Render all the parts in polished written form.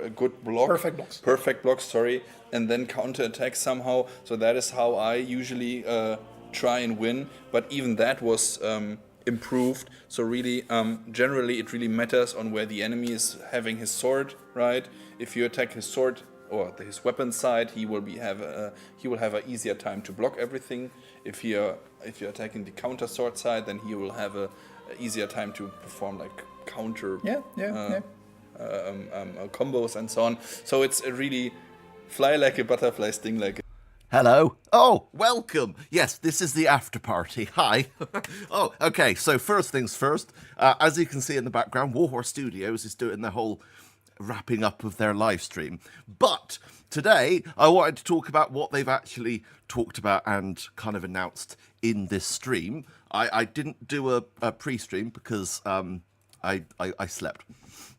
a good block. Perfect blocks, sorry. And then counter-attack somehow. So that is how I usually try and win. But even that was improved. So really, generally, it really matters on where the enemy is having his sword, right? If you attack his sword or his weapon side, he will have an easier time to block everything. If you're attacking the counter sword side, then he will have a easier time to perform like counter combos and so on. So it's a really fly like a butterfly, sting like a... Hello. Oh, welcome. Yes, this is the after party. Hi. Oh, okay. So first things first, as you can see in the background, Warhorse Studios is doing the whole wrapping up of their live stream. But today I wanted to talk about what they've actually talked about and kind of announced in this stream. I didn't do a pre-stream because I slept.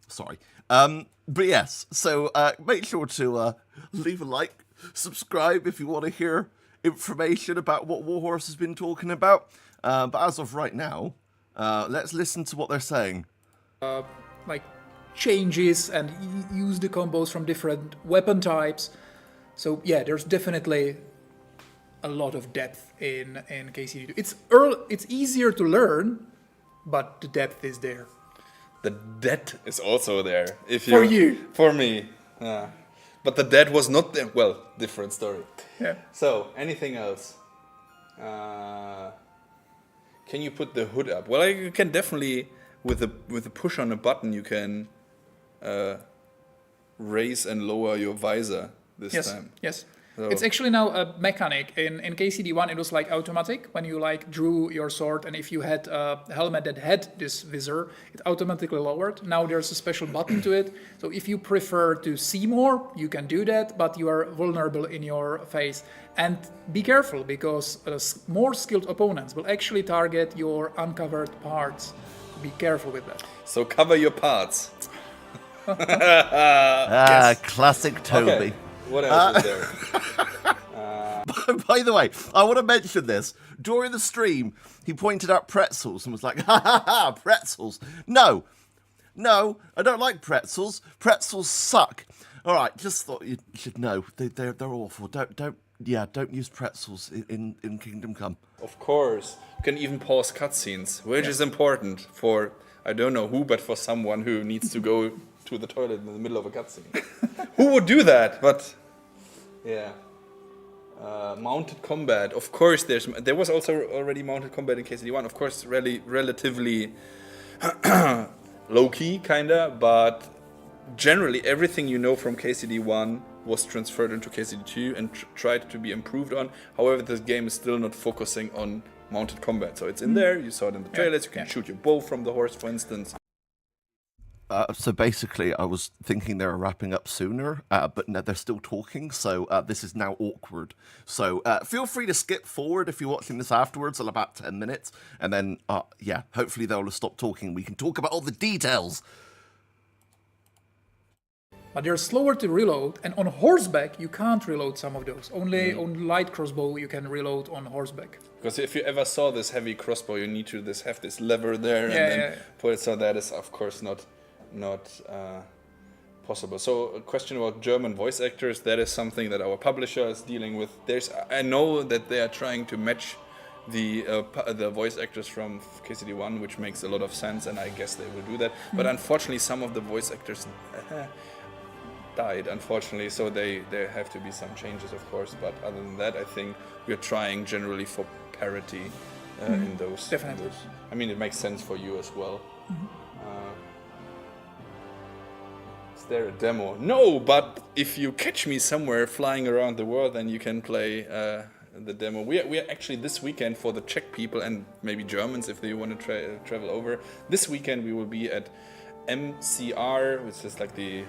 Sorry. But yes, so make sure to leave a like, subscribe if you want to hear information about what Warhorse has been talking about. But as of right now, let's listen to what they're saying. Like changes and use the combos from different weapon types. So yeah, there's definitely a lot of depth in KCD2. It's easier to learn, but the depth is there. The debt is also there. For you. For me. Yeah. But the debt was not there. Well, different story. Yeah. So, anything else? Can you put the hood up? Well, you can definitely, with a push on a button, you can raise and lower your visor this time. Yes. So it's actually now a mechanic. In KCD1 it was like automatic when you like drew your sword, and if you had a helmet that had this visor, it automatically lowered. Now there's a special button to it. So if you prefer to see more, you can do that, but you are vulnerable in your face. And be careful, because more skilled opponents will actually target your uncovered parts. Be careful with that. So cover your parts. Yes. Classic Toby. Okay. What else is there? By the way, I want to mention this. During the stream, he pointed out pretzels and was like, ha ha ha, pretzels. No, I don't like pretzels. Pretzels suck. All right, just thought you should know. They're awful. Don't use pretzels in Kingdom Come. Of course. You can even pause cutscenes, which is important for, I don't know who, but for someone who needs to go to the toilet in the middle of a cutscene. Who would do that? But yeah, mounted combat. Of course, there was also already mounted combat in KCD1. Of course, relatively low key, kinda. But generally, everything you know from KCD1 was transferred into KCD2 and tried to be improved on. However, this game is still not focusing on mounted combat. So it's in there. You saw it in the trailers. You can shoot your bow from the horse, for instance. So basically, I was thinking they were wrapping up sooner, but no, they're still talking, so this is now awkward. So feel free to skip forward if you're watching this afterwards, in about 10 minutes, and then, hopefully they'll have stopped talking. We can talk about all the details. But they're slower to reload, and on horseback, you can't reload some of those. Only on light crossbow you can reload on horseback. Because if you ever saw this heavy crossbow, you need to have this lever there and then put it, so that is, of course, not possible. So a question about German voice actors, that is something that our publisher is dealing with. I know that they are trying to match the voice actors from KCD1, which makes a lot of sense, and I guess they will do that. But unfortunately, some of the voice actors died, unfortunately, so there have to be some changes, of course. But other than that, I think we're trying generally for parity in those. Definitely. I mean, it makes sense for you as well. Is there a demo? No, but if you catch me somewhere flying around the world, then you can play the demo. We are actually this weekend, for the Czech people and maybe Germans if they want to travel over. This weekend we will be at MCR, which is like the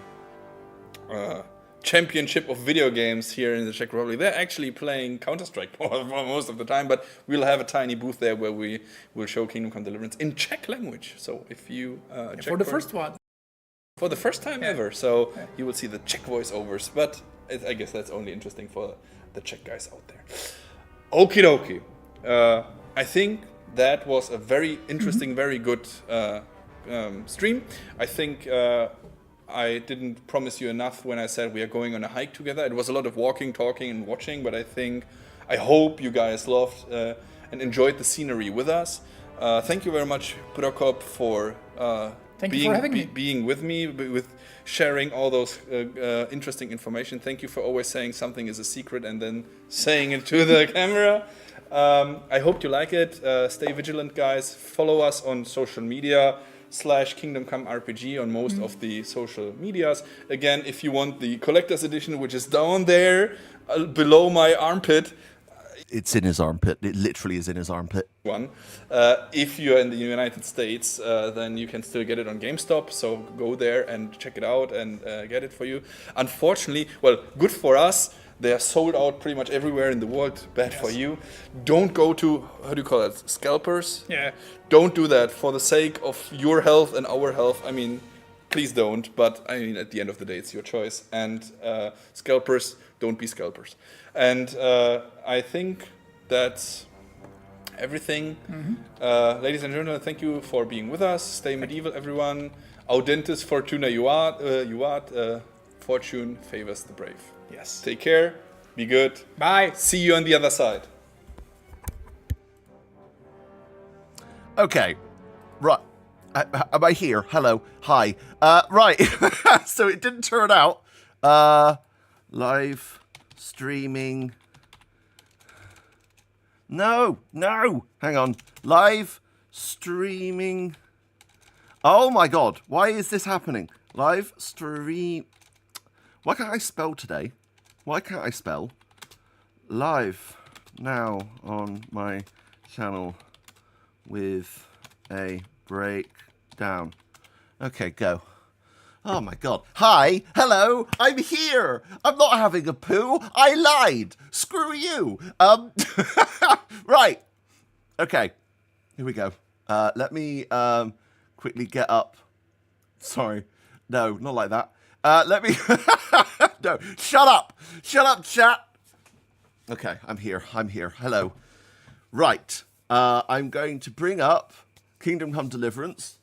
championship of video games here in the Czech Republic. They're actually playing Counter-Strike for most of the time, but we'll have a tiny booth there where we will show Kingdom Come Deliverance in Czech language. So if you for the first one. For the first time ever, so you will see the Czech voiceovers, but I guess that's only interesting for the Czech guys out there. Okie dokie. I think that was a very interesting, very good stream. I think I didn't promise you enough when I said we are going on a hike together. It was a lot of walking, talking, and watching, but I hope you guys loved and enjoyed the scenery with us. Thank you very much, Prokop, for Thank you for having me. being with me, with sharing all those interesting information. Thank you for always saying something is a secret and then saying it to the camera. I hope you like it. Stay vigilant, guys. Follow us on social media /Kingdom Come RPG on most of the social medias. Again, if you want the collector's edition, which is down there below my armpit, It's in his armpit. It literally is in his armpit. if you're in the United States, then you can still get it on GameStop. So go there and check it out and get it for you. Unfortunately, well, good for us. They are sold out pretty much everywhere in the world. Bad for you. Don't go to, how do you call it, scalpers? Yeah. Don't do that for the sake of your health and our health. I mean, please don't. But I mean, at the end of the day, it's your choice. And scalpers, don't be scalpers. And I think that's everything. Ladies and gentlemen, thank you for being with us. Stay medieval, everyone. Audentis fortuna juvat. Fortune favors the brave. Yes. Take care. Be good. Bye. See you on the other side. Okay, right. Am I here? Hello. Hi. Right. So it didn't turn out. Live streaming. No. Hang on. Live streaming. Oh my God. Why is this happening? Live stream. Why can't I spell today? Why can't I spell? Live now on my channel with a breakdown. Okay, go. Oh my God. Hi, hello, I'm here. I'm not having a poo. I lied. Screw you. Right. Okay, here we go. Let me quickly get up. Sorry. No, not like that. Let me... No, shut up. Shut up, chat. Okay, I'm here. Hello. Right. I'm going to bring up Kingdom Come Deliverance.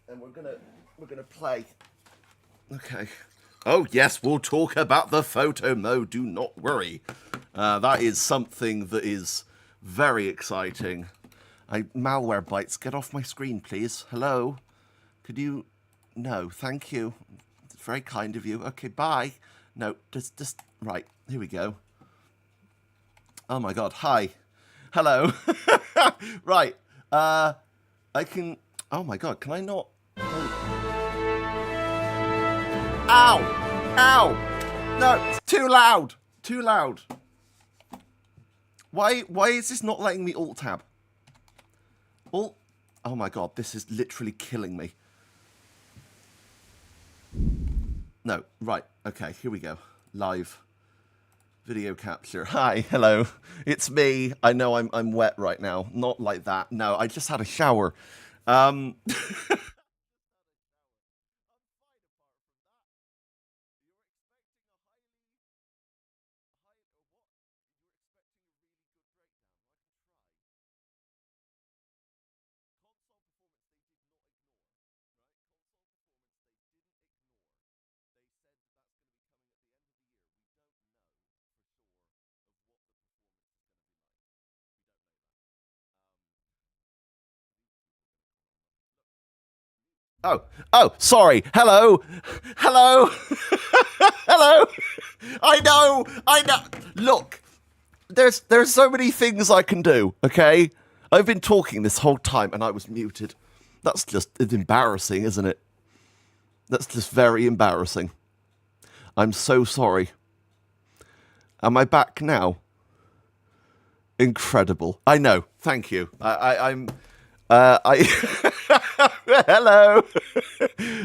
And we're gonna play. Okay. Oh, yes, we'll talk about the photo mode. Do not worry. That is something that is very exciting. Malware bites, get off my screen, please. Hello? Could you... No, thank you. It's very kind of you. Okay, bye. No, just... Right, here we go. Oh my God, hi. Hello. Right, I can... Oh my God, can I not... Ow! Ow! No, it's too loud. Too loud. Why is this not letting me alt-tab? Alt... Oh my God, this is literally killing me. No, right, okay, here we go. Live video capture. Hi, hello, it's me. I know I'm wet right now. Not like that. No, I just had a shower. Oh, sorry. Hello. Hello. I know. Look, there's so many things I can do, okay? I've been talking this whole time and I was muted. That's just embarrassing, isn't it? That's just very embarrassing. I'm so sorry. Am I back now? Incredible. I know. Thank you. I'm... Hello.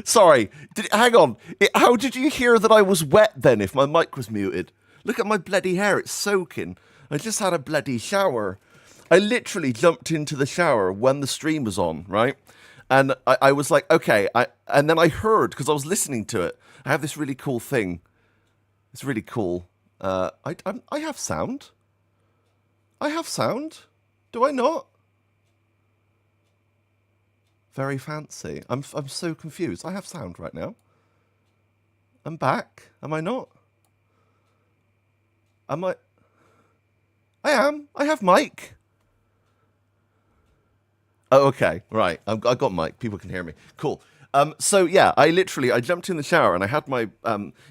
Sorry. Hang on. How did you hear that I was wet then if my mic was muted? Look at my bloody hair. It's soaking. I just had a bloody shower. I literally jumped into the shower when the stream was on, right? And I was like, okay. And then I heard, because I was listening to it, I have this really cool thing. It's really cool. I have sound. I have sound. Do I not? Very fancy. I'm so confused. I have sound right now. I'm back. Am I not? Am I? I am. I have mic. Oh, okay. Right. I got mic. People can hear me. Cool. So yeah, I jumped in the shower and I had my,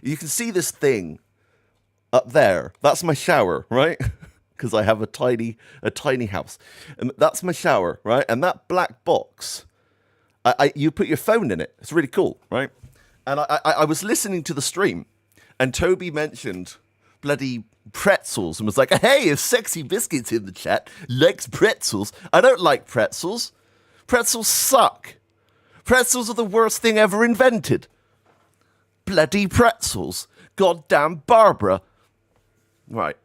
you can see this thing up there. That's my shower, right? Because I have a tiny house. And that's my shower, right? And that black box, you put your phone in it. It's really cool, right? And I was listening to the stream and Toby mentioned bloody pretzels and was like, hey, if Sexy Biscuits in the chat likes pretzels. I don't like pretzels. Pretzels suck. Pretzels are the worst thing ever invented. Bloody pretzels. Goddamn Barbara. Right.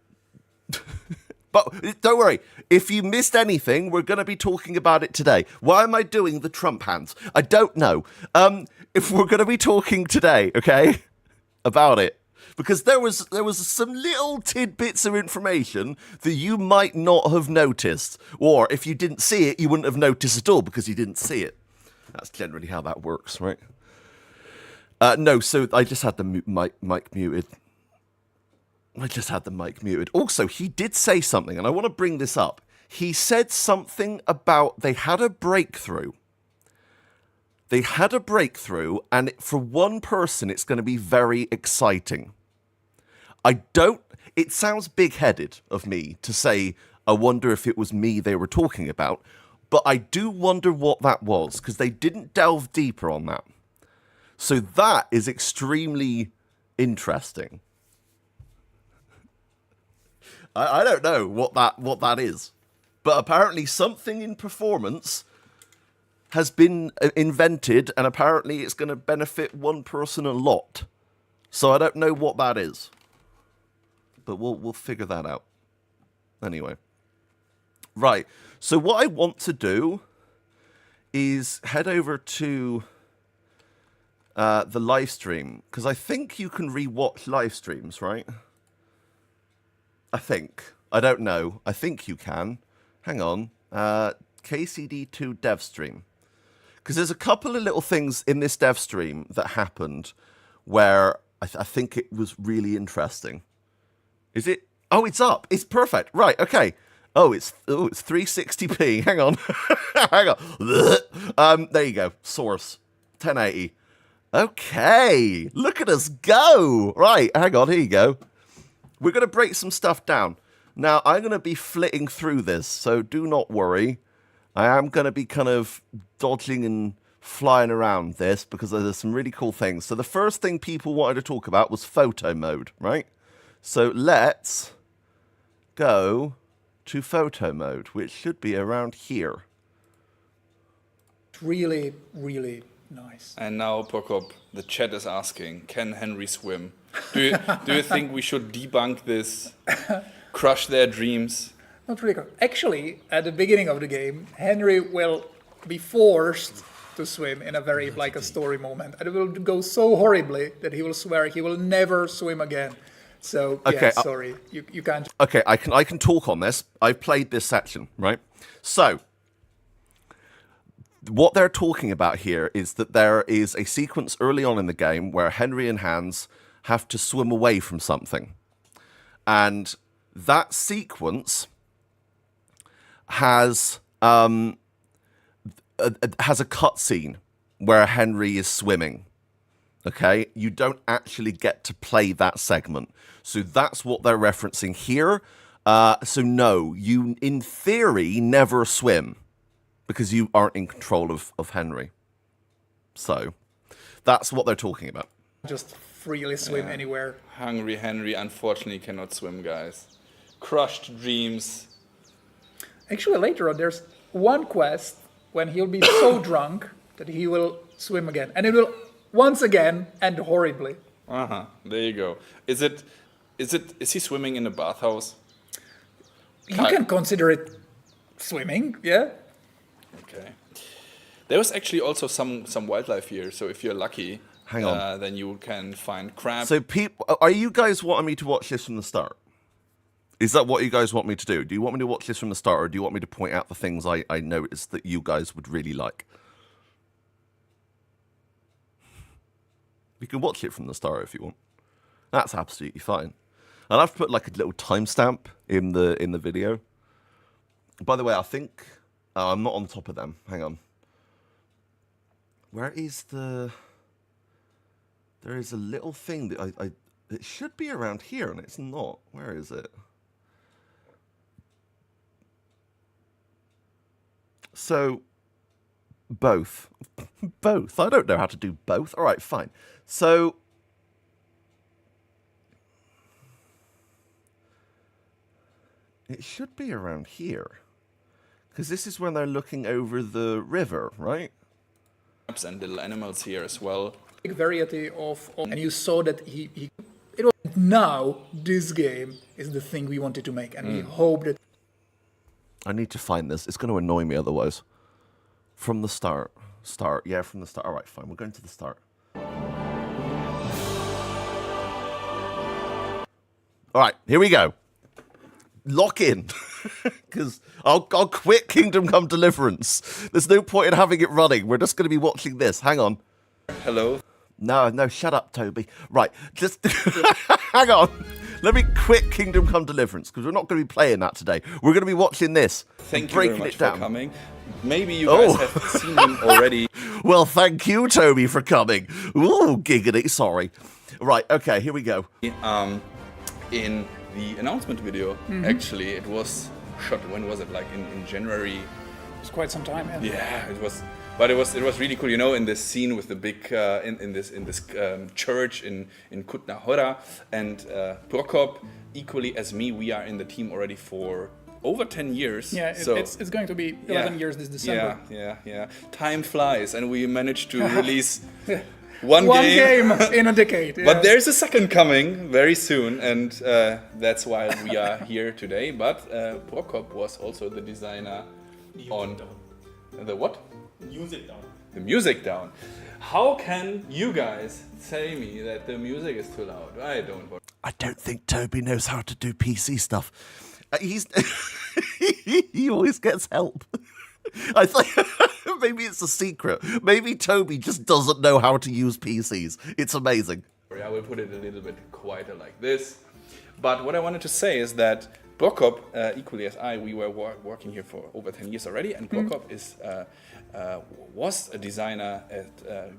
But don't worry. If you missed anything, we're going to be talking about it today. Why am I doing the Trump hands? I don't know. If we're going to be talking today, okay, about it. Because there was some little tidbits of information that you might not have noticed. Or if you didn't see it, you wouldn't have noticed at all because you didn't see it. That's generally how that works, right? No, so I just had the mic muted. Also, he did say something, and I want to bring this up. He said something about they had a breakthrough. And for one person, it's going to be very exciting. It sounds big-headed of me to say, I wonder if it was me they were talking about, but I do wonder what that was, because they didn't delve deeper on that. So that is extremely interesting. I don't know what that is, but apparently something in performance has been invented, and apparently it's going to benefit one person a lot. So I don't know what that is. But we'll figure that out. Anyway. Right. So what I want to do is head over to the live stream. Because I think you can rewatch live streams, right? I think. I don't know. I think you can. Hang on. KCD2 dev stream. Because there's a couple of little things in this dev stream that happened where I think it was really interesting. Is it? Oh, it's up. It's perfect. Right. Okay. Oh, it's 360p. Hang on. Hang on. There you go. Source 1080. Okay. Look at us go. Right. Hang on. Here you go. We're going to break some stuff down. Now, I'm going to be flitting through this, so do not worry. I am going to be kind of dodging and flying around this because there's some really cool things. So the first thing people wanted to talk about was photo mode, right? So let's go to photo mode, which should be around here. Really, really nice. And now, Prokop, the chat is asking, can Henry swim? Do you think we should debunk this, crush their dreams? Not really. Actually, at the beginning of the game, Henry will be forced to swim in a very, like a story moment. And it will go so horribly that he will swear he will never swim again. So, yeah, okay, sorry, you can't. Okay, I can talk on this. I've played this section, right? So, what they're talking about here is that there is a sequence early on in the game where Henry and Hans have to swim away from something. And that sequence has a cutscene where Henry is swimming. Okay, you don't actually get to play that segment. So that's what they're referencing here. So no, you in theory never swim because you aren't in control of Henry. So that's what they're talking about. Just freely swim anywhere. Hungry Henry unfortunately cannot swim, guys. Crushed dreams. Actually, later on, there's one quest when he'll be so drunk that he will swim again. And it will once again end horribly. There you go. Is he swimming in a bathhouse? You can consider it swimming, yeah? Okay. There was actually also some wildlife here, so if you're lucky, hang on, then you can find crab. So, are you guys wanting me to watch this from the start? Is that what you guys want me to do? Do you want me to watch this from the start, or do you want me to point out the things I noticed that you guys would really like? You can watch it from the start if you want. That's absolutely fine. And I've put like a little timestamp in the video. By the way, I think I'm not on top of them. Hang on. Where is the? There is a little thing that I it should be around here, and it's not. Where is it? So, both. Both. I don't know how to do both. All right, fine. So, it should be around here. Because this is when they're looking over the river, right? And little animals here as well. Big variety of and you saw that he it was now this game is the thing we wanted to make, and we hope that I need to find this. It's going to annoy me otherwise. From the start. Yeah, from the start. All right, fine. We're going to the start. All right, here we go. Lock in. Because I'll quit Kingdom Come Deliverance. There's no point in having it running. We're just going to be watching this. Hang on. Hello. No, shut up, Toby. Right, just hang on. Let me quit Kingdom Come Deliverance, because we're not going to be playing that today. We're going to be watching this. Thank you breaking very much it down. for coming. Maybe you guys have seen him already. Well, thank you, Toby, for coming. Ooh, giggity, sorry. Right, okay, here we go. In the announcement video, actually, it was shot. When was it? Like in January. it's quite some time. Yeah. Yeah, it was. But it was really cool, you know, in this scene with the big in this church in Kutna Hora, and Prokop, equally as me, we are in the team already for over 10 years. Yeah, so, it's going to be 11 years this December. Yeah. Time flies, and we managed to release One game in a decade. Yeah. But there's a second coming very soon, and that's why we are here today. But Prokop was also the designer on the what? Music down. The music down. How can you guys say me that the music is too loud? I don't worry. I don't think Toby knows how to do PC stuff. He's he always gets help. I think maybe it's a secret. Maybe Toby just doesn't know how to use PCs. It's amazing. I will put it a little bit quieter like this. But what I wanted to say is that Prokop, equally as we were working here for over 10 years already, and Prokop was a designer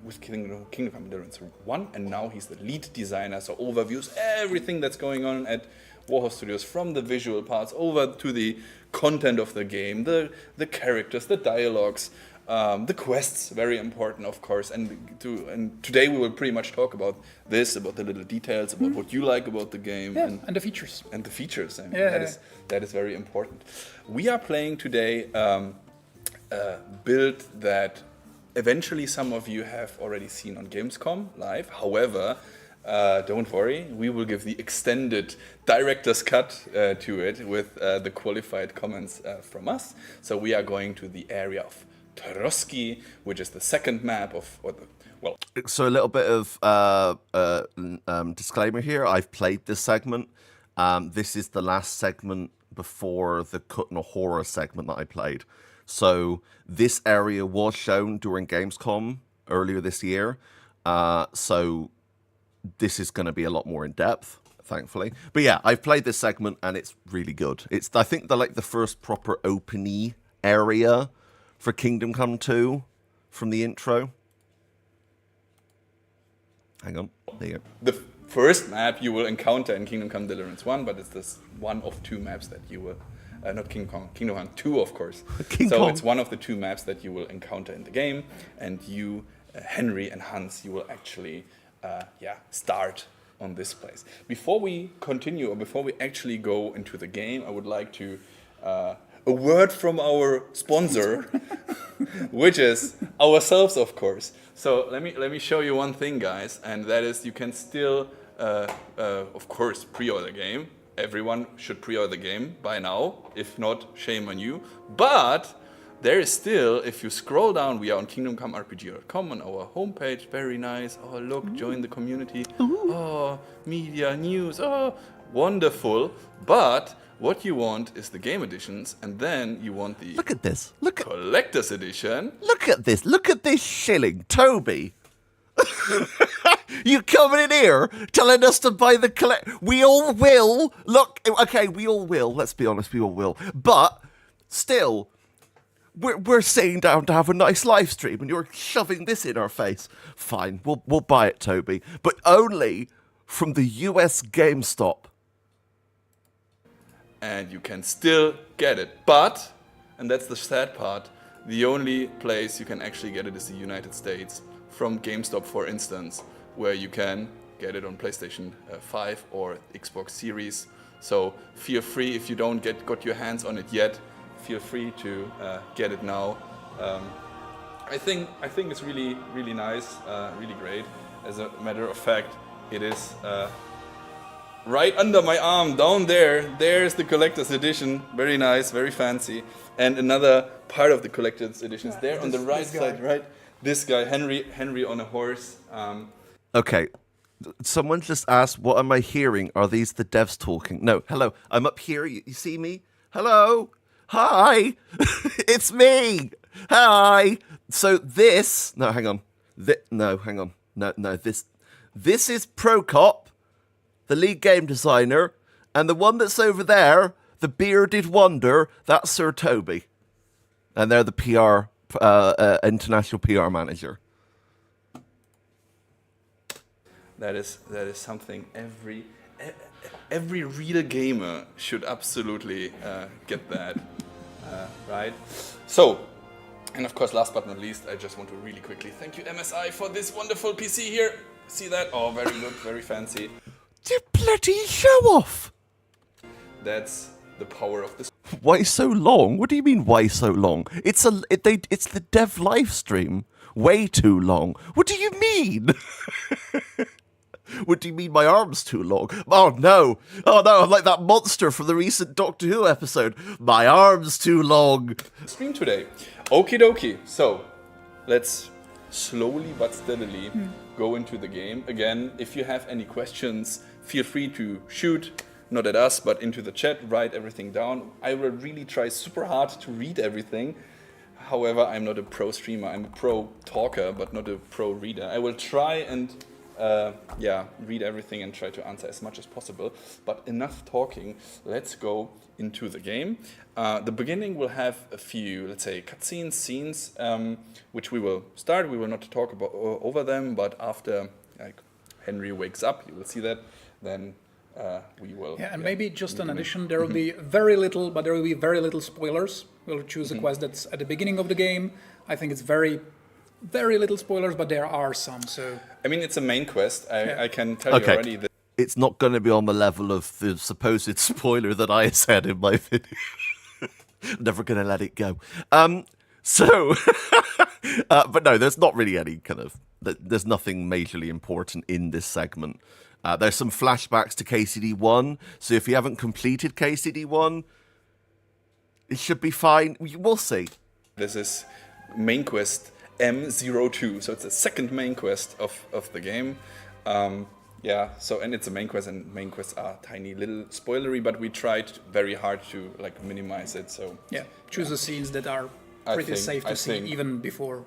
with Kingdom Come Deliverance 1, and now he's the lead designer, so overviews everything that's going on at Warhorse Studios, from the visual parts over to the content of the game, the characters, the dialogues, the quests, very important, of course. And today we will pretty much talk about this, about the little details, about what you like about the game, and the features. And the features. I mean, Yeah. that is very important. We are playing today a build that eventually some of you have already seen on Gamescom live. However, don't worry, we will give the extended director's cut to it with the qualified comments from us. So we are going to the area of Troski, which is the second map So a little bit of disclaimer here. I've played this segment. This is the last segment before the Kutna Horror segment that I played. So this area was shown during Gamescom earlier this year. So this is going to be a lot more in depth, thankfully. But yeah, I've played this segment and it's really good. It's, I think, the first proper open-y area for Kingdom Come 2 from the intro. Hang on, there you go. the first map you will encounter in Kingdom Come Deliverance 1, but it's this one of two maps that you will, not Kingdom Come 2, of course. It's one of the two maps that you will encounter in the game, and you, Henry and Hans, you will actually, start on this place. Before we continue, or before we actually go into the game, I would like to, a word from our sponsor, which is ourselves, of course. So let me show you one thing, guys, and that is you can still, of course, pre-order the game. Everyone should pre-order the game by now. If not, shame on you. But there is still, if you scroll down, we are on kingdomcomerpg.com on our homepage. Very nice. Oh, look, join the community. Oh, media, news. Oh, wonderful. But what you want is the game editions, and then you want the Look at this. Look at collector's edition. this. Look at this shilling, Toby. You coming in here telling us to buy the collect? We all will. Look, okay, we all will. Let's be honest, we all will. But still, we're sitting down to have a nice live stream, and you're shoving this in our face. Fine, we'll buy it, Toby, but only from the US GameStop. And you can still get it. But, and that's the sad part, the only place you can actually get it is the United States, from GameStop, for instance, where you can get it on PlayStation 5 or Xbox Series. So feel free, if you don't got your hands on it yet, feel free to get it now. I think it's really, really nice, really great. As a matter of fact, it is right under my arm, down there. There's the collector's edition. Very nice, very fancy. And another part of the collector's edition is there on the right side, right? This guy, Henry on a horse. Okay, someone just asked, what am I hearing? Are these the devs talking? No, hello, I'm up here. You see me? Hello? Hi! It's me! Hi! So this... No, hang on. No, hang on. No, this is Procop, the lead game designer, and the one that's over there, the bearded wonder, that's Sir Toby. And they're the PR, international PR manager. That is something every real gamer should absolutely get that, right? So, and of course, last but not least, I just want to really quickly thank you, MSI, for this wonderful PC here. See that? Oh, very good, very fancy. You bloody show off! That's the power of this. Why so long? What do you mean, why so long? It's the dev live stream. Way too long. What do you mean? What do you mean my arm's too long? Oh no, I'm like that monster from the recent Doctor Who episode. My arm's too long. Stream today. Okie dokie. So, let's slowly but steadily go into the game. Again, if you have any questions, feel free to shoot, not at us, but into the chat, write everything down. I will really try super hard to read everything. However, I'm not a pro streamer. I'm a pro talker, but not a pro reader. I will try and read everything and try to answer as much as possible. But enough talking. Let's go into the game. The beginning will have a few, let's say, cutscenes, scenes, which we will start. We will not talk about over them, but after Henry wakes up, you will see that. Then we will. Yeah, and maybe just an addition. There will be very little, but there will be very little spoilers. We'll choose a quest that's at the beginning of the game. I think it's very little spoilers, but there are some. So I mean, it's a main quest. I can tell you already that it's not going to be on the level of the supposed spoiler that I said in my video. Never going to let it go. But no, there's not really any kind of. There's nothing majorly important in this segment. There's some flashbacks to KCD1, so if you haven't completed KCD1, it should be fine. We'll see. This is main quest M02, so it's the second main quest of the game. And it's a main quest, and main quests are tiny little spoilery, but we tried very hard to minimize it. So choose the scenes that are pretty safe to see even before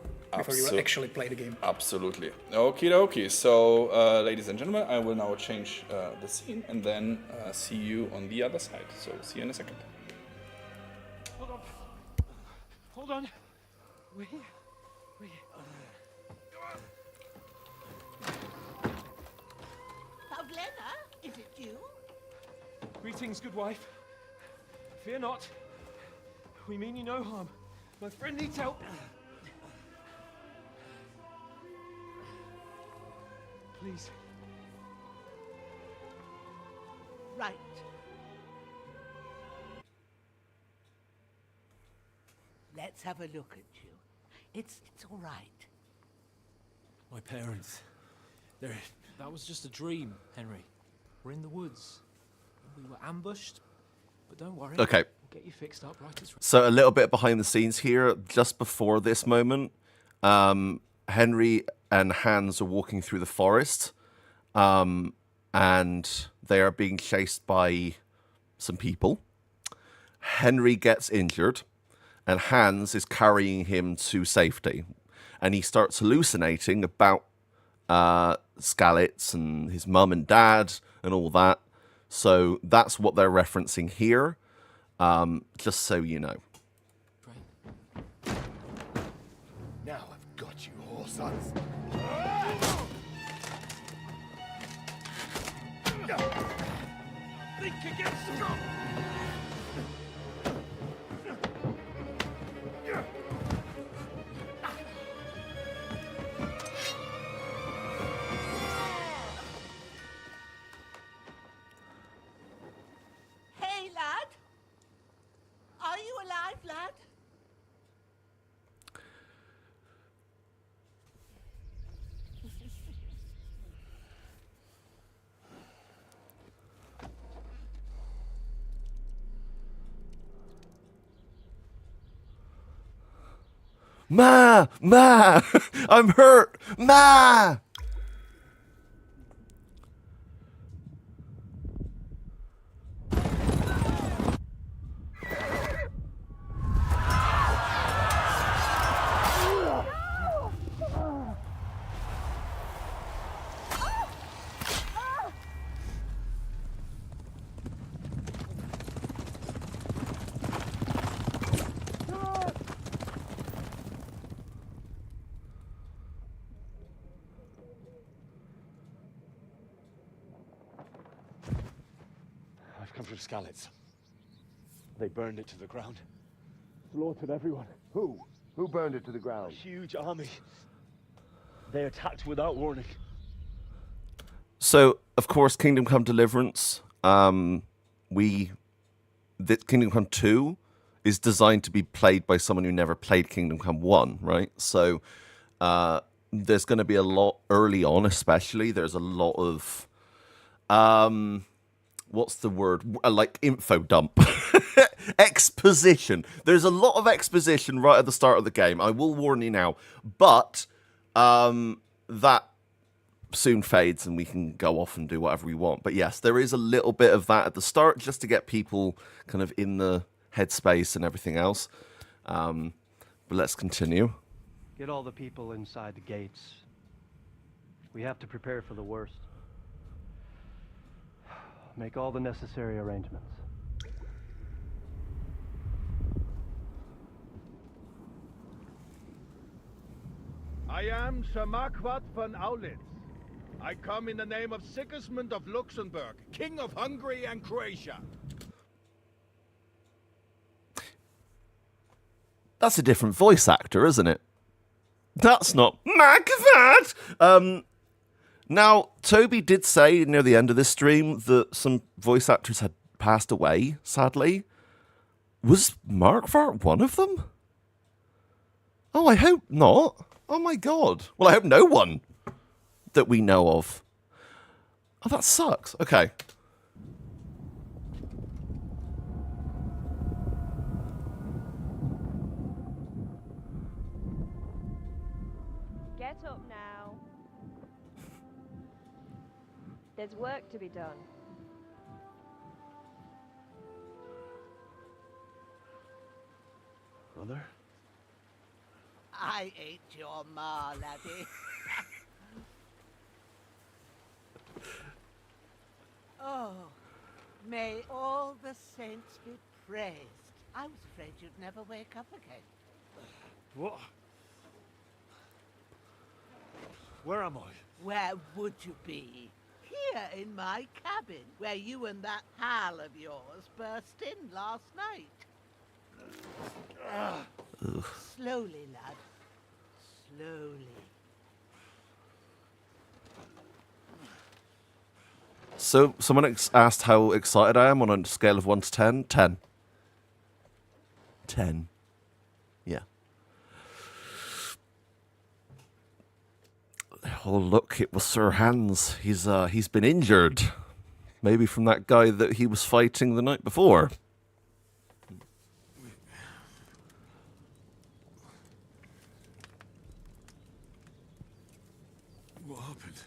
you actually play the game. Absolutely. Okie dokie. So, ladies and gentlemen, I will now change the scene and then see you on the other side. So, see you in a second. Hold on. Wait. Pavlena, is it you? Greetings, good wife. Fear not. We mean you no harm. My friend needs help. Please. Right. Let's have a look at you. It's all right. My parents. That was just a dream, Henry. We're in the woods. We were ambushed, but don't worry. Okay. We'll get you fixed up right as So a little bit behind the scenes here. Just before this moment, Henry and Hans are walking through the forest, and they are being chased by some people. Henry gets injured, and Hans is carrying him to safety, and he starts hallucinating about Skalitz and his mum and dad and all that. So that's what they're referencing here, just so you know. Now I've got you, whoresons. Think again, strong! Hey, lad. Are you alive, lad? Ma! Ma! I'm hurt! Ma! I've come from Skalitz. They burned it to the ground. Slaughtered everyone. Who? Who burned it to the A ground? huge army. They attacked without warning. So, of course, Kingdom Come Deliverance, Kingdom Come 2 is designed to be played by someone who never played Kingdom Come 1, right? So, there's going to be a lot early on, especially. There's a lot of, what's the word? Like info dump. Exposition. There's a lot of exposition right at the start of the game. I will warn you now. But that soon fades and we can go off and do whatever we want. But yes, there is a little bit of that at the start just to get people kind of in the headspace and everything else. But let's continue. Get all the people inside the gates. We have to prepare for the worst. Make all the necessary arrangements. I am Sir Marquardt von Aulitz. I come in the name of Sigismund of Luxembourg, King of Hungary and Croatia. That's a different voice actor, isn't it? That's not Marquardt! Now, Toby did say near the end of this stream that some voice actors had passed away, sadly. Was Marquardt one of them? Oh, I hope not. Oh my god. Well, I hope no one that we know of. Oh, that sucks. Okay. Get up now. There's work to be done. Mother? I ain't your ma, laddie. Oh, may all the saints be praised. I was afraid you'd never wake up again. What? Where am I? Where would you be? Here in my cabin, where you and that pal of yours burst in last night. Slowly, lad. Slowly. So, someone asked how excited I am on a scale of 1 to 10. 10. 10. Yeah. Oh, look, it was Sir Hans. He's been injured. Maybe from that guy that he was fighting the night before. What happened?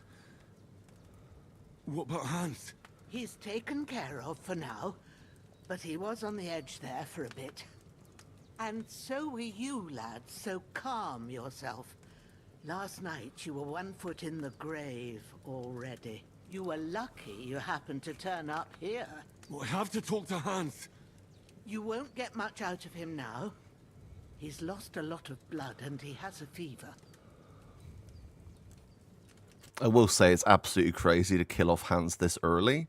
What about Hans? He's taken care of for now, but he was on the edge there for a bit. And so were you, lad, so calm yourself. Last night you were 1 foot in the grave already. You were lucky you happened to turn up here. Well, I have to talk to Hans. You won't get much out of him now. He's lost a lot of blood and he has a fever. I will say it's absolutely crazy to kill off Hans this early.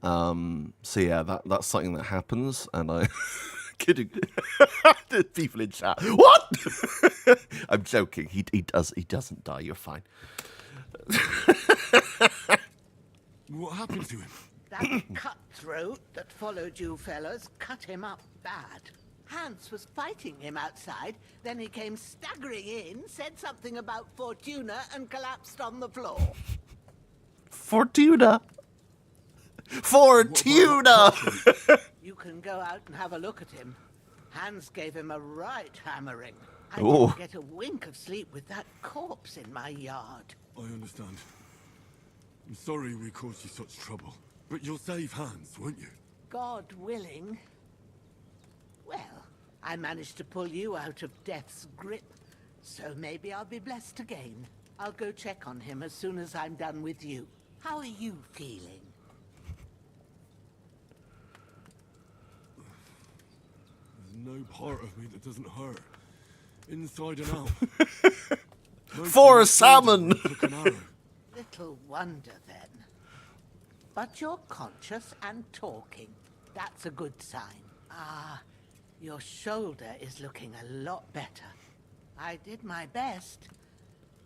So yeah, that's something that happens, and I kidding. There's people in chat. What? I'm joking. He doesn't die. You're fine. What happened to him? That cutthroat that followed you fellas cut him up bad. Hans was fighting him outside, then he came staggering in, said something about Fortuna, and collapsed on the floor. Fortuna. Fortuna. You can go out and have a look at him. Hans gave him a right hammering. I Oh. didn't get a wink of sleep with that corpse in my yard. I understand. I'm sorry we caused you such trouble. But you'll save Hans, won't you? God willing. Well, I managed to pull you out of death's grip, so maybe I'll be blessed again. I'll go check on him as soon as I'm done with you. How are you feeling? There's no part of me that doesn't hurt. Inside and out. Most For of a my salmon. soldiers took an arrow. Little wonder then. But you're conscious and talking. That's a good sign. Ah, your shoulder is looking a lot better. I did my best,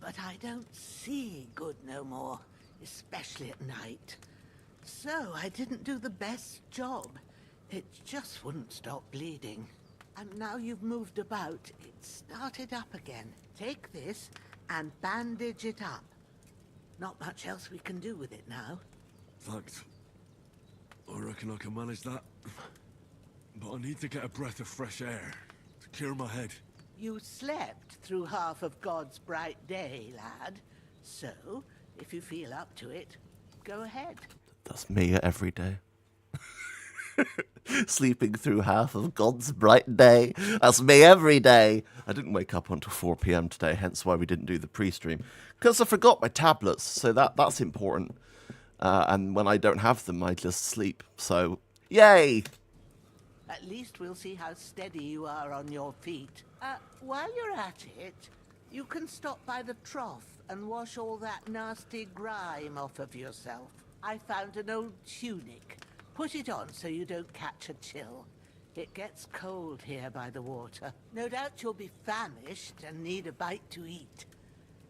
but I don't see good no more, especially at night. So I didn't do the best job. It just wouldn't stop bleeding. And now you've moved about, it started up again. Take this and bandage it up. Not much else we can do with it now. Thanks. I reckon I can manage that. But I need to get a breath of fresh air to clear my head. You slept through half of God's bright day, lad. So, if you feel up to it, go ahead. That's me every day. Sleeping through half of God's bright day. That's me every day. I didn't wake up until 4 p.m. today, hence why we didn't do the pre-stream. Because I forgot my tablets, so that's important. And when I don't have them, I just sleep. So, yay! At least we'll see how steady you are on your feet. While you're at it, you can stop by the trough and wash all that nasty grime off of yourself. I found an old tunic. Put it on so you don't catch a chill. It gets cold here by the water. No doubt you'll be famished and need a bite to eat.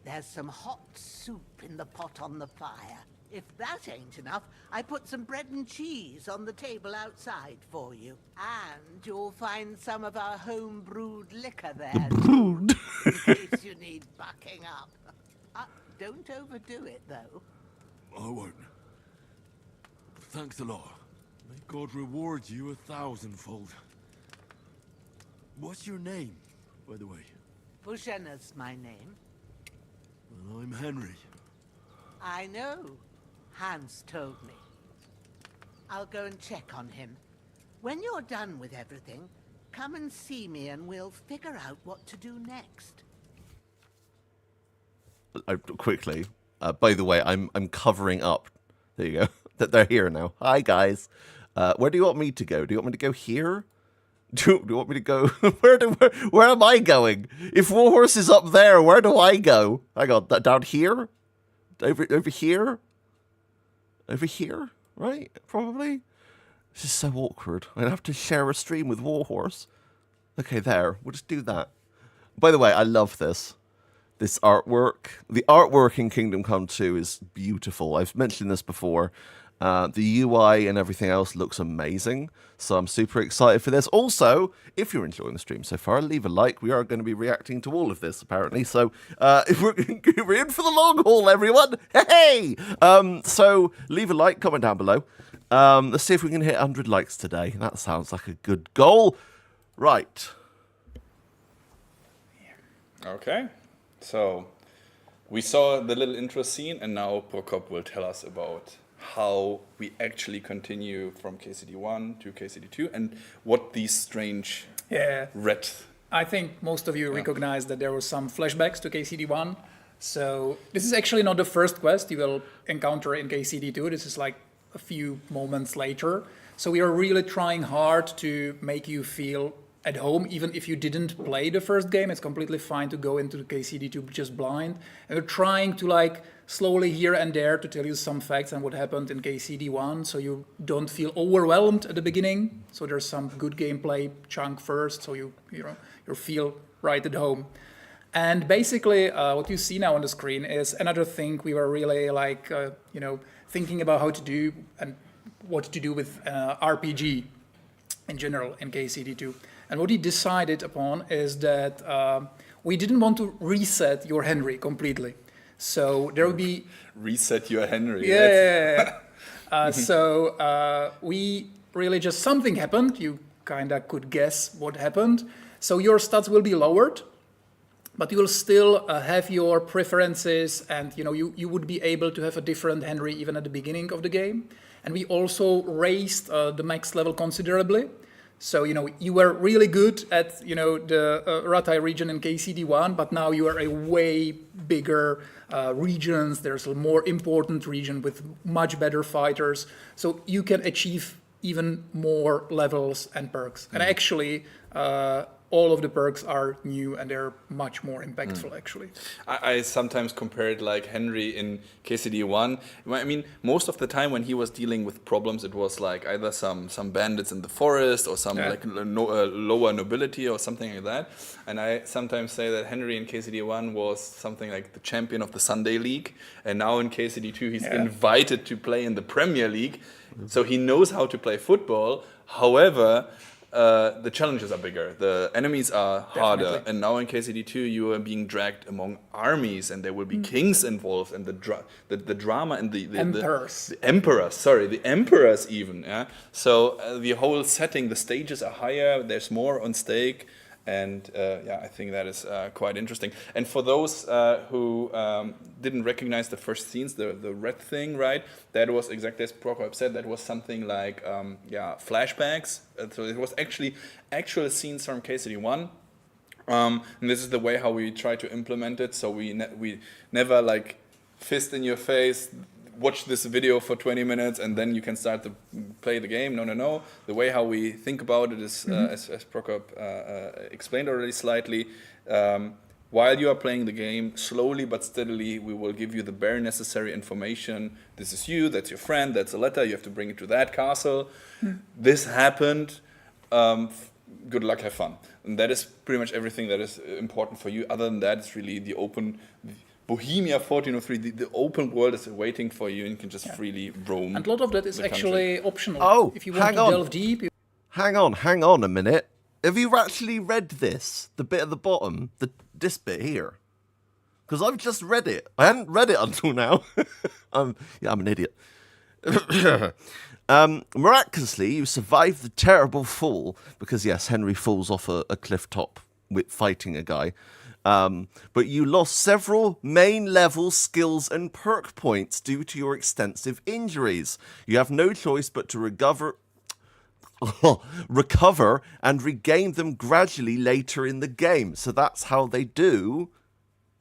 There's some hot soup in the pot on the fire. If that ain't enough, I put some bread and cheese on the table outside for you. And you'll find some of our home-brewed liquor there, too, in case you need bucking up. Don't overdo it, though. I won't. Thanks a lot. May God reward you 1,000-fold. What's your name, by the way? Bushena's my name. Well, I'm Henry. I know. Hans told me. I'll go and check on him. When you're done with everything, come and see me and we'll figure out what to do next. Quickly, by the way, I'm covering up. There you go. That they're here now. Hi guys. Where do you want me to go? Do you want me to go here? Do you want me to go? Where am I going? If Warhorse is up there, where do I go? Hang on, down here? Over here? Over here? Right? Probably? This is so awkward. I'd have to share a stream with Warhorse. Okay, there. We'll just do that. By the way, I love this. This artwork. The artwork in Kingdom Come 2 is beautiful. I've mentioned this before. The UI and everything else looks amazing. So I'm super excited for this. Also, if you're enjoying the stream so far, leave a like. We are going to be reacting to all of this, apparently. So we're in for the long haul, everyone. Hey! So leave a like, comment down below. Let's see if we can hit 100 likes today. That sounds like a good goal. Right. Okay. So we saw the little intro scene, and now Prokop will tell us about how we actually continue from KCD1 to KCD2 and what these strange red... I think most of you recognize that there were some flashbacks to KCD1. So this is actually not the first quest you will encounter in KCD2. This is like a few moments later. So we are really trying hard to make you feel at home, even if you didn't play the first game. It's completely fine to go into the KCD2 just blind. And we're trying to like slowly here and there to tell you some facts on what happened in KCD1, so you don't feel overwhelmed at the beginning. So there's some good gameplay chunk first, so you feel right at home. And basically, what you see now on the screen is another thing we were really like, thinking about how to do and what to do with RPG in general in KCD2. And what he decided upon is that we didn't want to reset your Henry completely. So there would be... Reset your Henry. Yeah. So we really just, something happened. You kind of could guess what happened. So your stats will be lowered, but you will still have your preferences, and you would be able to have a different Henry even at the beginning of the game. And we also raised the max level considerably. So, you were really good at, the Ratai region in KCD1, but now you are a way bigger regions. There's a more important region with much better fighters. So you can achieve even more levels and perks. And actually, all of the perks are new and they're much more impactful, actually. I sometimes compare it like Henry in KCD1. I mean, most of the time when he was dealing with problems, it was like either some bandits in the forest or some lower nobility or something like that. And I sometimes say that Henry in KCD1 was something like the champion of the Sunday League. And now in KCD2, he's invited to play in the Premier League. So he knows how to play football. However, the challenges are bigger, the enemies are harder, Definitely. and now in KCD2 you are being dragged among armies, and there will be kings involved, and the drama and the emperors even. Yeah. So the whole setting, the stages are higher. There's more on stake. And I think that is quite interesting. And for those who didn't recognize the first scenes, the red thing, right? That was exactly as Prokop said. That was something like flashbacks. So it was actually actual scenes from KCD1. And this is the way how we try to implement it. So we never like fist in your face. Watch this video for 20 minutes and then you can start to play the game. No. The way how we think about it is, as Prokop explained already slightly, while you are playing the game, slowly but steadily, we will give you the bare necessary information. This is you, that's your friend, that's a letter, you have to bring it to that castle. This happened. Good luck, have fun. And that is pretty much everything that is important for you. Other than that, it's really the open... Bohemia 1403, the open world is waiting for you and you can just freely roam. And a lot of that is actually optional. Oh, if you want to delve deep. Hang on a minute. Have you actually read this? The bit at the bottom? This bit here? Because I've just read it. I hadn't read it until now. I'm an idiot. Miraculously, you survived the terrible fall because, yes, Henry falls off a cliff top with fighting a guy. But you lost several main level skills and perk points due to your extensive injuries. You have no choice but to recover and regain them gradually later in the game. So that's how they do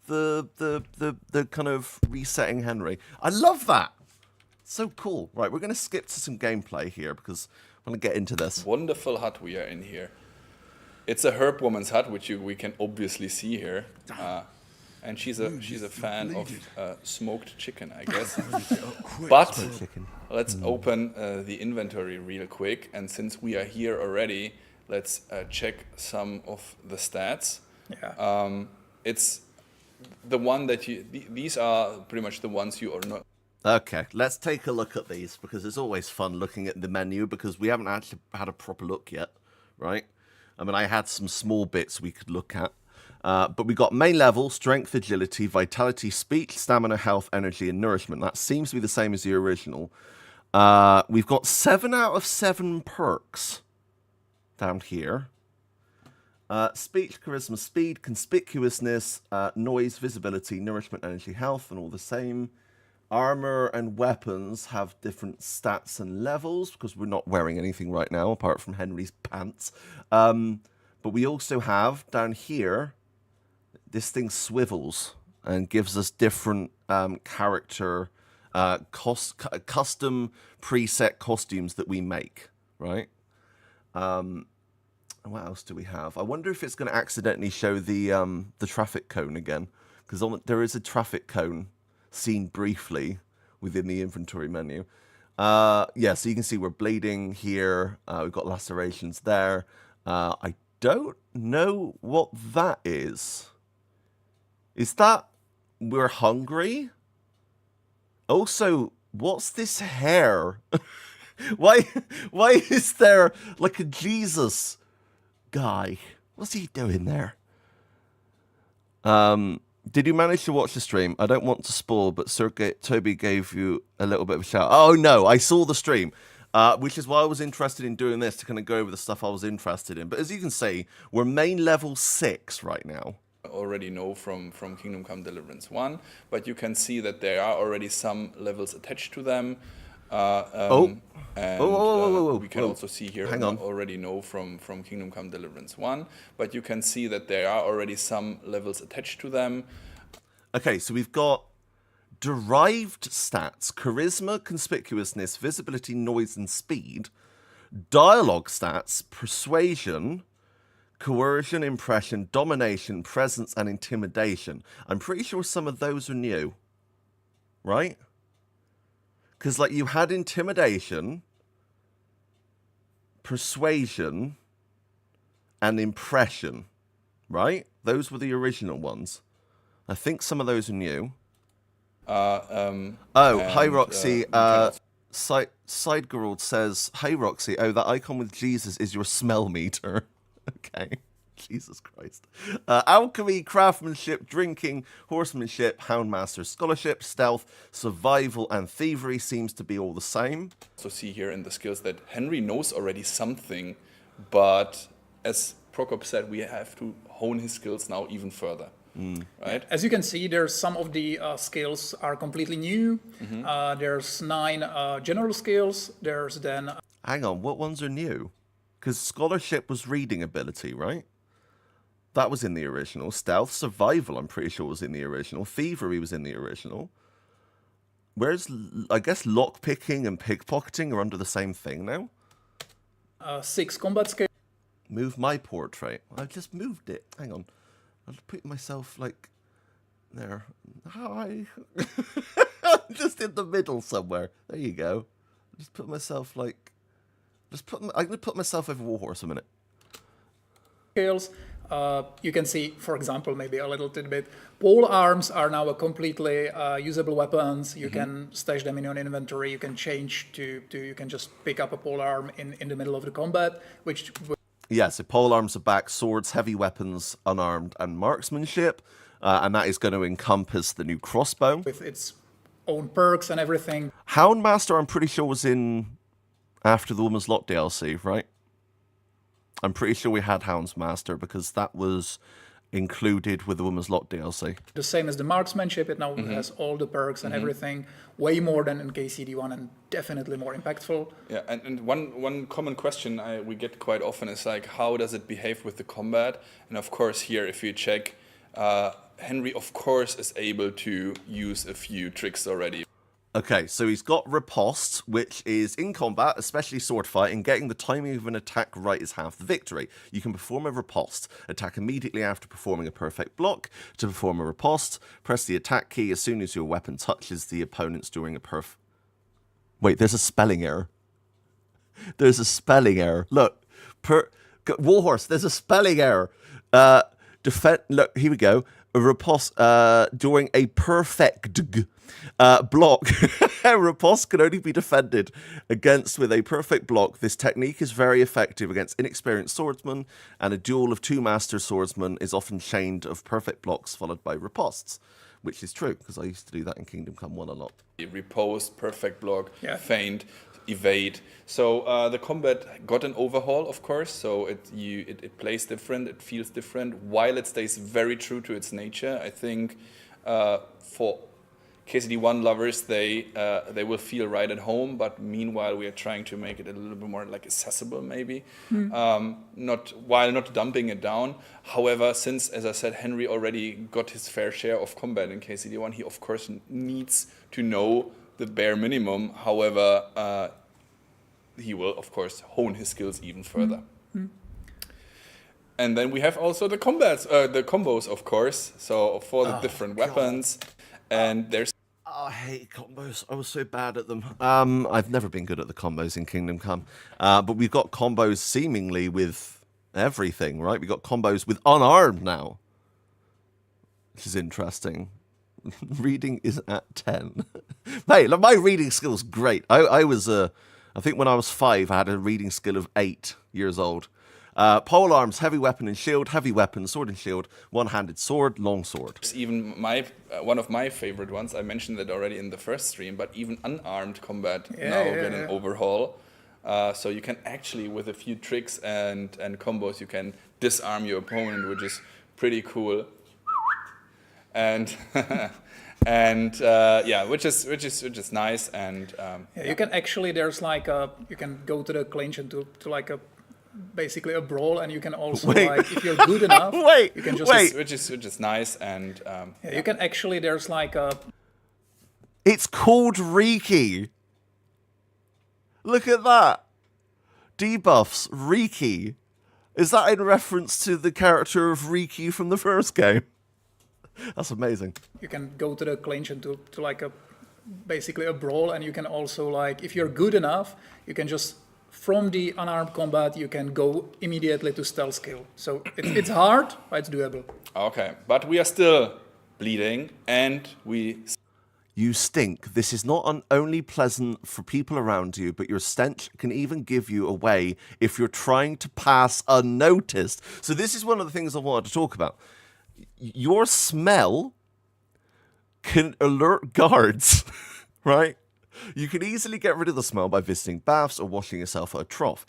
the kind of resetting Henry. I love that. So cool. Right, we're going to skip to some gameplay here because I want to get into this. Wonderful hut we are in here. It's a herb woman's hut, which we can obviously see here, and she's a fan of smoked chicken, I guess. But let's open the inventory real quick, and since we are here already, let's check some of the stats. Yeah. It's the one that these are pretty much the ones you are not. Okay, let's take a look at these because it's always fun looking at the menu because we haven't actually had a proper look yet, right? I mean, I had some small bits we could look at. But we got main level, strength, agility, vitality, speech, stamina, health, energy, and nourishment. That seems to be the same as the original. We've got 7 out of 7 perks down here. Speech, charisma, speed, conspicuousness, noise, visibility, nourishment, energy, health, and all the same. Armor and weapons have different stats and levels because we're not wearing anything right now apart from Henry's pants. But we also have down here, this thing swivels. and gives us different character, custom preset costumes that we make, right? What else do we have? I wonder if it's going to accidentally show the traffic cone again, because there is a traffic cone seen briefly within the inventory menu. Yeah, so you can see we're bleeding here. We've got lacerations there. I don't know what that is. Is that we're hungry? Also, what's this hair? Why is there like a Jesus guy? What's he doing there? Did you manage to watch the stream? I don't want to spoil, but Toby gave you a little bit of a shout. Oh no, I saw the stream, which is why I was interested in doing this, to kind of go over the stuff I was interested in. But as you can see, we're main level 6 right now. Already know from Kingdom Come Deliverance 1, but you can see that there are already some levels attached to them. We can also see here, already know from Kingdom Come Deliverance 1, but you can see that there are already some levels attached to them. Okay, so we've got derived stats: charisma, conspicuousness, visibility, noise, and speed. Dialogue stats: persuasion, coercion, impression, domination, presence, and intimidation. I'm pretty sure some of those are new, right? Because, like, you had intimidation, persuasion, and impression, right? Those were the original ones. I think some of those are new. Hi, Roxy. Sidegerald says, "Hey, Roxy. Oh, that icon with Jesus is your smell meter." Okay. Jesus Christ. Alchemy, craftsmanship, drinking, horsemanship, houndmaster, scholarship, stealth, survival, and thievery seems to be all the same. So see here in the skills that Henry knows already something, but as Prokop said, we have to hone his skills now even further. Right? As you can see, there's some of the skills are completely new. There's 9 general skills. There's then... Hang on, what ones are new? Because scholarship was reading ability, right? That was in the original. Stealth, survival, I'm pretty sure was in the original. Thievery was in the original. Whereas, I guess, lockpicking and pickpocketing are under the same thing now. 6 combat skills. Move my portrait. I just moved it. Hang on. I'll put myself, like, there. Hi. Just in the middle somewhere. There you go. Just put myself, like... I'm going to put myself over Warhorse a minute. Skills. You can see, for example, maybe a little tidbit. Pole arms are now a completely usable weapons. You can stash them in your inventory. You can change to you can just pick up a pole arm in the middle of the combat, which... Yeah, so pole arms are back, swords, heavy weapons, unarmed, and marksmanship. And that is going to encompass the new crossbow. With its own perks and everything. Houndmaster, I'm pretty sure, was in after the Woman's Lot DLC, right? I'm pretty sure we had Houndmaster because that was included with the Woman's Lot DLC. The same as the marksmanship, it now has all the perks and everything, way more than in KCD1 and definitely more impactful. Yeah, and one common question we get quite often is like, how does it behave with the combat? And of course here, if you check, Henry of course is able to use a few tricks already. Okay, so he's got Riposte, which is in combat, especially sword fighting, getting the timing of an attack right is half the victory. You can perform a Riposte, attack immediately after performing a perfect block. To perform a Riposte, press the attack key as soon as your weapon touches the opponent's during a Wait, there's a spelling error. There's a spelling error. Look, Warhorse, there's a spelling error. Look, here we go. A riposte during a perfect block. A riposte can only be defended against with a perfect block. This technique is very effective against inexperienced swordsmen, and a duel of 2 master swordsmen is often chained of perfect blocks followed by ripostes, which is true, because I used to do that in Kingdom Come 1 a lot. Riposte, perfect block, feint, evade. So the combat got an overhaul, of course, so it plays different, it feels different, while it stays very true to its nature. I think for KCD1 lovers, they will feel right at home, but meanwhile we are trying to make it a little bit more like accessible, maybe, not dumping it down. However, since, as I said, Henry already got his fair share of combat in KCD1, he of course needs to know the bare minimum. However, he will of course hone his skills even further. And then we have also the combos, of course. So for the different weapons, and there's. Oh, I hate combos. I was so bad at them. I've never been good at the combos in Kingdom Come. But we've got combos seemingly with everything, right? We've got combos with unarmed now, which is interesting. Reading is at 10. Mate, look, my reading skill's great. I think when I was 5, I had a reading skill of 8 years old. Pole arms, heavy weapon and shield, heavy weapon, sword and shield, one-handed sword, long sword. Even one of my favorite ones, I mentioned that already in the first stream, but even unarmed combat get an overhaul. So you can actually, with a few tricks and combos, you can disarm your opponent, which is pretty cool. And which is nice. And you can actually, there's like you can go to the clinch and to like basically a brawl, and you can also like, if you're good enough, you can just which is nice. And you can actually, there's like it's called Riki. Look at that. Debuffs, Riki. Is that in reference to the character of Riki from the first game? That's amazing. You can go to the clinch and to like basically a brawl, and you can also like, if you're good enough, you can just, from the unarmed combat, you can go immediately to stealth skill. So it's hard, but it's doable. Okay, but we are still bleeding, and You stink. This is not only pleasant for people around you, but your stench can even give you away if you're trying to pass unnoticed. So this is one of the things I wanted to talk about. Your smell can alert guards, right? You can easily get rid of the smell by visiting baths or washing yourself at a trough.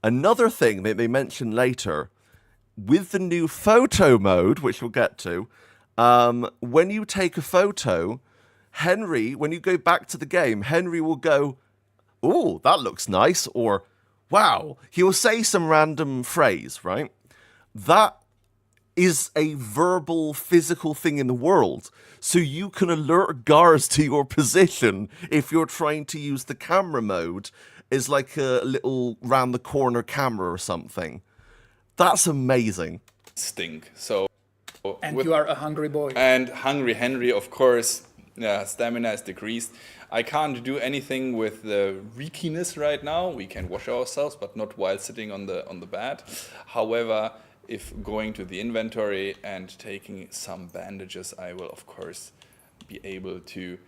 Another thing that they mention later, with the new photo mode, which we'll get to, when you take a photo, Henry, when you go back to the game, Henry will go, "Oh, that looks nice," or "Wow." He will say some random phrase, right? That is a verbal, physical thing in the world. So you can alert guards to your position if you're trying to use the camera mode as like a little round the corner camera or something. That's amazing. Stink. So, and you are a hungry boy. And hungry Henry, of course, stamina is decreased. I can't do anything with the reekiness right now. We can wash ourselves, but not while sitting on the bed. However, if going to the inventory and taking some bandages, I will of course be able to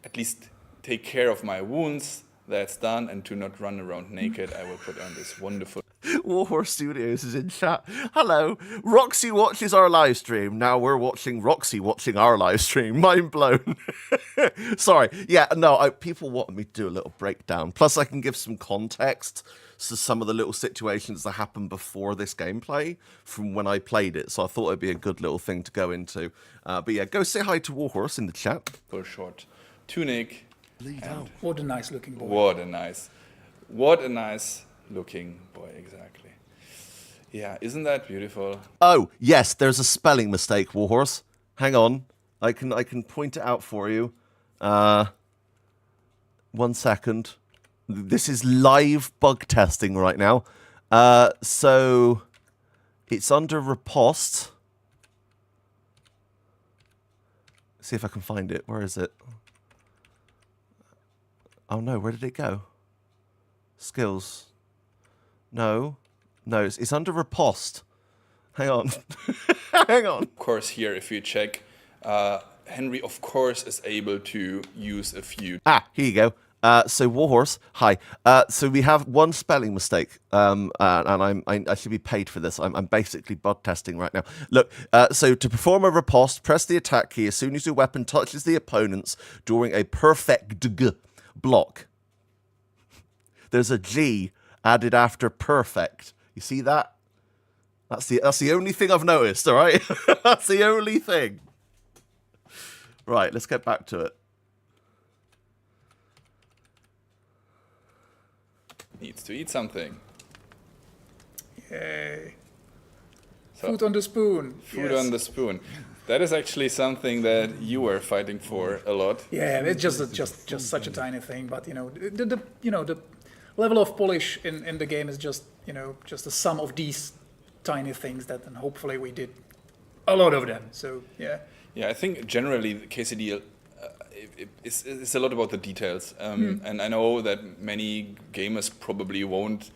at least take care of my wounds. That's done, and to not run around naked, I will put on this wonderful. Warhorse Studios is in chat. Hello, Roxy watches our live stream. Now we're watching Roxy watching our live stream. Mind blown. Sorry. Yeah, no, people want me to do a little breakdown. Plus, I can give some context to some of the little situations that happened before this gameplay from when I played it. So I thought it'd be a good little thing to go into. But yeah, go say hi to Warhorse in the chat. Full short tunic. What a nice looking boy. What a nice looking boy, exactly. Yeah, isn't that beautiful? Oh, yes, there's a spelling mistake, Warhorse. Hang on. I can point it out for you. 1 second. This is live bug testing right now. So it's under riposte. See if I can find it. Where is it? Oh no, where did it go? Skills. No, it's under riposte. Hang on. Hang on. Of course, here, if you check, Henry, of course, is able to use a few. Here you go. So Warhorse, hi. So we have one spelling mistake, and I should be paid for this. I'm basically bug testing right now. Look, so to perform a riposte, press the attack key as soon as your weapon touches the opponents during a perfect block. There's a G added after perfect. You see that? That's the only thing I've noticed. All right, that's the only thing. Right, let's get back to it. needs to eat something. Yay. So, Food on the spoon. food Yes. on the spoon. That is actually something that you were fighting for a lot. Yeah, it's just such a tiny thing, but the level of polish in the game is just a sum of these tiny things that, and hopefully we did a lot of them. So yeah. Yeah, I think generally the KCD is a lot about the details, and I know that many gamers probably won't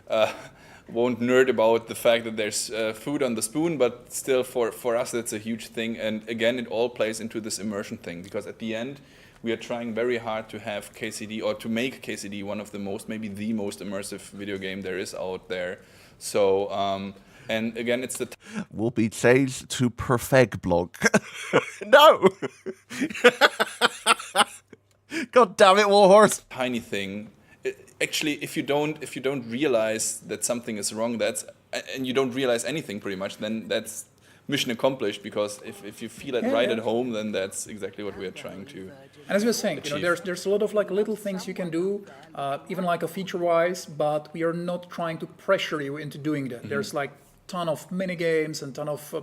nerd about the fact that there's food on the spoon, but still for us that's a huge thing. And again, it all plays into this immersion thing, because at the end we are trying very hard to have KCD, or to make KCD one of the most, maybe the most immersive video game there is out there. So and again, it's the Will be changed to Perfect Blog. No! God damn it, Warhorse! tiny thing. Actually, if you don't realize that something is wrong, and you don't realize anything pretty much, then that's mission accomplished. Because if you feel it right at home, then that's exactly what we are trying to. And as we were saying, achieve. there's a lot of like little things you can do, even like a feature-wise, but we are not trying to pressure you into doing that. There's like ton of mini games and ton of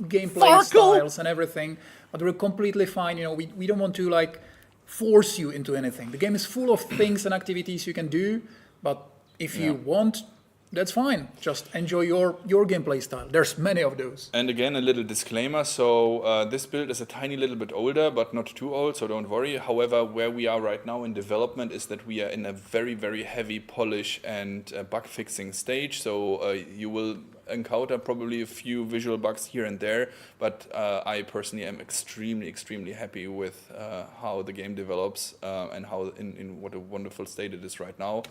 gameplay styles and everything, but we're completely fine. We don't want to like force you into anything. The game is full of things and activities you can do, but if you want, that's fine. Just enjoy your gameplay style. There's many of those. And again, a little disclaimer. So this build is a tiny little bit older, but not too old, so don't worry. However, where we are right now in development is that we are in a very, very heavy polish and bug fixing stage. So you will encounter probably a few visual bugs here and there, but I personally am extremely, extremely happy with how the game develops and how in what a wonderful state it is right now.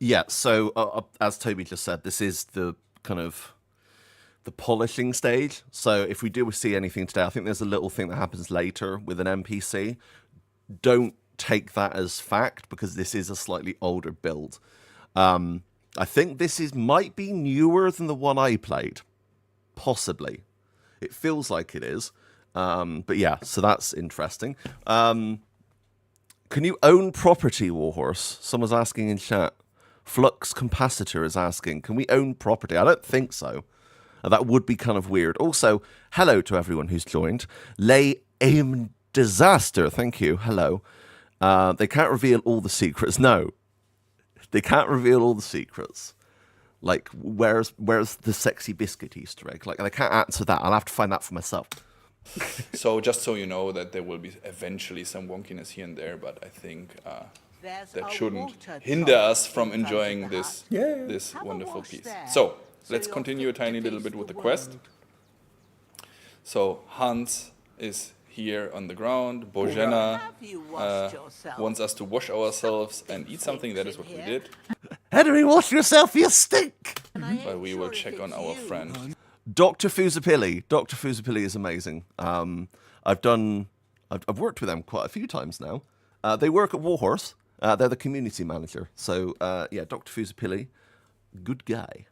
Yeah, so as Toby just said, this is the kind of the polishing stage. So if we do see anything today, I think there's a little thing that happens later with an NPC. Don't take that as fact, because this is a slightly older build. I think this might be newer than the one I played. Possibly. It feels like it is. But yeah, so that's interesting. Can you own property, Warhorse? Someone's asking in chat. Flux Capacitor is asking, can we own property? I don't think so. That would be kind of weird. Also, hello to everyone who's joined. Lay Aim Disaster, thank you. Hello. They can't reveal all the secrets. No. They can't reveal all the secrets. Like, where's the sexy biscuit Easter egg? Like, they can't answer that. I'll have to find that for myself. So just so you know that there will be eventually some wonkiness here and there, but I think that shouldn't hinder us from enjoying this wonderful piece. So let's continue a tiny little bit with the quest. So Hans is here on the ground. Bojana wants us to wash ourselves and eat something. That is what we did. Henry, wash yourself, you stink! But we will check on our friend. Dr. Fusapilli. Dr. Fusapilli is amazing. I've worked with them quite a few times now. They work at Warhorse. They're the community manager. So, yeah, Dr. Fusapilli, good guy.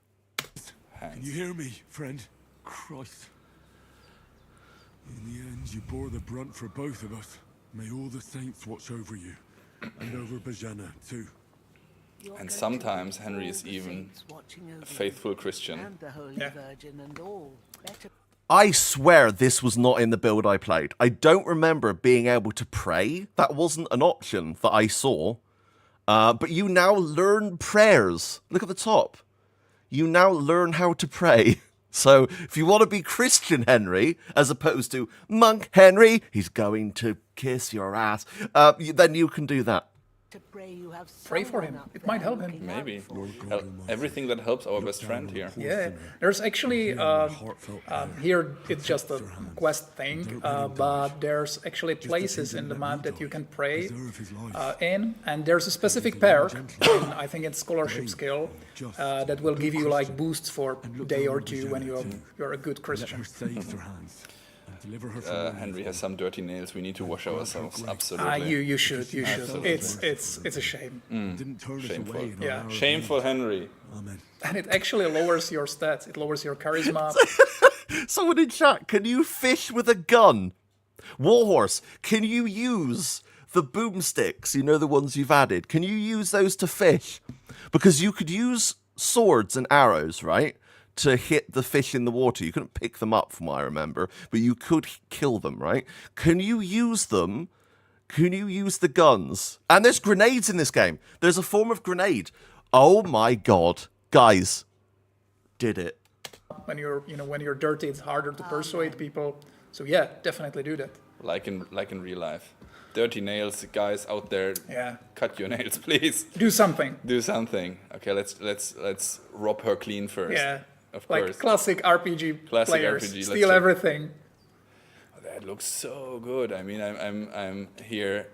Can you hear me, friend? Christ. In the end, you bore the brunt for both of us. May all the saints watch over you. And over Bajana, too. And sometimes Henry is even a faithful Christian. And the Holy Virgin and all. I swear this was not in the build I played. I don't remember being able to pray. That wasn't an option that I saw. But you now learn prayers. Look at the top. You now learn how to pray. So if you want to be Christian Henry, as opposed to Monk Henry, he's going to kiss your ass, then you can do that. Pray for him. It might help him. Maybe. Everything that helps our best friend here. Yeah, there's actually, here it's just a quest thing, but there's actually places in the map that you can pray in, and there's a specific perk, I think it's scholarship skill, that will give you like boosts for a day or two when you're a good Christian. Henry has some dirty nails. We need to wash ourselves. Absolutely. You should. Absolutely. It's a shame. Shameful. Yeah. Shameful Henry. Amen. And it actually lowers your stats. It lowers your charisma. Someone in chat, can you fish with a gun? Warhorse, can you use the boomsticks? You know, the ones you've added. Can you use those to fish? Because you could use swords and arrows, right, to hit the fish in the water. You couldn't pick them up, from what I remember, but you could kill them, right? Can you use them? Can you use the guns? And there's grenades in this game. There's a form of grenade. Oh my god. Guys, did it. When you're dirty, it's harder to persuade people. So yeah, definitely do that. Like in real life. Dirty nails, guys out there. Yeah. Cut your nails, please. Do something. Do something. Okay, let's rob her clean first. Yeah. Of like course. classic RPG Classic players. RPG, let's Steal check. everything. That looks so good. I mean, I'm here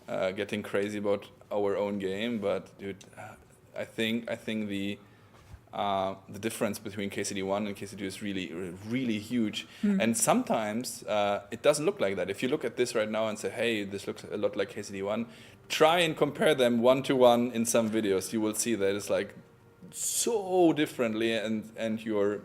getting crazy about our own game, but dude, I think the difference between KCD1 and KCD2 is really huge. And sometimes it doesn't look like that. If you look at this right now and say, hey, this looks a lot like KCD1, try and compare them 1-to-1 in some videos. You will see that it's like so differently, and your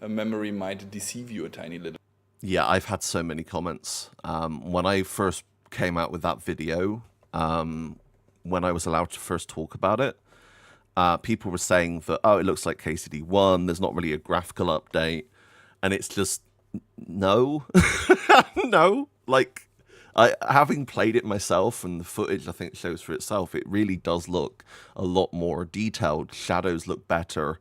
memory might deceive you a tiny little. Yeah, I've had so many comments. When I first came out with that video, when I was allowed to first talk about it, people were saying that, oh, it looks like KCD1, there's not really a graphical update, and it's just, no. No. Like, having played it myself, and the footage I think shows for itself, it really does look a lot more detailed. Shadows look better.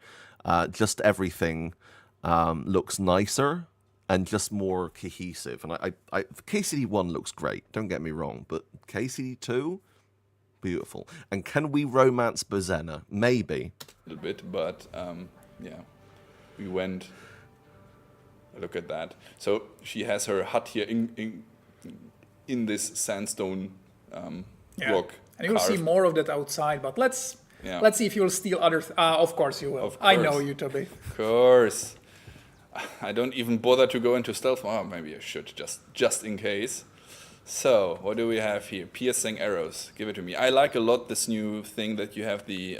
Just everything looks nicer and just more cohesive. And I KCD1 looks great, don't get me wrong, but KCD2, beautiful. And can we romance Bozena? Maybe. A little bit, but yeah, we went. Look at that. So she has her hut here in this sandstone block. And you'll see more of that outside, but let's see if you'll steal other. Of course you will. I know you, Toby. Of course. I don't even bother to go into stealth. Oh, maybe I should, just in case. So, what do we have here? Piercing arrows. Give it to me. I like a lot this new thing that you have the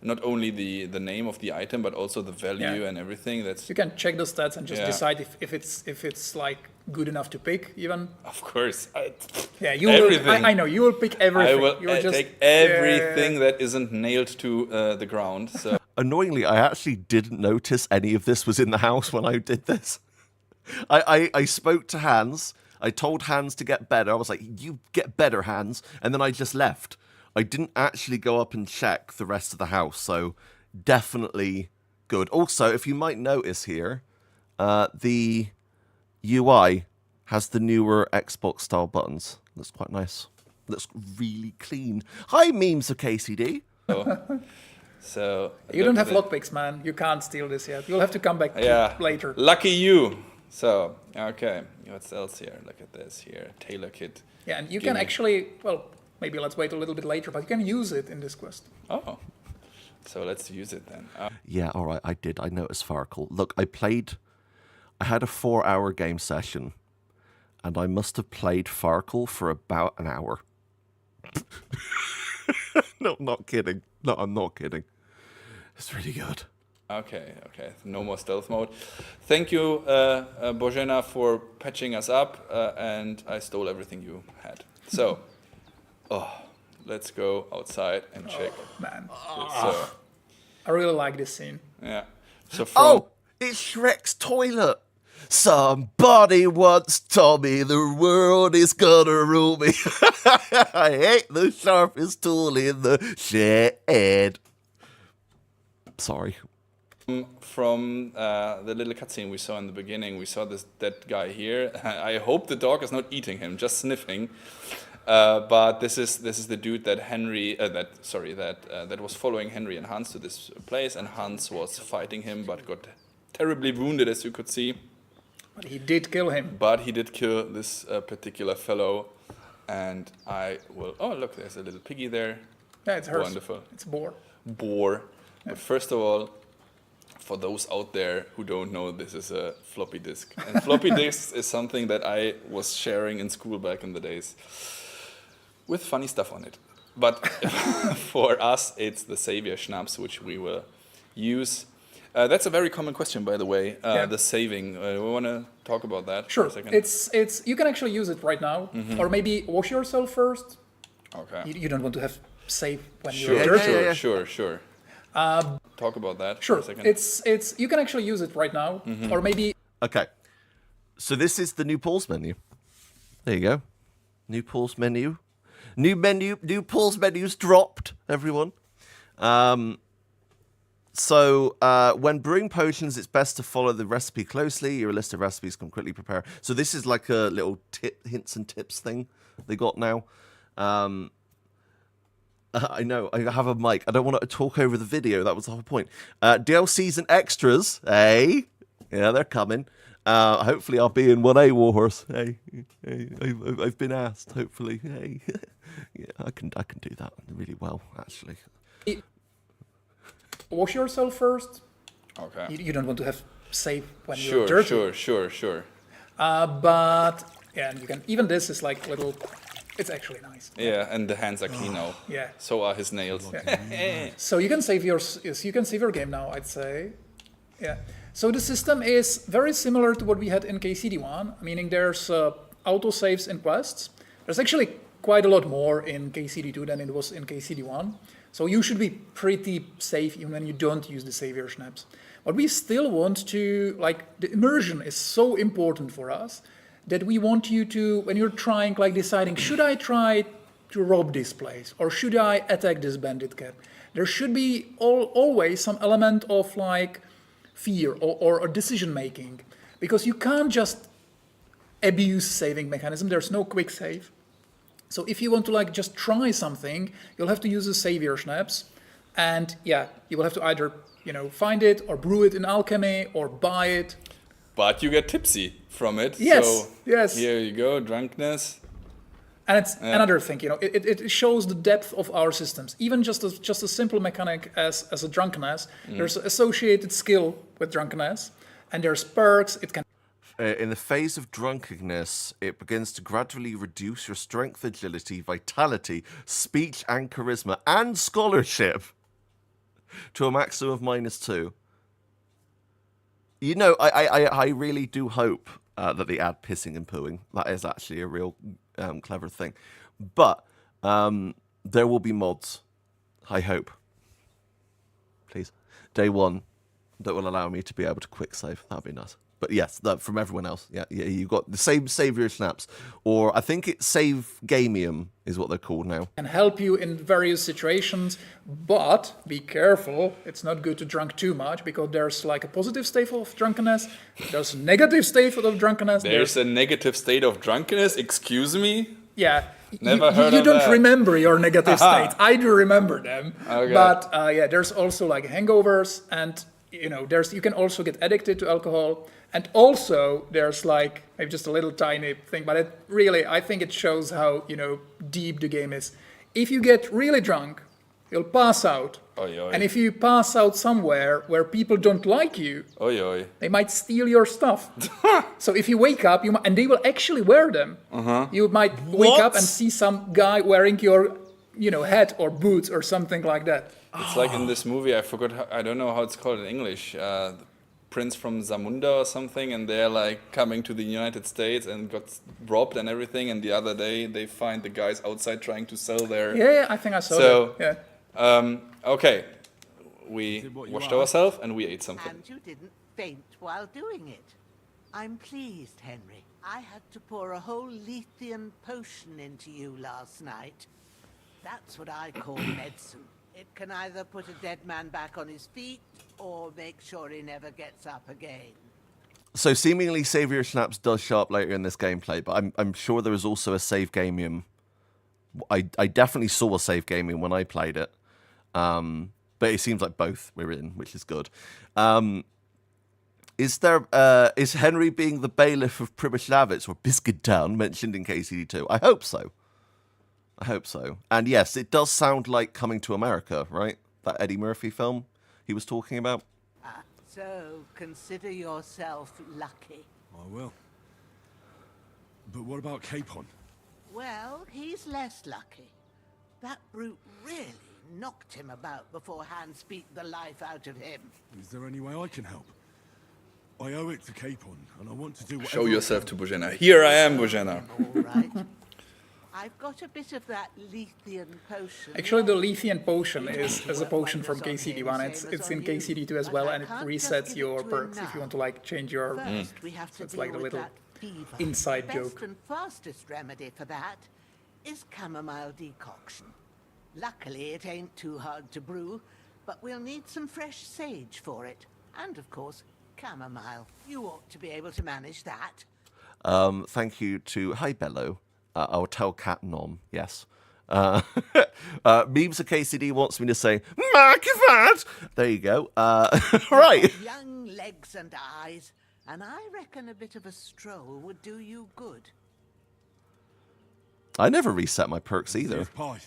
not only the name of the item, but also the value and everything. That's you can check the stats and just decide if it's like good enough to pick even. Of course. You will. I know you will pick everything. I will take everything that isn't nailed to the ground. So. Annoyingly, I actually didn't notice any of this was in the house when I did this. I spoke to Hans. I told Hans to get better. I was like, you get better, Hans. And then I just left. I didn't actually go up and check the rest of the house. So definitely good. Also, if you might notice here, the UI has the newer Xbox style buttons. Looks quite nice. Looks really clean. Hi, memes of KCD. So you don't have lockpicks, man. You can't steal this yet. You'll have to come back later. Lucky you. So, okay. What else here? Look at this here. Tailor kit. Yeah, and you can actually, well, maybe let's wait a little bit later, but you can use it in this quest. Oh. So let's use it then. Yeah, all right, I did. I noticed Farkle. Look, I had a 4-hour game session, and I must have played Farkle for about an hour. No, not kidding. No, I'm not kidding. It's really good. Okay. No more stealth mode. Thank you, Bozena, for patching us up, and I stole everything you had. So, let's go outside and check. Man. So, I really like this scene. Yeah. So from it's Shrek's toilet. Somebody once told me the world is gonna rule me. I hate the sharpest tool in the shed. Sorry. From the little cutscene we saw in the beginning, we saw this dead guy here. I hope the dog is not eating him, just sniffing. But this is the dude that that was following Henry and Hans to this place, and Hans was fighting him, but got terribly wounded, as you could see. But he did kill him. But he did kill this particular fellow, and I will. Oh, look, there's a little piggy there. Yeah, it's hers. Wonderful. It's Boar. Boar. Yeah. But first of all, for those out there who don't know, this is a floppy disk. And floppy disk is something that I was sharing in school back in the days with funny stuff on it. But for us, it's the Savior Schnapps, which we will use. That's a very common question, by the way, the saving. We want to talk about that for a second. It's you can actually use it right now. Or maybe wash yourself first. Okay. You don't want to have save when Sure, you're dirty. sure. Talk about that Sure, for a second. it's you can actually use it right now, or maybe Okay. So this is the new pause menu. There you go. New pause menu. New pause menu's dropped, everyone. So when brewing potions, it's best to follow the recipe closely. Your list of recipes can quickly prepare. So this is like a little hints and tips thing they got now. I know, I have a mic. I don't want to talk over the video. That was the whole point. DLCs and extras, hey? Yeah, they're coming. Hopefully I'll be in 1A Warhorse. Hey, I've been asked, hopefully. Hey. Yeah, I can do that really well, actually. wash yourself first. Okay. You don't want to have save when you're dirty. Sure. But yeah, and you can even this is like little. It's actually nice. Yeah, and the hands are clean now. Yeah. So are his nails. Yeah. So you can save your game now, I'd say. Yeah. So the system is very similar to what we had in KCD1, meaning there's autosaves in quests. There's actually quite a lot more in KCD2 than it was in KCD1. So you should be pretty safe even when you don't use the savior snaps. But we still want to, like, the immersion is so important for us that we want you to, when you're trying, like deciding, should I try to rob this place or should I attack this bandit camp? There should be always some element of like fear or decision making, because you can't just abuse saving mechanism. There's no quick save. So if you want to like just try something, you'll have to use the savior snaps, and yeah, you will have to either find it or brew it in alchemy or buy it. But you get tipsy from it. Yes, so yes. Here you go, drunkenness. And it's another thing, it shows the depth of our systems. Even just a simple mechanic as a drunkenness, there's associated skill with drunkenness, and there's perks. It can. In the phase of drunkenness, it begins to gradually reduce your strength, agility, vitality, speech, and charisma, and scholarship to a maximum of -2. I really do hope that they add pissing and pooing. That is actually a real clever thing. But there will be mods, I hope. Please. Day 1 that will allow me to be able to quick save. That'd be nice. But yes, from everyone else. Yeah, you've got the same savior snaps. Or I think it's save gamium is what they're called now. Can help you in various situations, but be careful. It's not good to drink too much, because there's like a positive state of drunkenness. There's a negative state of drunkenness. There's a negative state of drunkenness? Excuse me? Yeah. Never heard you of don't that. remember your negative states. I do remember them. Okay. But there's also like hangovers, and you can also get addicted to alcohol. And also there's like maybe just a little tiny thing, but I think it shows how deep the game is. If you get really drunk, you'll pass out. Oy, oy. And if you pass out somewhere where people don't like you, Oy, oy. they might steal your stuff. So if you wake up, and they will actually wear them. You might wake up and see some guy wearing your hat or boots or something like that. It's like in this movie, I don't know how it's called in English, Prince from Zamunda or something, and they're like coming to the United States and got robbed and everything, and the other day they find the guys outside trying to sell their... Yeah, I think I saw that. Yeah. Okay, we washed ourselves and we ate something. And you didn't faint while doing it. I'm pleased, Henry. I had to pour a whole Lethean potion into you last night. That's what I call medicine. It can either put a dead man back on his feet or make sure he never gets up again. So seemingly Savior Snaps does show up later in this gameplay, but I'm sure there was also a save gamium. I definitely saw a save gamium when I played it. But it seems like both we're in, which is good. Is Henry being the bailiff of Pribyslavitz or Biscuit Town mentioned in KCD2? I hope so. And yes, it does sound like Coming to America, right? That Eddie Murphy film he was talking about. So consider yourself lucky. I will. But what about Capon? Well, he's less lucky. That brute really knocked him about before Hans beat the life out of him. Is there any way I can help? I owe it to Capon, and I want to do whatever... Show yourself to Bojana. Here I am, Bojana. All right. I've got a bit of that Lethean potion. Actually, the Lethean potion is a Work potion from wonders on him, KCD1. same It's as in on you. KCD2 as But well, I and it can't just resets give it your to him perks if you now. want to like change your. First, we have to it's deal like a with little that fever. inside the joke. best and fastest remedy for that is chamomile decoction. Luckily, it ain't too hard to brew, but we'll need some fresh sage for it. And, of course, chamomile. You ought to be able to manage that. Thank you to Hi Bello. I'll tell Cat Nom, yes. Memes of KCD wants me to say, Mark that! There you go. Right. Young legs and eyes, and I reckon a bit of a stroll would do you good. I never reset my perks either. Here's pie.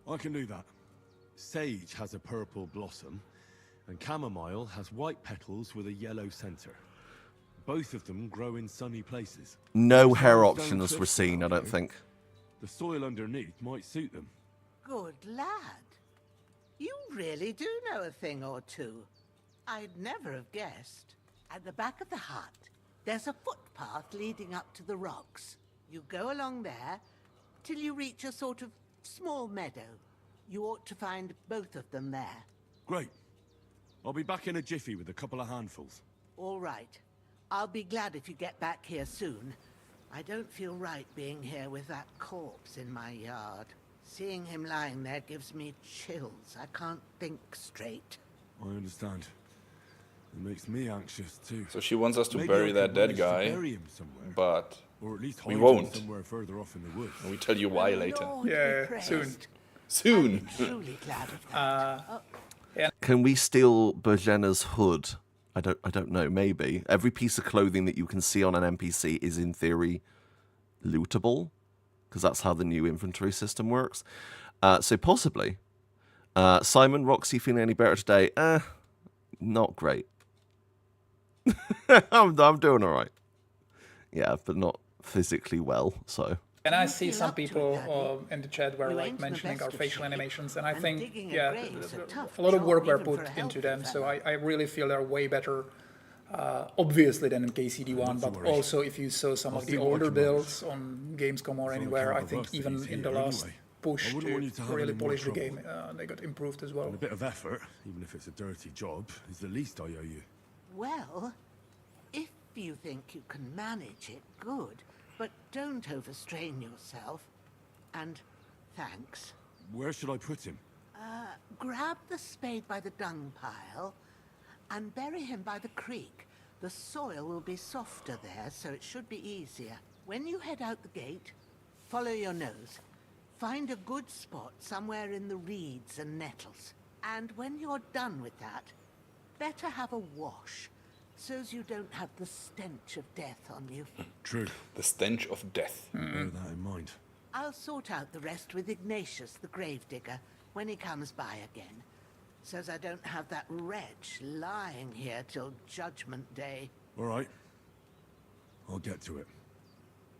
I can do that. Sage has a purple blossom, and chamomile has white petals with a yellow center. Both of them grow in sunny places. No hair Stone options were cliffs seen, I around don't here. think. The soil underneath might suit them. Good lad. You really do know a thing or two. I'd never have guessed. At the back of the hut, there's a footpath leading up to the rocks. You go along there till you reach a sort of small meadow. You ought to find both of them there. Great. I'll be back in a jiffy with a couple of handfuls. All right. I'll be glad if you get back here soon. I don't feel right being here with that corpse in my yard. Seeing him lying there gives me chills. I can't think straight. I understand. It makes me anxious too. So she wants us to Maybe bury I that could dead manage to guy, bury him somewhere. but Or at least we hide won't. him somewhere further off in the woods. we tell you why Oh, later. Lord, Yeah, be praised. soon. Soon. I'm truly glad of that. Can we steal Bergena's hood? I don't know, maybe. Every piece of clothing that you can see on an NPC is in theory lootable, because that's how the new inventory system works. So possibly. Simon, Roxy, feeling any better today? Not great. I'm doing all right. Yeah, but not physically well, so. And I You see feel some up to it, people Daddy. in the chat were You like ain't the mentioning best our of facial shape, animations, and I and think, digging a yeah, grave's a tough a lot of job, work were even put for a into healthy them, so fella. I really feel they're way better, obviously, than in KCD1, Not to but worry. also if you saw some I'll of the see what I older can manage. builds on Gamescom or It's on anywhere, I account of think us that even he's in the here last anyway. push I wouldn't want you to have really any more polish the trouble. game, they got improved as well. And a bit of effort, even if it's a dirty job, is the least I owe you. Well, if you think you can manage it, good. But don't overstrain yourself. And thanks. Where should I put him? Grab the spade by the dung pile and bury him by the creek. The soil will be softer there, so it should be easier. When you head out the gate, follow your nose. Find a good spot somewhere in the reeds and nettles. And when you're done with that, better have a wash, so's you don't have the stench of death on you. True. The stench of death. Bear that in mind. I'll sort out the rest with Ignatius, the gravedigger, when he comes by again. So's I don't have that wretch lying here till Judgment Day. All right. I'll get to it.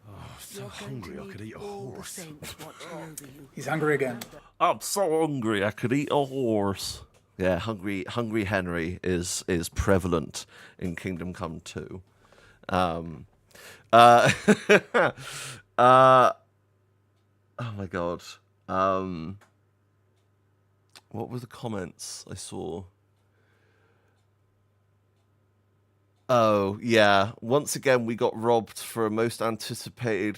Oh, I'm so You're going to hungry I need could eat a all the horse. saints watching over you. He's hungry again. I'm so hungry I could eat a horse. Yeah, hungry Henry is prevalent in Kingdom Come 2. Oh my god. What were the comments I saw? Oh, yeah. Once again, we got robbed for a most anticipated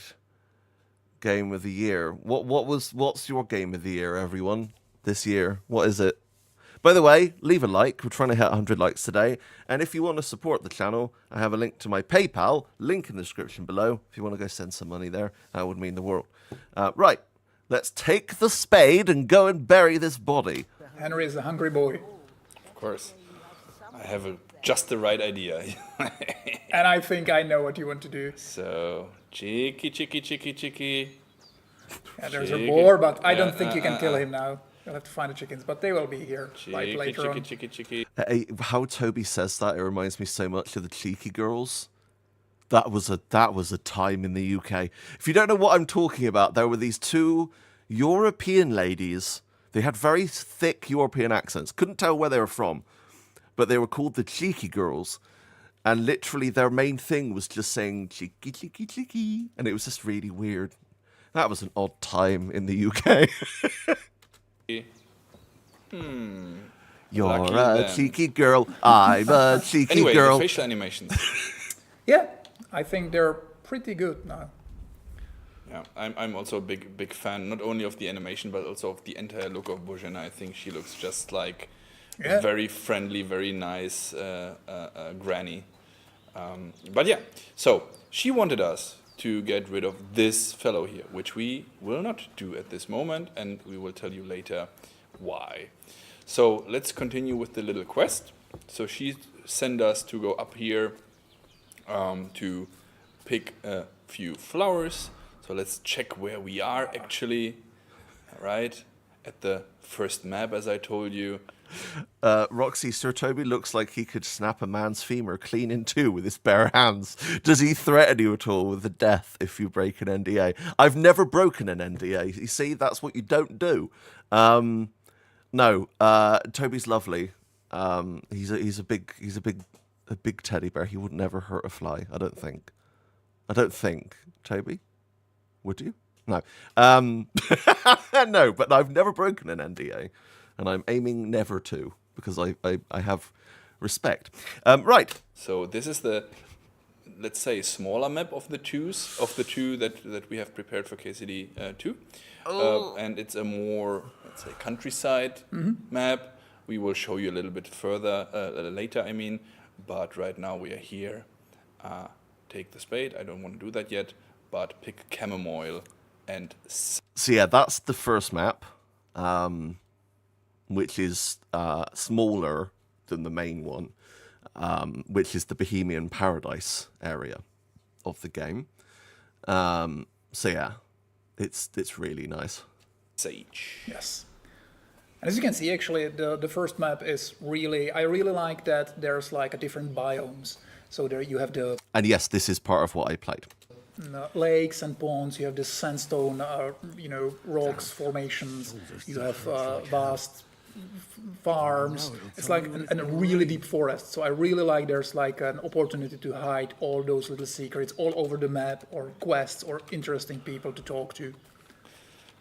game of the year. What's your game of the year, everyone? This year? What is it? By the way, leave a like. We're trying to hit 100 likes today. And if you want to support the channel, I have a link to my PayPal, link in the description below. If you want to go send some money there, that would mean the world. Right, let's take the spade and go and bury this body. Henry is a hungry boy. Of course. I have just the right idea. And I think I know what you want to do. So, cheeky. Yeah, there's a Chicken. boar, but I don't think you can kill him now. You'll have to find the chickens, but they will be here like later on. Cheeky. How Toby says that, it reminds me so much of the Cheeky Girls. That was a time in the UK. If you don't know what I'm talking about, there were these two European ladies. They had very thick European accents. Couldn't tell where they were from, but they were called the Cheeky Girls. And literally their main thing was just saying cheeky, cheeky, cheeky. And it was just really weird. That was an odd time in the UK. You're Lucky a them. cheeky girl. I'm a cheeky Anyway, girl. the facial animations. Yeah, I think they're pretty good now. Yeah, I'm also a big fan, not only of the animation, but also of the entire look of Bojana. I think she looks just like a very friendly, very nice granny. But yeah, so she wanted us to get rid of this fellow here, which we will not do at this moment, and we will tell you later why. So let's continue with the little quest. So she sent us to go up here to pick a few flowers. So let's check where we are actually. All right, at the first map, as I told you. Roxy, Sir Toby looks like he could snap a man's femur clean in two with his bare hands. Does he threaten you at all with the death if you break an NDA? I've never broken an NDA. You see, that's what you don't do. No, Toby's lovely. He's a big teddy bear. He would never hurt a fly. I don't think. Toby, would you? No. No, but I've never broken an NDA. And I'm aiming never to, because I have respect. Right. So this is the, let's say, smaller map of the two that we have prepared for KCD 2. And it's a more, let's say, countryside map. We will show you a little bit further later, I mean. But right now we are here. Take the spade. I don't want to do that yet. But pick chamomile and... So yeah, that's the first map. Which is smaller than the main one, which is the Bohemian Paradise area of the game. So yeah, it's really nice. Sage. Yes. And as you can see, actually, the first map is really, I really like that there's like a different biomes. So there you have the... And yes, this is part of what I played. Lakes and ponds, you have the sandstone, rocks, formations, you have vast farms. It's like a really deep forest. So I really like there's like an opportunity to hide all those little secrets all over the map, or quests, or interesting people to talk to.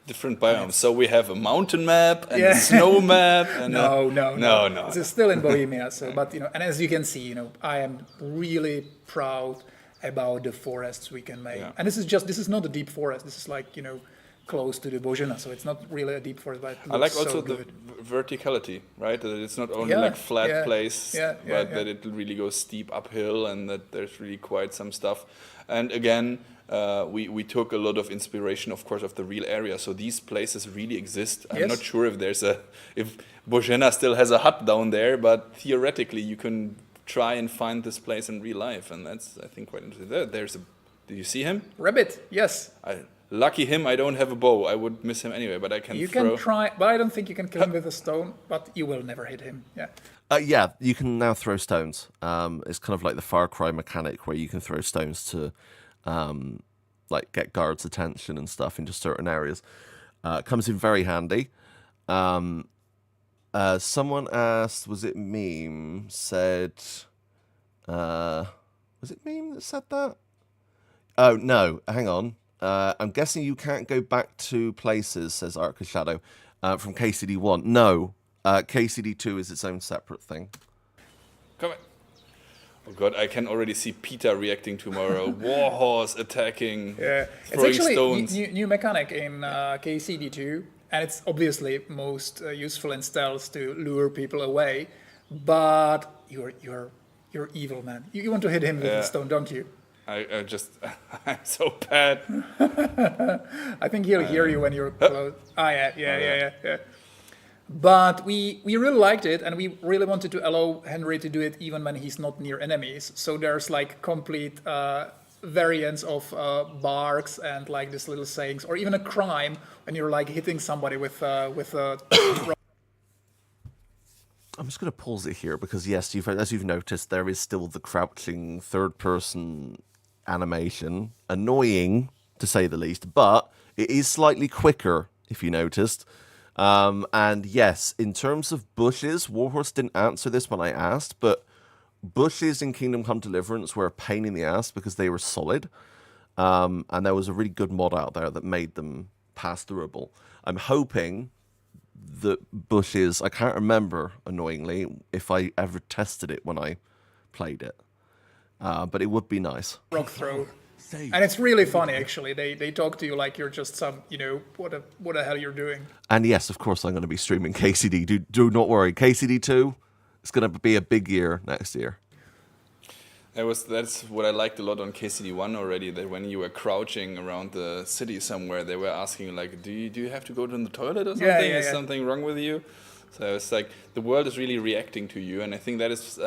Different biomes. So we have a mountain map and a snow map. And No. No. It's still in Bohemia. So, but and as you can see, I am really proud about the forests we can make. Yeah. And this is not a deep forest. This is like close to the Bojana, so it's not really a deep forest. But I like also the verticality, right? That it's not only like flat place, but that it really goes steep uphill, and that there's really quite some stuff. And again, we took a lot of inspiration, of course, of the real area. So these places really exist. I'm not sure if Bojana still has a hut down there, but theoretically you can try and find this place in real life, and that's, I think, quite interesting. Did you see him? Rabbit, yes. Lucky him, I don't have a bow. I would miss him anyway, but I can You can try, but I don't think you can kill him with a stone, but you will never hit him, Yeah, you can now throw stones. It's kind of like the Far Cry mechanic where you can throw stones to like get guards' attention and stuff into certain areas. Comes in very handy. Someone asked, was it Meme said... was it Meme that said that? Oh, no, hang on. I'm guessing you can't go back to places, says Arc of Shadow, from KCD 1. No, KCD 2 is its own separate thing. Come on. Oh god, I can already see Peter reacting tomorrow. Warhorse attacking, it's throwing actually stones. New mechanic in KCD 2, and it's obviously most useful in stealth to lure people away. But you're evil, man. You want to hit him with the stone, don't you? I'm so bad. I think he'll hear you when you're close. Yeah. But we really liked it, and we really wanted to allow Henry to do it even when he's not near enemies. So there's like complete variants of barks and like these little sayings, or even a crime when you're like hitting somebody with a. I'm just going to pause it here because yes, as you've noticed, there is still the crouching third-person animation, annoying to say the least, but it is slightly quicker if you noticed. And yes, in terms of bushes, Warhorse didn't answer this when I asked, but bushes in Kingdom Come Deliverance were a pain in the ass because they were solid. and there was a really good mod out there that made them pass throughable. I'm hoping that bushes, I can't remember, annoyingly, if I ever tested it when I played it, but it would be nice. Rock throw. And it's really funny, actually. They talk to you like you're just some, what the hell you're doing. And yes, of course, I'm going to be streaming KCD. Do not worry. KCD 2, it's going to be a big year next year. That's what I liked a lot on KCD1 already, that when you were crouching around the city somewhere, they were asking like, do you have to go to the toilet or something? Is something wrong with you? So it's like the world is really reacting to you, and I think that is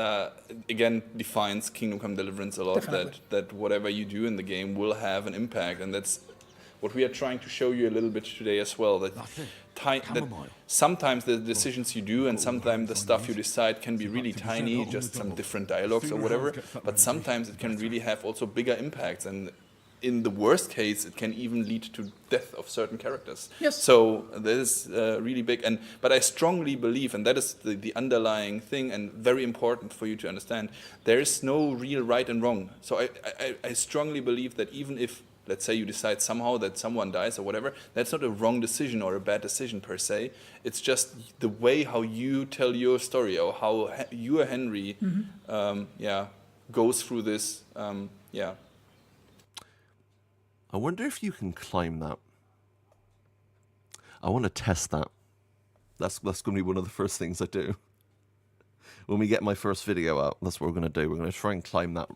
again defines Kingdom Come Deliverance a lot. That whatever you do in the game will have an impact, and that's what we are trying to show you a little bit today as well. That sometimes the decisions you do and sometimes the stuff you decide can be really tiny, just some different dialogues or whatever. But sometimes it can really have also bigger impacts, and in the worst case, it can even lead to death of certain characters. Yes. So that is really big. But I strongly believe, and that is the underlying thing, and very important for you to understand, there is no real right and wrong. So I strongly believe that even if, let's say, you decide somehow that someone dies or whatever, that's not a wrong decision or a bad decision per se. It's just the way how you tell your story, or how you, Henry, goes through this. I wonder if you can climb that. I want to test that. That's going to be one of the first things I do. When we get my first video out, that's what we're going to do. We're going to try and climb that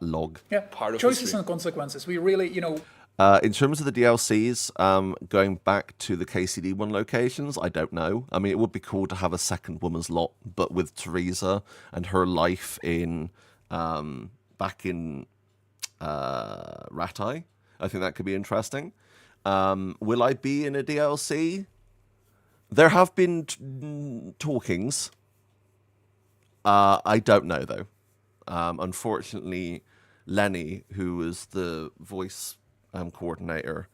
log. Yeah, choices and consequences. We really, in terms of the DLCs, going back to the KCD1 locations, I don't know. I mean, it would be cool to have a second woman's lot, but with Teresa and her life in back in Ratai. I think that could be interesting. Will I be in a DLC? There have been talkings. I don't know, though. Unfortunately, Lenny, who was the voice coordinator,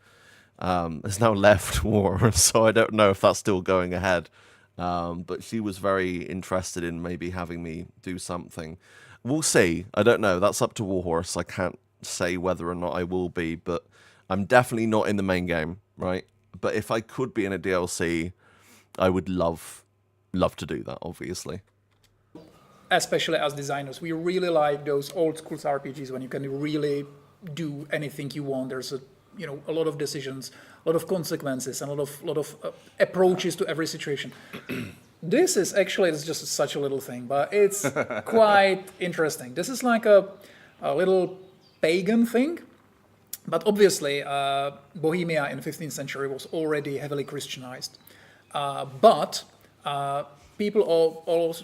has now left War, so I don't know if that's still going ahead. But she was very interested in maybe having me do something. We'll see. I don't know. That's up to Warhorse. I can't say whether or not I will be, but I'm definitely not in the main game, right? But if I could be in a DLC, I would love to do that, obviously. Especially as designers, we really like those old school RPGs when you can really do anything you want. There's a lot of decisions, a lot of consequences, and a lot of approaches to every situation. This is actually, it's just such a little thing, but it's quite interesting. This is like a little pagan thing, but obviously Bohemia in the 15th century was already heavily Christianized. But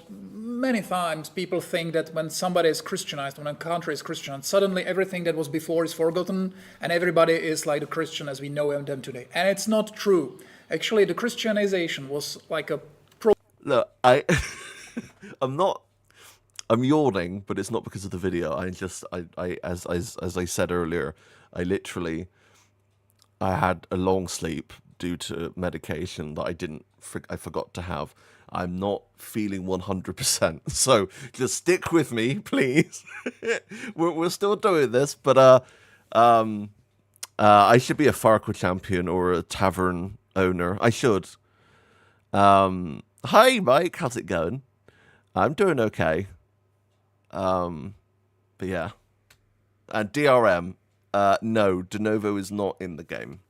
many times people think that when somebody is Christianized, when a country is Christianized, suddenly everything that was before is forgotten and everybody is like the Christian as we know them today. And it's not true. Actually, the Christianization was like a Look, I'm yawning, but it's not because of the video. As I said earlier, I had a long sleep due to medication that I forgot to have. I'm not feeling 100%, so just stick with me, please. we're still doing this, but I should be a Farco champion or a tavern owner. I should. Hi, Mike. How's it going? I'm doing okay. But yeah. And DRM, no, De Novo is not in the game.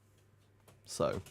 So.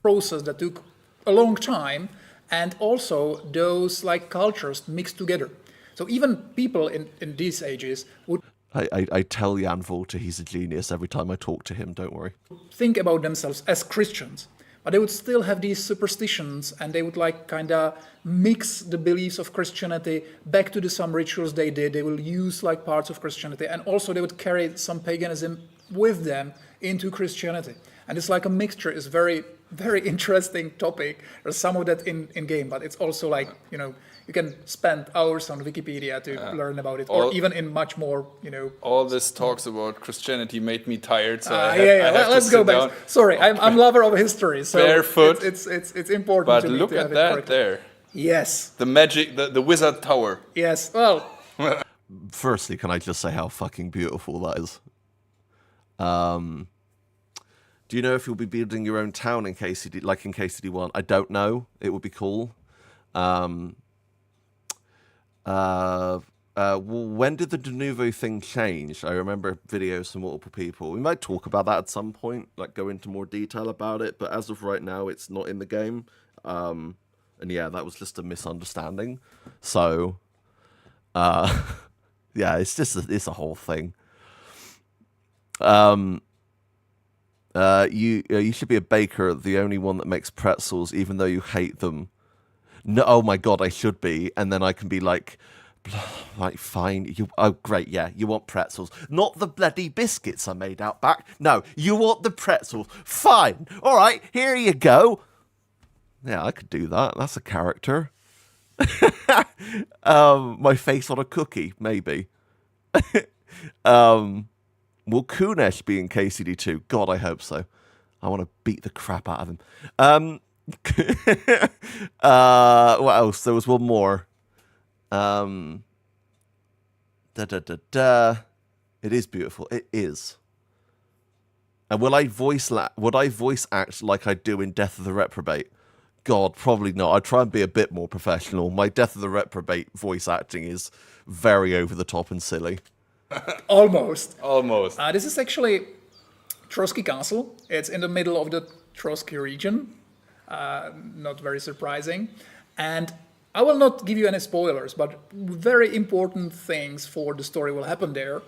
Process that took a long time, and also those like cultures mixed together. So even people in these ages would... I tell Jan Volta he's a genius every time I talk to him, don't worry. Think about themselves as Christians. But they would still have these superstitions, and they would like kind of mix the beliefs of Christianity back to some rituals they did. They will use like parts of Christianity, and also they would carry some paganism with them into Christianity. And it's like a mixture. It's very, very interesting topic. There's some of that in game, but it's also like, you can spend hours on Wikipedia to learn about it, or even in much more, All this talks about Christianity made me tired, so let's go back. Sorry, I'm lover of history, so barefoot. It's important to me to have it correctly. But look at that there. Yes. The magic, the wizard tower. Yes, well. Firstly, can I just say how fucking beautiful that is? Do you know if you'll be building your own town in KCD, like in KCD1? I don't know. It would be cool. When did the de novo thing change? I remember videos from multiple people. We might talk about that at some point, like go into more detail about it. But as of right now, it's not in the game. And yeah, that was just a misunderstanding. So, yeah, it's a whole thing. You should be a baker, the only one that makes pretzels, even though you hate them. No, oh my god, I should be, and then I can be like fine. Oh great, yeah, you want pretzels, not the bloody biscuits I made out back. No, you want the pretzels. Fine, all right, here you go. Yeah, I could do that. That's a character. My face on a cookie, maybe. Will Kunesh be in KCD2? God, I hope so. I want to beat the crap out of him. What else? There was one more. It is beautiful. It is. And would I voice act like I do in Death of the Reprobate? God, probably not. I'd try and be a bit more professional. My Death of the Reprobate voice acting is very over the top and silly. Almost. Almost. This is actually Trotsky Castle. It's in the middle of the Trotsky region. Not very surprising. And I will not give you any spoilers, but very important things for the story will happen there.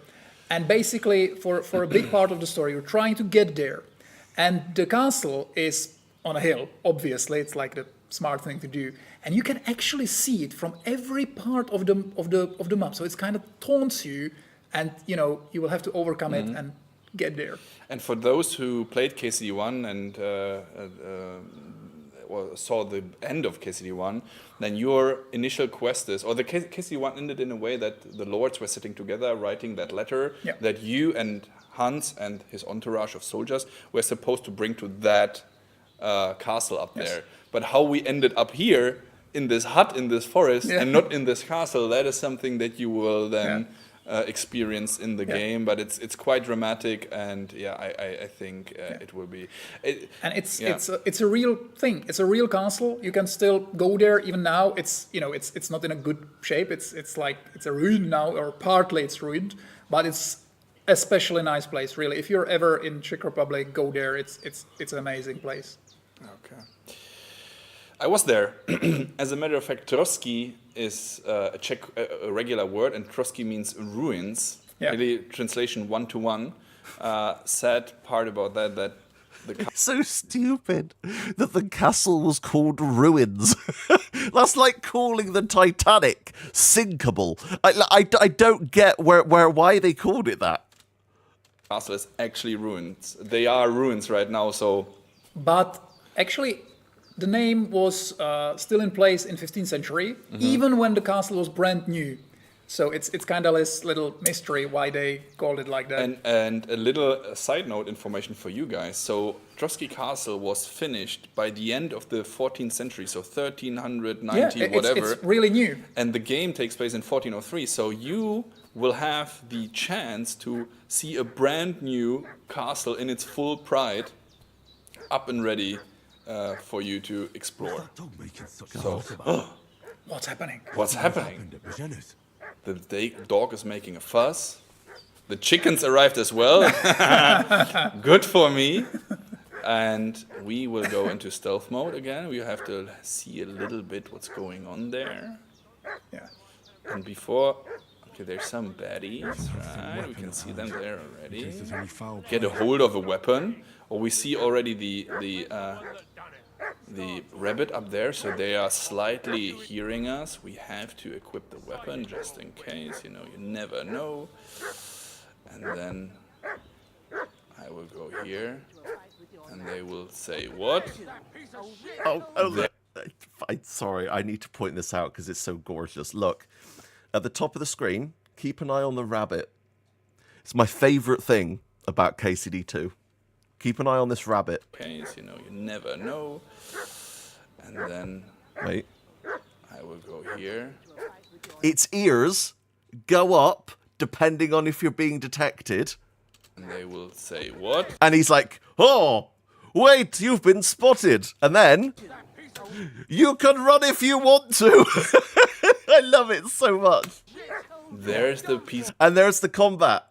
And basically, for a big part of the story, you're trying to get there. And the castle is on a hill, obviously. It's like the smart thing to do. And you can actually see it from every part of the map. So it's kind of taunts you. And, you know, you will have to overcome it and get there. And for those who played KCD1 and saw the end of KCD1, then your initial quest is, or the KCD1 ended in a way that the lords were sitting together writing that letter that you and Hans and his entourage of soldiers were supposed to bring to that castle up there. But how we ended up here in this hut in this forest and not in this castle, that is something that you will then experience in the game, but it's quite dramatic, and I think it will be. It's a real thing. It's a real castle. You can still go there even now. It's not in a good shape. It's like it's a ruin now, or partly it's ruined, but it's especially nice place. Really, if you're ever in Czech Republic, go there. It's an amazing place. Okay. I was there. As a matter of fact, Trotsky is a Czech a regular word, and Trotsky means ruins. Really, translation 1-to-1. Sad part about that the it's so stupid that the castle was called Ruins. That's like calling the Titanic sinkable. I don't get why they called it that. Castle is actually ruins. They are ruins right now. So, but actually, the name was still in place in 15th century, even when the castle was brand new. So it's kind of this little mystery why they called it like that. And a little side note information for you guys. So Trotsky Castle was finished by the end of the 14th century, so 1390, whatever. It's really new. And the game takes place in 1403. So you will have the chance to see a brand new castle in its full pride, up and ready. For you to explore. So, what's happening? What's happening? The dog is making a fuss. The chickens arrived as well. Good for me. And we will go into stealth mode again. We have to see a little bit what's going on there. Yeah. And before, okay, there's some baddies, right? We can see them there already. Get a hold of a weapon. Or we see already the rabbit up there, so they are slightly hearing us. We have to equip the weapon just in case, you never know. And then I will go here, and they will say, what? Sorry, I need to point this out because it's so gorgeous. Look, at the top of the screen, keep an eye on the rabbit. It's my favorite thing about KCD2. Keep an eye on this rabbit. Case, you never know. And then wait, I will go here. Its ears go up depending on if you're being detected. And they will say, what? And he's like, oh, wait, you've been spotted. And then, you can run if you want to. I love it so much. There's the piece. And there's the combat.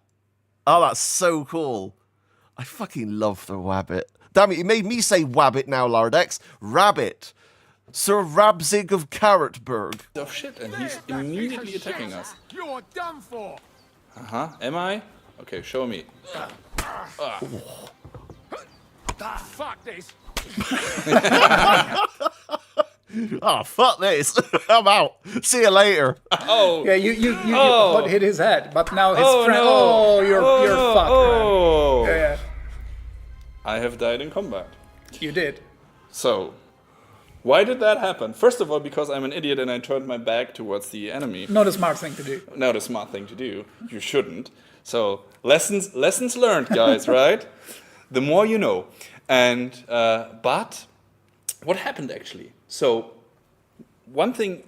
Oh, that's so cool. I fucking love the Wabbit. Damn it, you made me say Wabbit now, Lardex. Rabbit. Sir Rabzig of Carrotburg. Of shit, and he's immediately attacking us. You're done for. Am I? Okay, show me. Fuck this. Oh, fuck this. I'm out. See you later. Oh. Yeah, you hit his head, but now his friend. No. Oh, you're no. fucked. Oh. Man. Yeah, I have died in combat. you did. So, why did that happen? First of all, because I'm an idiot and I turned my back towards the enemy. Not a smart thing to do. Not a smart thing to do. You shouldn't. So, lessons learned, guys, right? The more you know. And, but, what happened actually? So, one thing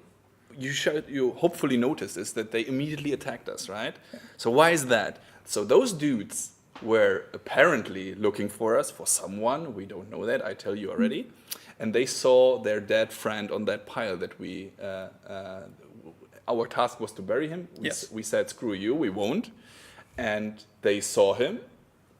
you hopefully noticed is that they immediately attacked us, right? So why is that? So those dudes were apparently looking for us, for someone, we don't know that, I tell you already, and they saw their dead friend on that pile that our task was to bury him. We said, screw you, we won't. And they saw him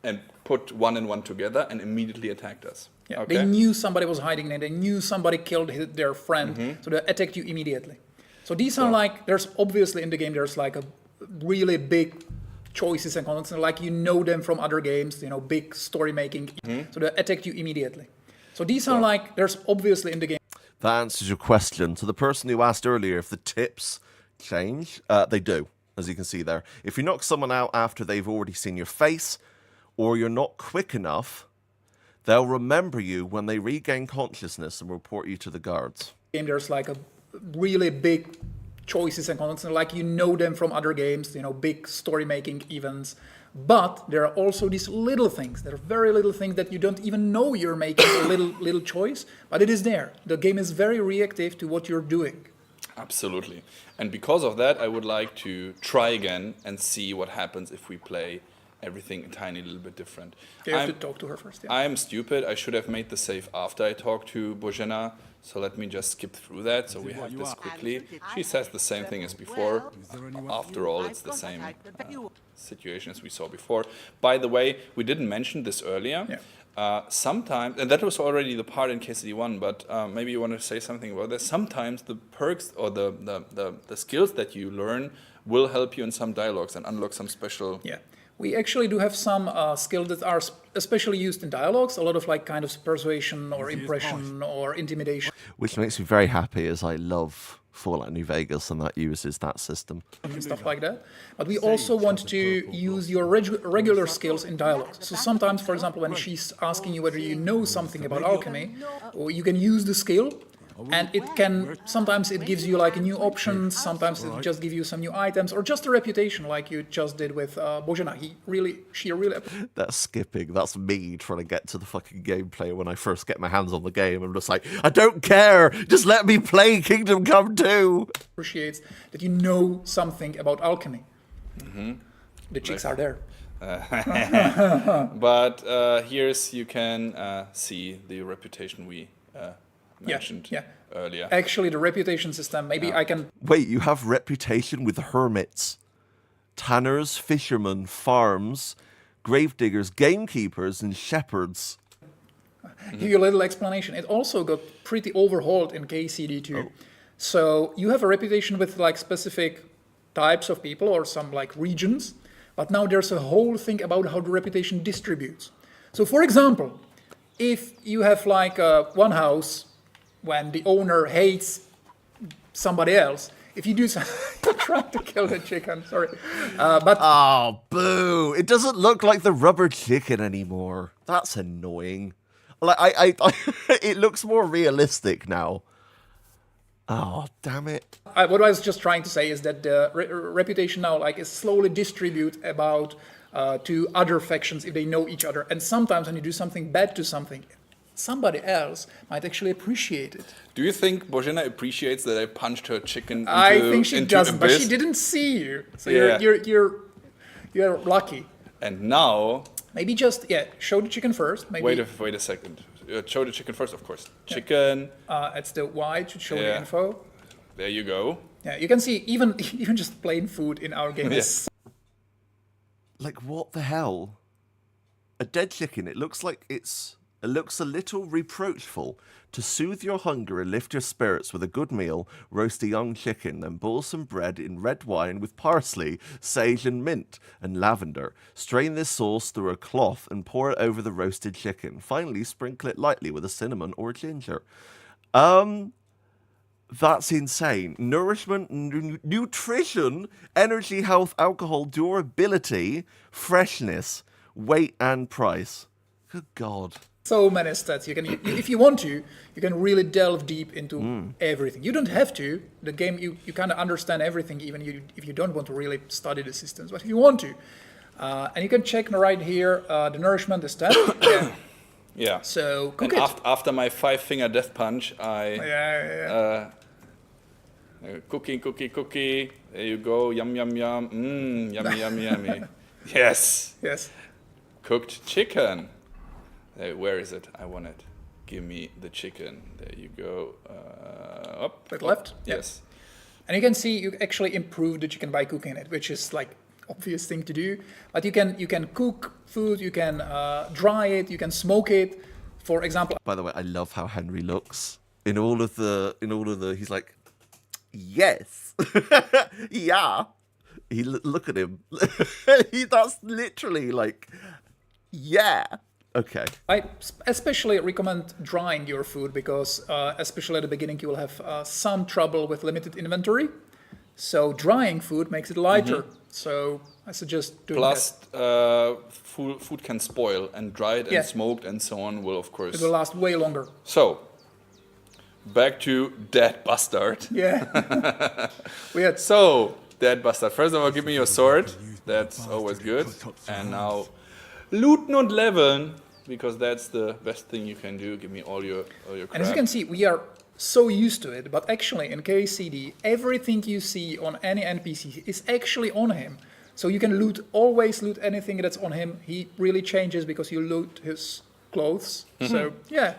and put one and one together and immediately attacked us. Yeah, Okay. they knew somebody was hiding there. They knew somebody killed their friend, so they attacked you immediately. So these are like, there's obviously in the game, there's like a really big choices and content, like you know them from other games, you know, big story making. So they attacked you immediately. So these are like, there's obviously in the game. That answers your question. To the person who asked earlier if the tips change, they do, as you can see there. If you knock someone out after they've already seen your face, or you're not quick enough, they'll remember you when they regain consciousness and report you to the guards. There's like a really big choices and content, like you know them from other games, you know, big story making events. But there are also these little things. There are very little things that you don't even know you're making a little choice, but it is there. The game is very reactive to what you're doing. Absolutely. And because of that, I would like to try again and see what happens if we play everything a tiny little bit different. You have to talk to her first. Yeah. I'm stupid. I should have made the save after I talked to Bojana. So let me just skip through that so we have this quickly. She says the same thing as before. After all, it's the same situation as we saw before. By the way, we didn't mention this earlier. Sometimes, and that was already the part in KCD1, but maybe you want to say something about this. Sometimes the perks or the skills that you learn will help you in some dialogues and unlock some special... Yeah. We actually do have some skills that are especially used in dialogues, a lot of like kind of persuasion or impression or intimidation. Which makes me very happy, as I love Fallout New Vegas and that uses that system. And stuff like that. But we also want to use your regular skills in dialogues. So sometimes, for example, when she's asking you whether you know something about alchemy, or you can use the skill, and it can, sometimes it gives you like a new option, sometimes it just gives you some new items, or just a reputation like you just did with Bojana. She really... That's skipping. That's me trying to get to the fucking gameplay when I first get my hands on the game. I'm just like, I don't care. Just let me play Kingdom Come 2. Appreciates that you know something about alchemy. The chicks are there. But here's, you can see the reputation we mentioned earlier. Actually, the reputation system, maybe I can... Wait, you have reputation with hermits, tanners, fishermen, farms, gravediggers, gamekeepers, and shepherds. Give you a little explanation. It also got pretty overhauled in KCD2. So you have a reputation with like specific types of people or some like regions, but now there's a whole thing about how the reputation distributes. So for example, if you have like one house when the owner hates somebody else, if you do something, you're trying to kill the chicken, sorry. But oh, boo. It doesn't look like the rubber chicken anymore. That's annoying. Like, I it looks more realistic now. Oh, damn it. What I was just trying to say is that the reputation now like is slowly distributed about to other factions if they know each other. And sometimes when you do something bad to somebody else might actually appreciate it. Do you think Bojana appreciates that I punched her chicken into I think she doesn't, abyss? but she didn't see you. So Yeah. you're lucky. And now Maybe just, show the chicken first. Maybe. Wait a second. Show the chicken first, of course. Chicken. It's the Y to show the Yeah. info. There you go. Yeah, you can see even just plain food in our game is Like, what the hell? A dead chicken. It looks a little reproachful. To soothe your hunger and lift your spirits with a good meal, roast a young chicken, then boil some bread in red wine with parsley, sage and mint, and lavender. Strain this sauce through a cloth and pour it over the roasted chicken. Finally, sprinkle it lightly with a cinnamon or ginger. That's insane. Nourishment, nutrition, energy, health, alcohol, durability, freshness, weight, and price. Good God. so many stats. You can, if you want to, you can really delve deep into everything. You don't have to. The game, you kind of understand everything, even if you don't want to really study the systems. But if you want to, and you can check right here the nourishment, the stat. Yeah. So cook and it. After my 5-finger death punch, cookie. There you go. Yum, yum, yum. Yummy, yummy, yummy. Yes. Yes. Cooked chicken. Where is it? I want it. Give me the chicken. There you go. Up. With left? Yes. And you can see you actually improve the chicken by cooking it, which is like obvious thing to do. But you can cook food, you can dry it, you can smoke it. For example. By the way, I love how Henry looks in all of the. He's like, yes, yeah. Look at him. That's literally like, yeah. Okay. I especially recommend drying your food because, especially at the beginning, you will have some trouble with limited inventory. So drying food makes it lighter. So I suggest doing Plus, that. food can spoil, and dried and smoked and so on will, of course. It will last way longer. So, back to Dead Bastard. Yeah. Weird. So, Dead Bastard. First of all, give me your sword. That's always good. And now, looten und leveln, because that's the best thing you can do. Give me all your crap. And as you can see, we are so used to it, but actually in KCD, everything you see on any NPC is actually on him. So you can always loot anything that's on him. He really changes because you loot his clothes. So yeah,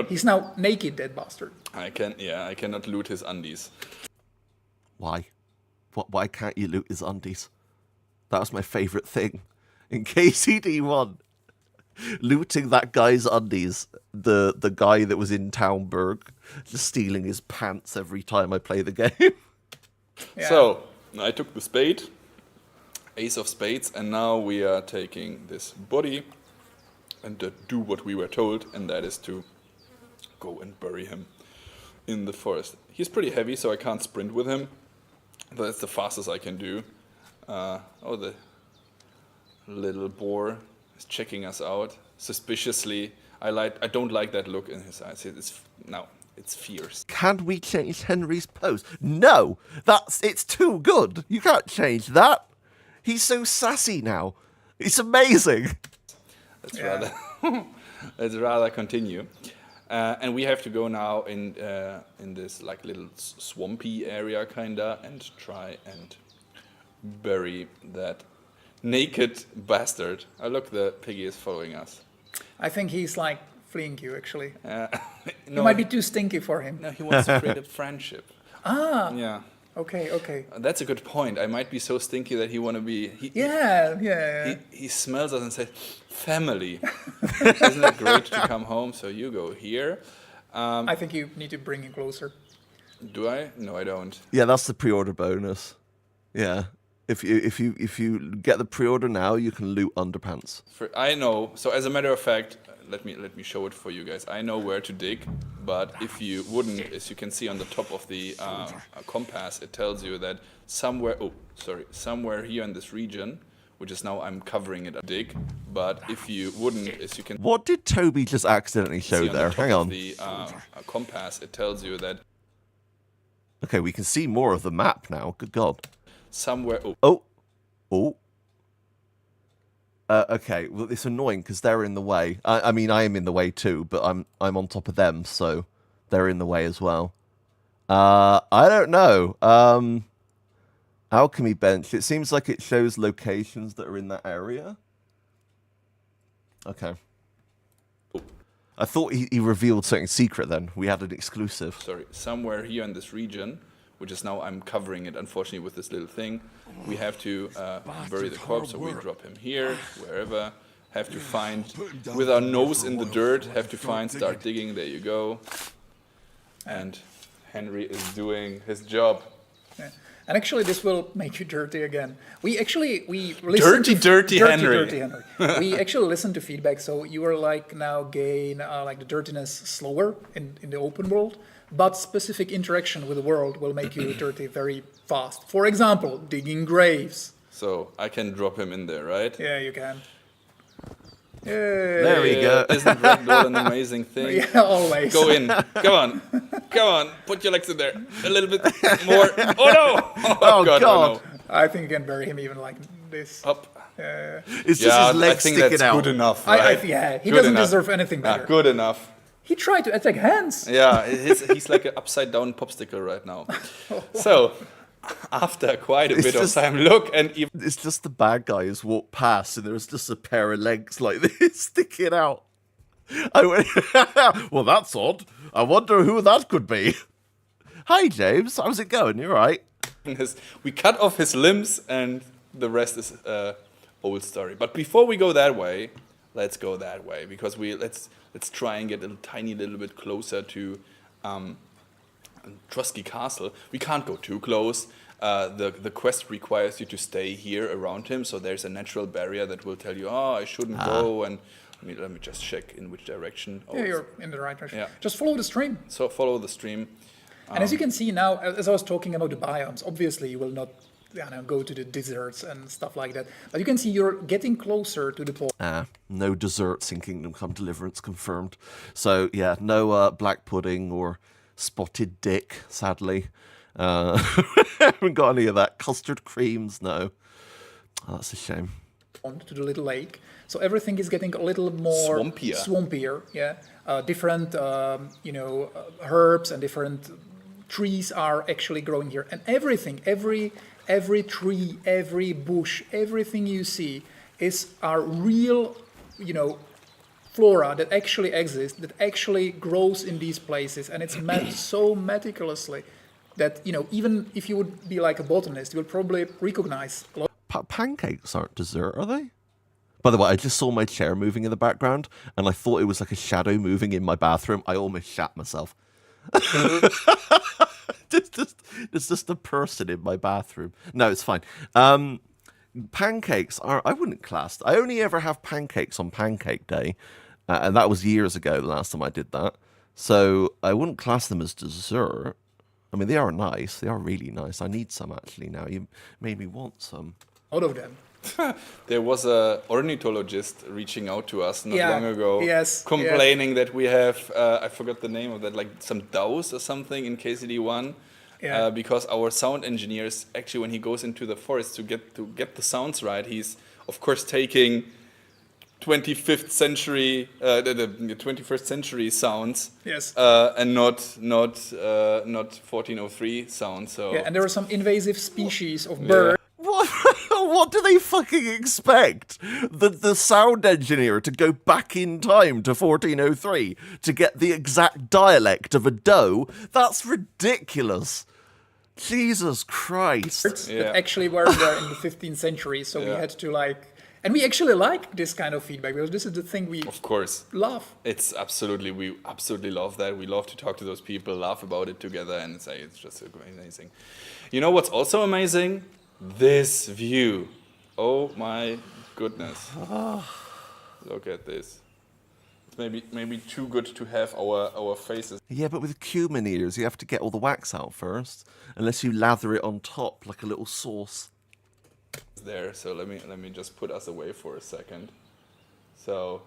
he's now naked, Dead Bastard. I cannot loot his undies. Why? Why can't you loot his undies? That was my favourite thing. In KCD1, looting that guy's undies, the guy that was in Townburg, just stealing his pants every time I play the game. Yeah. So, I took the spade, ace of spades, and now we are taking this body and do what we were told, and that is to go and bury him in the forest. He's pretty heavy, so I can't sprint with him. That's the fastest I can do. The little boar is checking us out suspiciously. I don't like that look in his eyes. It's fierce. Can we change Henry's pose? No, it's too good. You can't change that. He's so sassy now. It's amazing. Let's rather continue. And we have to go now in this like little swampy area kinda and try and bury that naked bastard. Oh look, the piggy is following us. I think he's like fleeing you actually. No, you might be too stinky for him. No, he wants to create a friendship. Yeah. Okay. That's a good point. I might be so stinky that he want to be. He smells us and says, "Family." Isn't it great to come home? So you go here. I think you need to bring him closer. Do I? No, I don't. Yeah, that's the pre-order bonus. Yeah, if you get the pre-order now, you can loot underpants. I know. So as a matter of fact, let me show it for you guys. I know where to dig, but if you wouldn't, as you can see on the top of the compass, it tells you that somewhere here in this region, which is now I'm covering it, dig. But if you wouldn't, as you can. What did Toby just accidentally show there? Hang on. The compass, it tells you that. Okay, we can see more of the map now. Good God. Somewhere. Okay, well, it's annoying because they're in the way. I mean, I am in the way too, but I'm on top of them, so they're in the way as well. I don't know. Alchemy bench. It seems like it shows locations that are in that area. Okay. I thought he revealed something secret then. We had an exclusive. Sorry, somewhere here in this region, which is now I'm covering it, unfortunately, with this little thing. We have to bury the corpse, so we drop him here, wherever. Have to find, with our nose in the dirt, have to find, start digging, there you go. And Henry is doing his job. Yeah. And actually, this will make you dirty again. We listen Dirty Henry. We actually listen to feedback, so you are like now gain like the dirtiness slower in the open world, but specific interaction with the world will make you dirty very fast. For example, digging graves. So I can drop him in there, right? Yeah, you can. There we go. Isn't ragdoll an amazing thing? Yeah, always. Go in. Come on. Put your legs in there. A little bit more. Oh no! Oh, God. Oh, no. I think you can bury him even like this. Up. It's just his legs I think sticking that's out. good enough, right? Yeah, he Good doesn't enough. deserve anything better. Good enough. He tried to attack Hans. Yeah, he's like an upside down popsicle right now. So, after quite a bit of time, look, and even It's just the bad guys walk past and there's just a pair of legs like this sticking out. I went, well, that's odd. I wonder who that could be. Hi, James. How's it going? You all right? we cut off his limbs, and the rest is old story. But before we go that way, let's go that way, because let's try and get a tiny little bit closer to Trusky Castle. We can't go too close. The quest requires you to stay here around him, so there's a natural barrier that will tell you, oh, I shouldn't go, and let me just check in which direction. Oh, Yeah, you're in the right direction. Yeah. Just follow the stream. So follow the stream. And as you can see now, as I was talking about the biomes, obviously you will not go to the deserts and stuff like that. But you can see you're getting closer to the pole. No desserts in Kingdom Come Deliverance confirmed. So, yeah, no black pudding or spotted dick, sadly. Haven't got any of that. Custard creams, no. Oh, that's a shame. To the little lake. So everything is getting a little more swampier, yeah. Different, herbs and different trees are actually growing here. And everything, every tree, every bush, everything you see are real, flora that actually exists, that actually grows in these places. And it's mapped so meticulously that, even if you would be like a botanist, you would probably recognize a lot. Pancakes aren't dessert, are they? By the way, I just saw my chair moving in the background, and I thought it was like a shadow moving in my bathroom. I almost shat myself. It's just a person in my bathroom. No, it's fine. Pancakes are, I wouldn't class. I only ever have pancakes on Pancake Day, and that was years ago, the last time I did that. So I wouldn't class them as dessert. I mean, they are nice. They are really nice. I need some, actually, now. You made me want some. Out of them. There was a ornithologist reaching out to us not long ago, yes, complaining that we have, I forgot the name of that, like some dows or something in KCD1, because our sound engineers, actually when he goes into the forest to get the sounds right, he's of course taking 21st century sounds, yes, and not 1403 sounds. So and there are some invasive species of bird. What do they fucking expect? The sound engineer to go back in time to 1403 to get the exact dialect of a doe? That's ridiculous. Jesus Christ. That actually were there in the 15th century, so we had to and we actually like this kind of feedback, because this is the thing we of course love. We absolutely love that. We love to talk to those people, laugh about it together, and it's just amazing. You know what's also amazing? This view. Oh my goodness. Look at this. It's maybe too good to have our faces. Yeah, but with cumin ears, you have to get all the wax out first, unless you lather it on top like a little sauce. There, so let me just put us away for a second. So,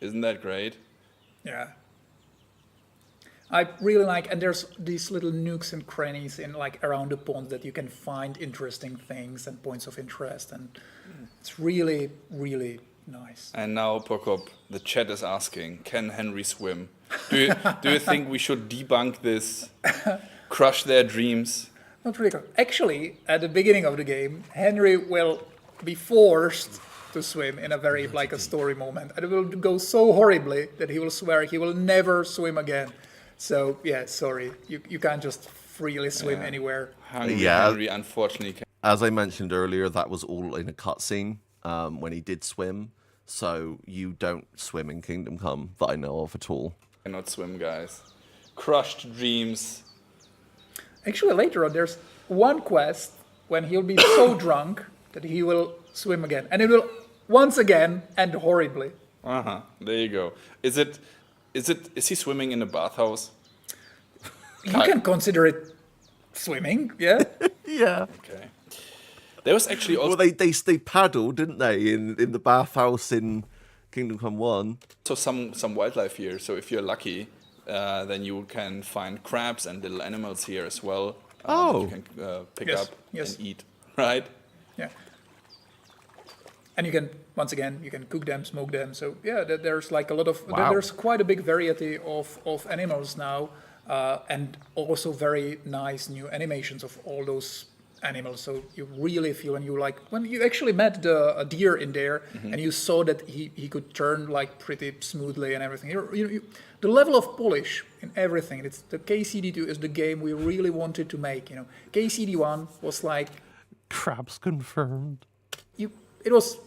isn't that great? Yeah. I really like, and there's these little nooks and crannies in around the pond that you can find interesting things and points of interest, and it's really, really nice. And now, Prokop, the chat is asking, can Henry swim? Do you think we should debunk this, crush their dreams? Not really. Actually, at the beginning of the game, Henry will be forced to swim in a very like a story moment, and it will go so horribly that he will swear he will never swim again. So yeah, sorry, you can't just freely swim anywhere. Hungry Yeah. Henry, unfortunately, As I mentioned earlier, that was all in a cutscene when he did swim. So you don't swim in Kingdom Come that I know of at all. cannot swim, guys. Crushed dreams. Actually, later on, there's one quest when he'll be so drunk that he will swim again, and it will once again end horribly. There you go. Is he swimming in a bathhouse? You can consider it swimming, yeah. Yeah. Okay. There was actually also Well, they paddled, didn't they, in the bathhouse in Kingdom Come 1? some wildlife here. So if you're lucky, then you can find crabs and little animals here as well. That you can pick Yes, up yes. and eat. Right? Yeah. And you can, once again, you can cook them, smoke them. So yeah, there's like a lot of, Wow. there's quite a big variety of animals now, and also very nice new animations of all those animals. So you really feel when you actually met a deer in there, and you saw that he could turn like pretty smoothly and everything. The level of polish in everything. It's the KCD2 is the game we really wanted to make. KCD1 was like Crabs confirmed.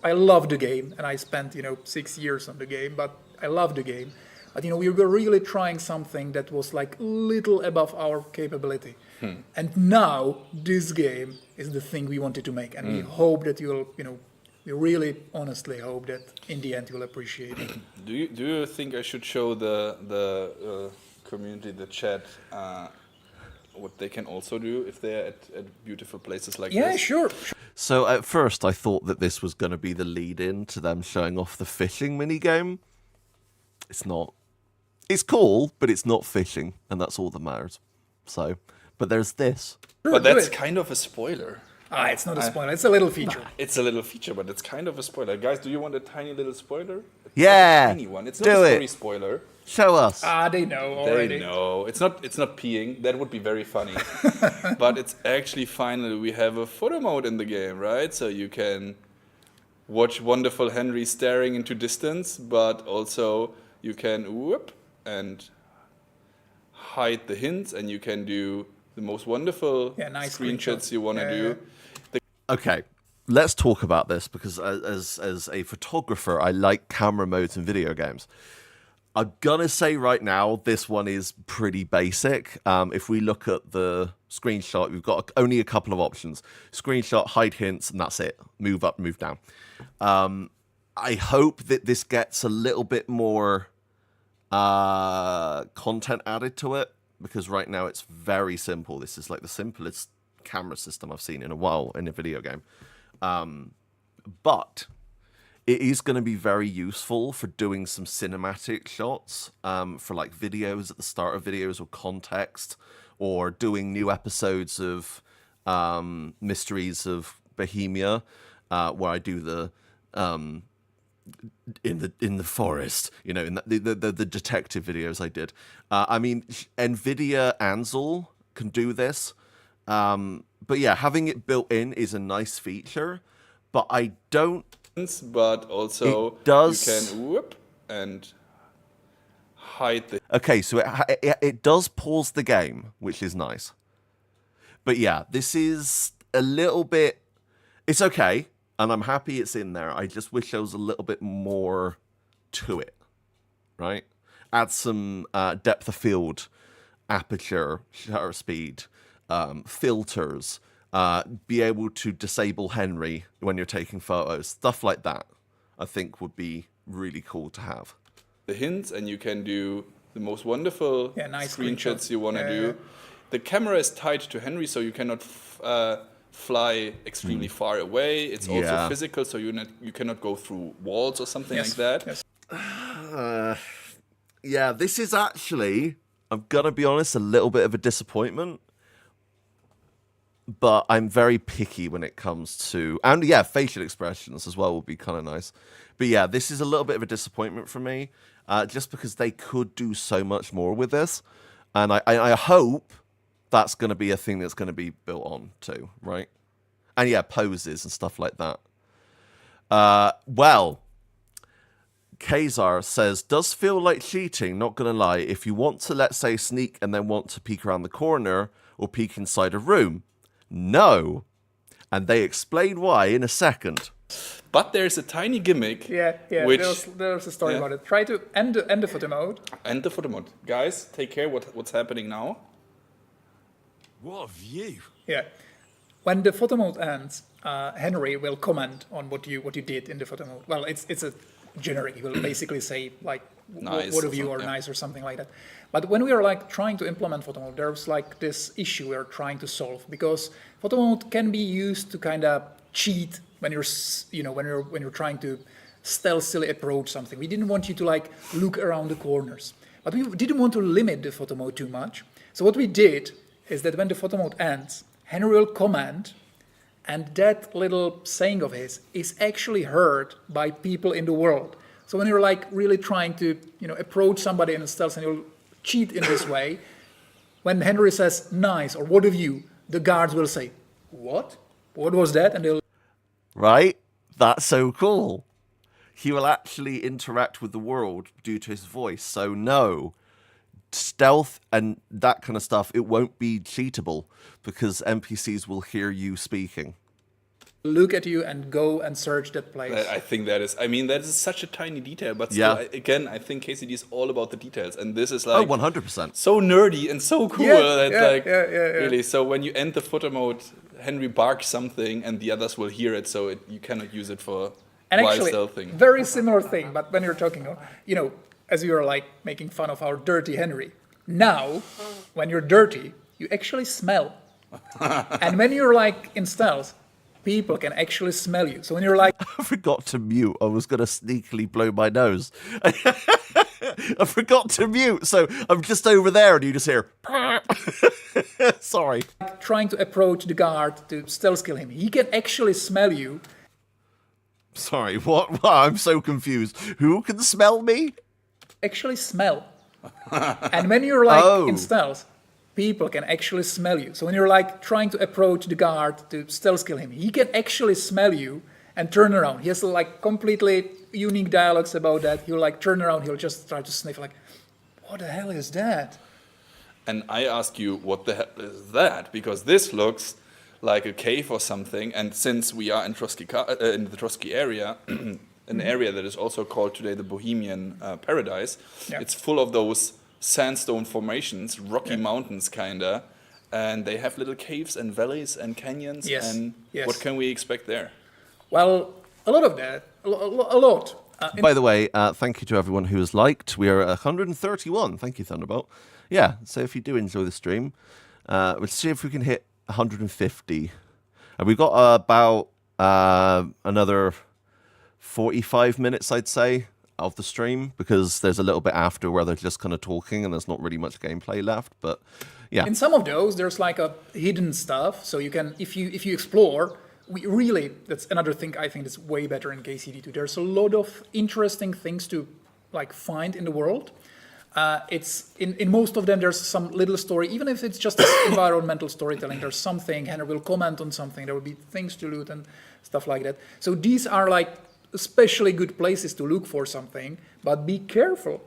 I loved the game, and I spent 6 years on the game, but I loved the game. But we were really trying something that was like little above our capability. And now this game is the thing we wanted to make, and we hope that we really honestly hope that in the end you'll appreciate it. Do you think I should show the community, the chat, what they can also do if they're at beautiful places like this? Yeah, sure. So at first I thought that this was going to be the lead-in to them showing off the fishing minigame. It's not. It's cool, but it's not fishing, and that's all that matters. So, but there's this. But that's kind of a spoiler. It's not a spoiler. It's a little feature. It's a little feature, but it's kind of a spoiler. Guys, do you want a tiny little spoiler? Yeah, Tiny one. It's not do a story it. spoiler. Show us. They know already. They know. It's not peeing. That would be very funny. But it's actually finally we have a photo mode in the game, right? So you can watch wonderful Henry staring into distance, but also you can whoop and hide the hints, and you can do the most wonderful nice screenshots you want to do. Okay, let's talk about this because as a photographer, I like camera modes in video games. I'm gonna say right now, this one is pretty basic. If we look at the screenshot, we've got only a couple of options. Screenshot, hide hints, and that's it. Move up, move down. I hope that this gets a little bit more content added to it, because right now it's very simple. This is like the simplest camera system I've seen in a while in a video game. But it is going to be very useful for doing some cinematic shots, for like videos at the start of videos or context, or doing new episodes of Mysteries of Bohemia, where I do the in the forest, in the detective videos I did. I mean, NVIDIA Ansel can do this. But yeah, having it built in is a nice feature, but I don't. But also It does. you can whoop and hide the. Okay, so it does pause the game, which is nice. But yeah, this is a little bit. It's okay, and I'm happy it's in there. I just wish there was a little bit more to it, right? Add some depth of field, aperture, shutter speed, filters. Be able to disable Henry when you're taking photos, stuff like that. I think would be really cool to have. The hints, and you can do the most wonderful nice screenshots you want to do. The camera is tied to Henry, so you cannot fly extremely far away. It's also physical, so you cannot go through walls or something like that. Yes. Yeah, this is actually, I'm gonna be honest, a little bit of a disappointment. But I'm very picky when it comes to, and yeah, facial expressions as well would be kind of nice. But yeah, this is a little bit of a disappointment for me, just because they could do so much more with this, and I hope that's going to be a thing that's going to be built on too, right? And yeah, poses and stuff like that. Well, Kazar says, does feel like cheating, not gonna lie. If you want to, let's say, sneak and then want to peek around the corner or peek inside a room. No. And they explain why in a second. But there's a tiny gimmick. Yeah. Which, there's a story about it. Try to end the photo mode. End the photo mode. Guys, take care what's happening now. What a view. Yeah. When the photo mode ends, Henry will comment on what you did in the photo mode. Well, it's a generic. He will basically say like, Nice what or of you are something, yeah. nice or something like that. But when we are like trying to implement photo mode, there's like this issue we're trying to solve, because photo mode can be used to kind of cheat when you're trying to stealthily approach something. We didn't want you to like look around the corners, but we didn't want to limit the photo mode too much. So what we did is that when the photo mode ends, Henry will comment, and that little saying of his is actually heard by people in the world. So when you're like really trying to, approach somebody in a stealth and you'll cheat in this way, when Henry says nice or what of you, the guards will say, what? What was that? And they'll... Right? That's so cool. He will actually interact with the world due to his voice. So no, stealth and that kind of stuff, it won't be cheatable because NPCs will hear you speaking. Look at you and go and search that place. I think that is such a tiny detail, but still, again, I think KCD is all about the details, and this is like 100%. so nerdy and so cool really. So when you end the photo mode, Henry barks something, and the others will hear it, so you cannot use it for and while actually, stealthing. Very similar thing, but when you're talking, as you were like making fun of our dirty Henry, now when you're dirty, you actually smell, and when you're like in stealth, people can actually smell you. So when you're like... I forgot to mute. I was going to sneakily blow my nose. I forgot to mute. So I'm just over there and you just hear... Sorry. Trying to approach the guard to stealth kill him. He can actually smell you. Sorry, what? I'm so confused. Who can smell me? Actually smell. And when you're like in stealth, people can actually smell you. So when you're like trying to approach the guard to stealth kill him, he can actually smell you and turn around. He has like completely unique dialogues about that. He'll like turn around, he'll just try to sniff like, what the hell is that? And I ask you, what the hell is that? Because this looks like a cave or something, and since we are in in the Trotsky area, an area that is also called today the Bohemian Paradise, it's full of those sandstone formations, rocky mountains kinda, and they have little caves and valleys and canyons. And what can we expect there? Well, a lot of that, a lot. By the way, thank you to everyone who has liked. We are at 131. Thank you, Thunderbolt. Yeah, so if you do enjoy the stream, let's see if we can hit 150. And we've got about another 45 minutes, I'd say, of the stream, because there's a little bit after where they're just kind of talking and there's not really much gameplay left, but yeah. In some of those, there's like a hidden stuff, so you can, if you explore, that's another thing I think is way better in KCD2. There's a lot of interesting things to like find in the world. It's in most of them there's some little story, even if it's just environmental storytelling. There's something, Henry will comment on something, there will be things to loot and stuff like that. So these are like especially good places to look for something, but be careful,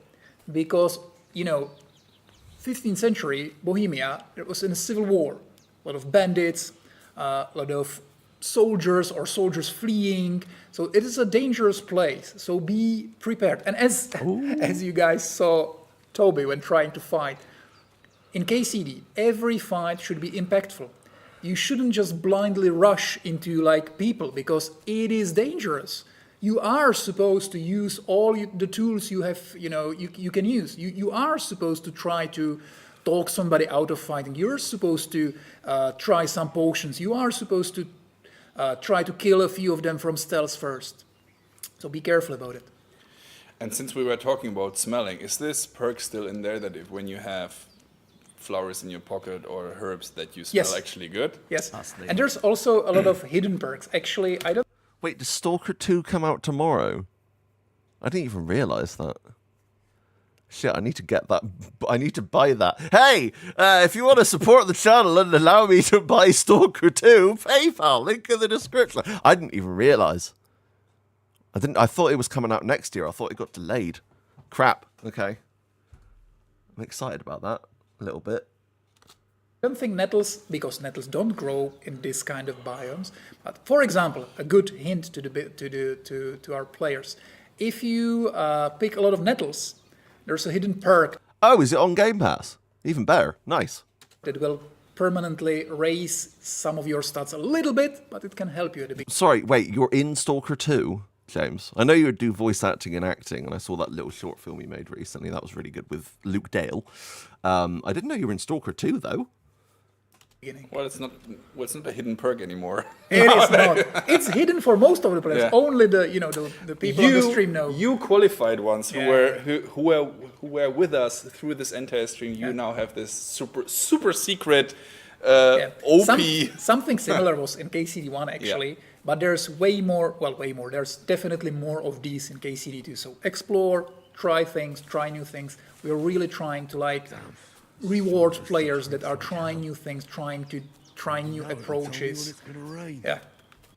because 15th century Bohemia, it was in a civil war, a lot of bandits, a lot of soldiers fleeing, so it is a dangerous place, so be prepared. And as you guys saw Toby when trying to fight, in KCD, every fight should be impactful. You shouldn't just blindly rush into like people, because it is dangerous. You are supposed to use all the tools you have, you can use. You are supposed to try to talk somebody out of fighting. You're supposed to try some potions. You are supposed to try to kill a few of them from stealth first. So be careful about it. And since we were talking about smelling, is this perk still in there that when you have flowers in your pocket or herbs that you smell actually good? Yes, and there's also a lot of hidden perks. Actually, I don't... Wait, does Stalker 2 come out tomorrow? I didn't even realize that. Shit, I need to get that. I need to buy that. Hey, if you want to support the channel and allow me to buy Stalker 2, PayPal, link in the description. I didn't even realize. I thought it was coming out next year. I thought it got delayed. Crap. Okay. I'm excited about that a little bit. I don't think nettles, because nettles don't grow in this kind of biomes. But for example, a good hint to our players: if you pick a lot of nettles, there's a hidden perk. Oh, is it on Game Pass? Even better. Nice. That will permanently raise some of your stats a little bit, but it can help you at a bit. Sorry, wait. You're in Stalker 2, James? I know you do voice acting and acting, and I saw that little short film you made recently. That was really good with Luke Dale. I didn't know you were in Stalker 2, though. Well, it's not a hidden perk anymore. It is not. It's hidden for most of the players. Yeah. Only the people on the stream know. You qualified ones who were with us through this entire stream. You now have this super secret OP. Something similar was in KCD1 actually, but there's way more. There's definitely more of these in KCD2. So explore, try things, try new things. We're really trying to reward players that are trying new things, trying new approaches. Yeah.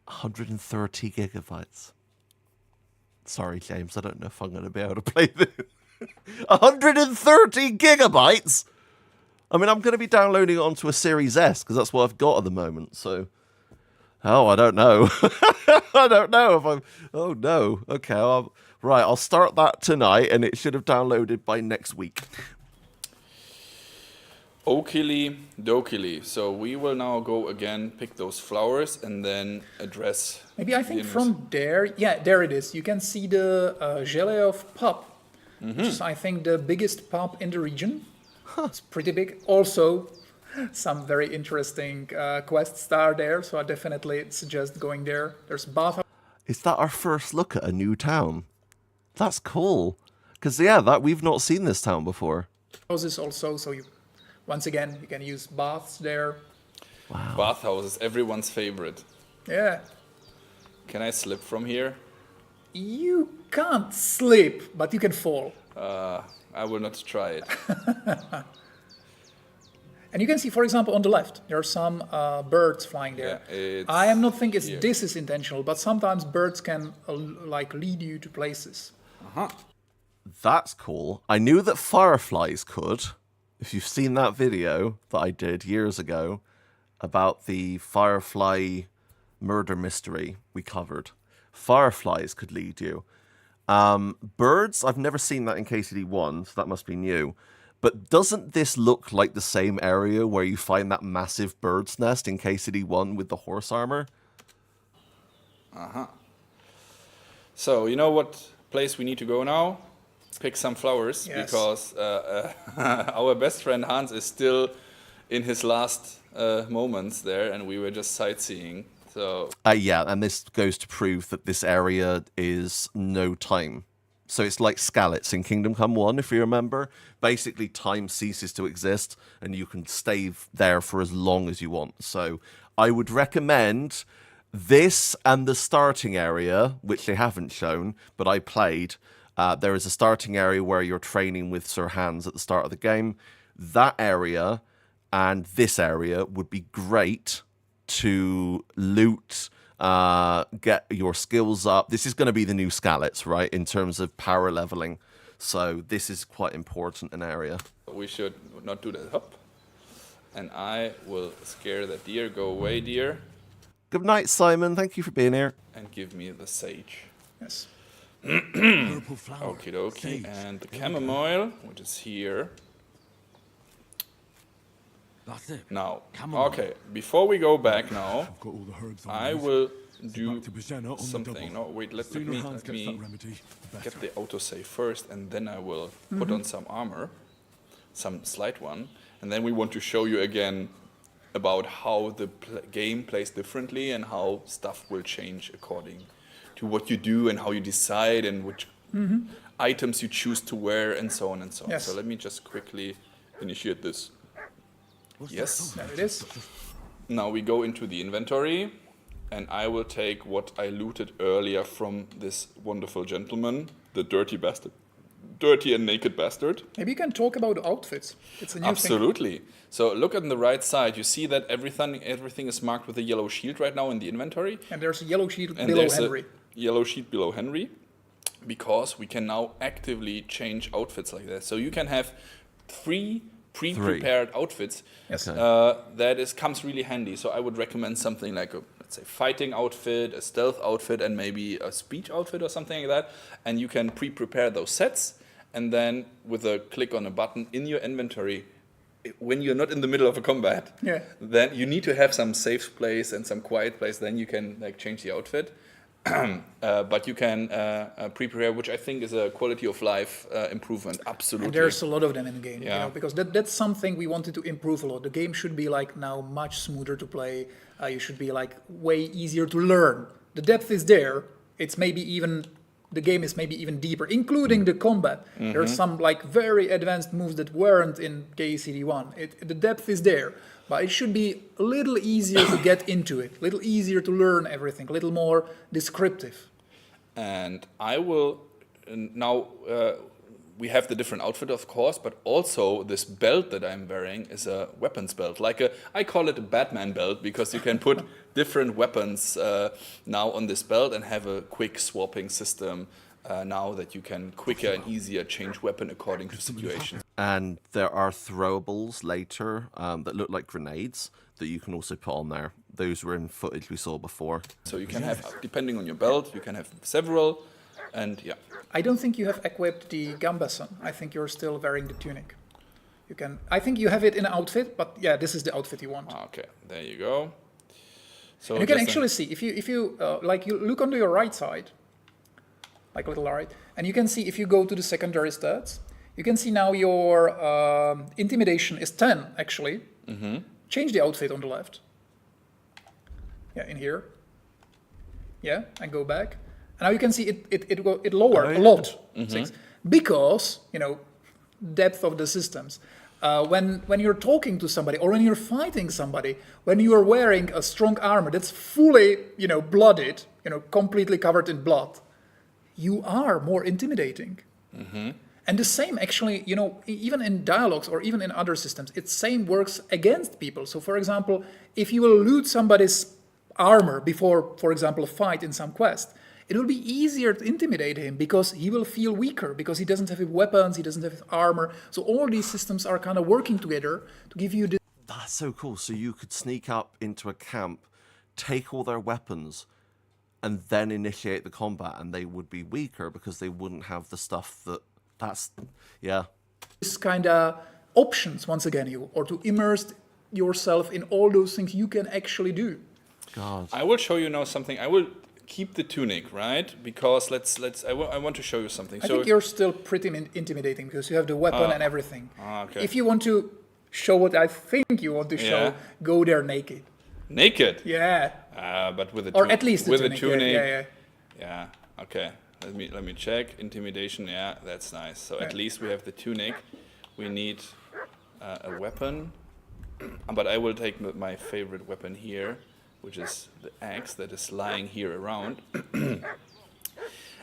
130 gigabytes. Sorry, James, I don't know if I'm going to be able to play this. 130 gigabytes? I mean, I'm going to be downloading it onto a Series S, because that's what I've got at the moment, so... Oh, I don't know. I don't know if I'm... Oh, no. Okay, I'll start that tonight, and it should have downloaded by next week. Okily dokily. So we will now go again, pick those flowers, and then address. Maybe I think from there, there it is. You can see the Geleov pub, which is I think the biggest pub in the region. It's pretty big. Also, some very interesting quests are there, so I definitely suggest going there. There's bath. Is that our first look at a new town? That's cool. Because we've not seen this town before. Houses also, so once again, you can use baths there. Wow. Bathhouses, everyone's favorite. Yeah. Can I slip from here? You can't slip, but you can fall. I will not try it. And you can see, for example, on the left, there are some birds flying there. Yeah, I am not thinking this is intentional, but sometimes birds can lead you to places. That's cool. I knew that fireflies could. If you've seen that video that I did years ago about the firefly murder mystery we covered, fireflies could lead you. Birds, I've never seen that in KCD1, so that must be new. But doesn't this look like the same area where you find that massive bird's nest in KCD1 with the horse armor? So, you know what place we need to go now? Pick some flowers, because our best friend Hans is still in his last moments there, and we were just sightseeing. So and this goes to prove that this area is no time. So it's like Skalitz in Kingdom Come 1, if you remember. Basically, time ceases to exist, and you can stay there for as long as you want. So I would recommend this and the starting area, which they haven't shown, but I played. There is a starting area where you're training with Sir Hans at the start of the game. That area and this area would be great to loot, get your skills up. This is going to be the new Skalitz, right, in terms of power leveling. So this is quite important an area. We should not do that. Hop. And I will scare the deer. Go away, deer. Good night, Simon. Thank you for being here. And give me the sage. Yes. Purple flower. Okie dokie. Sage. And the chamomile, which is here. That's it. Now, Chamomile. okay, before we go back now, I've got all the herbs I use. will So do back to Bajana on the something. double. No, wait, let Sooner me Hans gets that remedy, the get better. the autosave first, and then I will put on some armor, some slight one, and then we want to show you again about how the game plays differently and how stuff will change according to what you do and how you decide and which items you choose to wear and so on and so on. Yes. So let me just quickly initiate this. Yes. There it is. Now we go into the inventory, and I will take what I looted earlier from this wonderful gentleman, the dirty bastard. Dirty and naked bastard. Maybe you can talk about outfits. It's a new thing. Absolutely. So look on the right side. You see that everything is marked with a yellow shield right now in the inventory. And there's a yellow shield And below there's Henry. yellow sheet below Henry, because we can now actively change outfits like that. So you can have 3 pre-prepared outfits. Yes. Comes really handy. So I would recommend something like a, let's say, fighting outfit, a stealth outfit, and maybe a speech outfit or something like that. And you can pre-prepare those sets, and then with a click on a button in your inventory, when you're not in the middle of a combat, then you need to have some safe place and some quiet place. Then you can like change the outfit. But you can pre-prepare, which I think is a quality of life improvement. Absolutely. And there's a lot of them in the game, Yeah. because that's something we wanted to improve a lot. The game should be like now much smoother to play. You should be like way easier to learn. The depth is there. It's maybe even the game is maybe even deeper, including the combat. There's some like very advanced moves that weren't in KCD1. The depth is there. But it should be a little easier to get into it, a little easier to learn everything, a little more descriptive. And I will now. We have the different outfit, of course, but also this belt that I'm wearing is a weapons belt. I call it a Batman belt because you can put different weapons now on this belt and have a quick swapping system. Now that you can quicker and easier change weapon according to situations. And there are throwables later that look like grenades that you can also put on there. Those were in footage we saw before. So you can have, depending on your belt, you can have several, and yeah. I don't think you have equipped the gambeson. I think you're still wearing the tunic. You can. I think you have it in an outfit, but yeah, this is the outfit you want. Okay, there you go. So and you can actually see if you like you look onto your right side. Like a little right, and you can see if you go to the secondary stats, you can see now your intimidation is 10 actually. Change the outfit on the left. Yeah, in here. Yeah, and go back. And now you can see it lowered a lot. 6, because depth of the systems. When you're talking to somebody or when you're fighting somebody, when you are wearing a strong armor that's fully blooded, completely covered in blood, you are more intimidating. And the same actually, even in dialogues or even in other systems, it same works against people. So for example, if you will loot somebody's armor before, for example, a fight in some quest, it will be easier to intimidate him because he will feel weaker because he doesn't have his weapons, he doesn't have his armor. So all these systems are kind of working together to give you this. That's so cool. So you could sneak up into a camp, take all their weapons, and then initiate the combat, and they would be weaker because they wouldn't have the stuff yeah. This kind of options, once again, or to immerse yourself in all those things you can actually do. God. I will show you now something. I will keep the tunic, right? Because I want to show you something. I think you're still pretty intimidating because you have the weapon and everything. Okay. If you want to show what I think you want to show, go there naked. Naked? Yeah. But with a or at least with tunic. a tunic. Yeah. Okay. Let me check. Intimidation. Yeah, that's nice. So at least we have the tunic. We need a weapon, but I will take my favorite weapon here, which is the axe that is lying here around. And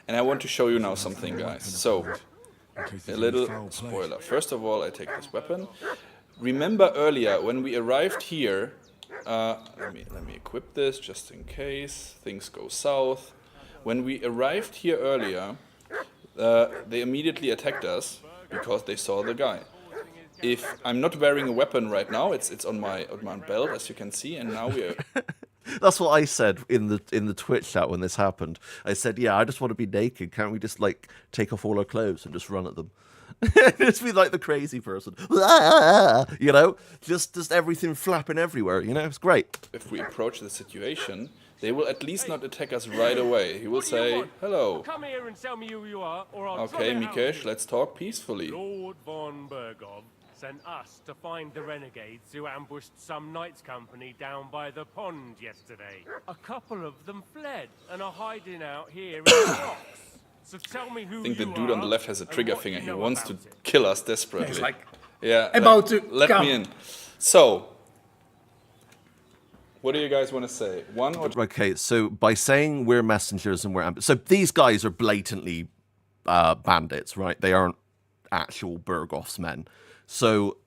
I want to show you now something, guys. So a little spoiler. First of all, I take this weapon. Remember earlier when we arrived here. Let me equip this just in case things go south. When we arrived here earlier, they immediately attacked us because they saw the guy. If I'm not wearing a weapon right now, it's on my belt, as you can see, and now we're. That's what I said in the Twitch chat when this happened. I said, "Yeah, I just want to be naked. Can't we just take off all our clothes and just run at them?" Just be like the crazy person, just everything flapping everywhere. It's great. If we approach the situation, they will at least not attack us right away. He will say, "Hello." Come here and tell me who you are, or I'll Okay, Mikesh, let's talk peacefully. Lord von Bergov sent us to find the renegades who ambushed some knights' company down by the pond yesterday. A couple of them fled and are hiding out here in the rocks. So tell me who you are. I think the dude on the left has a trigger finger. He wants to kill us desperately. He's like, about to let come. me in. So, what do you guys want to say? One or two? Okay, so by saying we're messengers and so these guys are blatantly bandits, right? They aren't actual Bergoff's men. So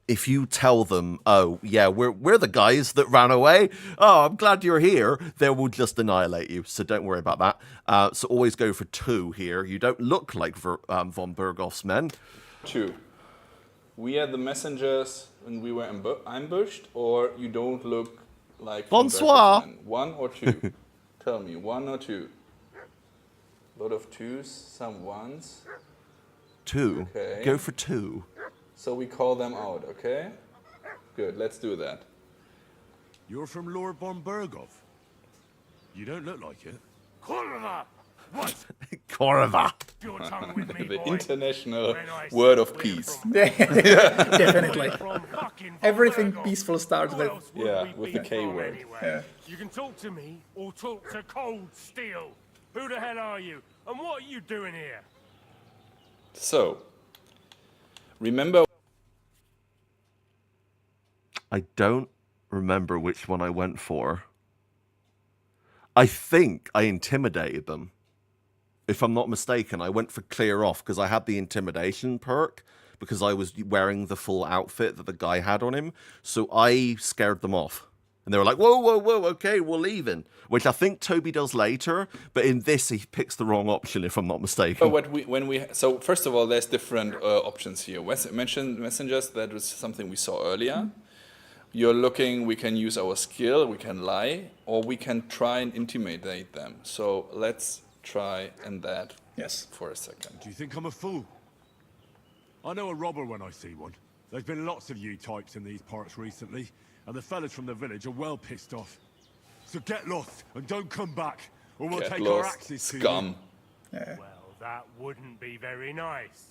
if you tell them, oh, yeah, we're the guys that ran away. Oh, I'm glad you're here. They will just annihilate you. So don't worry about that. So always go for 2 here. You don't look like von Bergoff's men. 2. We are the messengers when we were ambushed, or you don't look like von Bonsoir. Bergoff's men? 1 or 2? Tell me, 1 or 2? A lot of 2s, some 1s. 2. Okay. Go for 2. So we call them out, okay? Good, let's do that. You're from Lord von Bergoff? You don't look like it. Corva! What? Korva. Your tongue with me, The boy. international When I word said of we're peace. from- Definitely. from fucking von Everything Bergoff. peaceful starts Who with. else would Yeah, we with be the K from word. anyway? Yeah. You can talk to me or talk to Cold Steel. Who the hell are you? And what are you doing here? So, remember... I don't remember which one I went for. I think I intimidated them. If I'm not mistaken, I went for clear off because I had the intimidation perk because I was wearing the full outfit that the guy had on him. So I scared them off. And they were like, whoa, whoa, whoa, okay, we're leaving. Which I think Toby does later, but in this he picks the wrong option if I'm not mistaken. But so first of all, there's different options here. Mentioned messengers, that was something we saw earlier. You're looking, we can use our skill, we can lie, or we can try and intimidate them. So let's try and that for a second. Do you think I'm a fool? I know a robber when I see one. There's been lots of you types in these parts recently, and the fellas from the village are well pissed off. So get lost and don't come back, or we'll Get take our lost, axes to scum. you. Well, that wouldn't be very nice.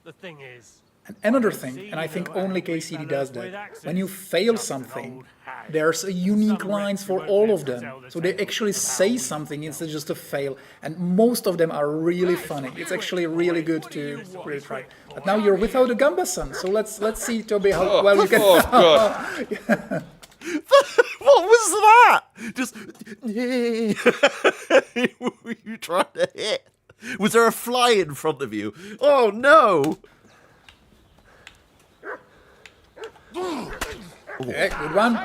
The thing is, And another thing, and I think only KCD does that, when you fail something, there's a unique lines for all of them. So they actually say something instead of just a fail. And most of them are really funny. It's actually really good to really try. But now you're without a Gamba-san, so let's see, Toby, how well you can... Oh, God. What was that? Just... Were you trying to hit? Was there a fly in front of you? Oh, no! Yeah, good one.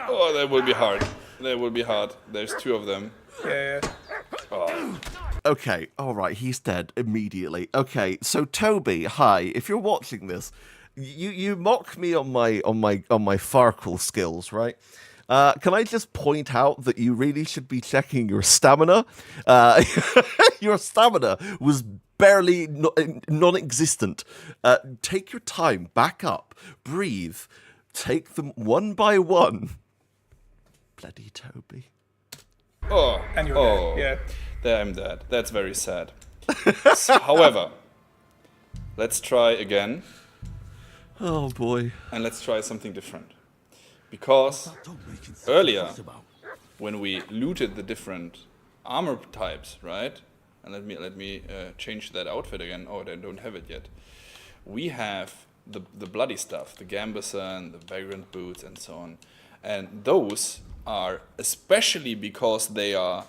Oh, that will be hard. That will be hard. There's 2 of them. Yeah. Okay, all right, he's dead immediately. Okay, so Toby, hi. If you're watching this, you mock me on my Farkle skills, right? Can I just point out that you really should be checking your stamina? Your stamina was barely non-existent. Take your time, back up, breathe, take them one by one. Bloody Toby. Oh, And you're dead, yeah. There I'm dead. That's very sad. However, let's try again. Oh boy. And let's try something different. Because earlier, when we looted the different armor types, right? And let me change that outfit again. Oh, I don't have it yet. We have the bloody stuff, the gambeson, the vagrant boots, and so on. And those are, especially because they are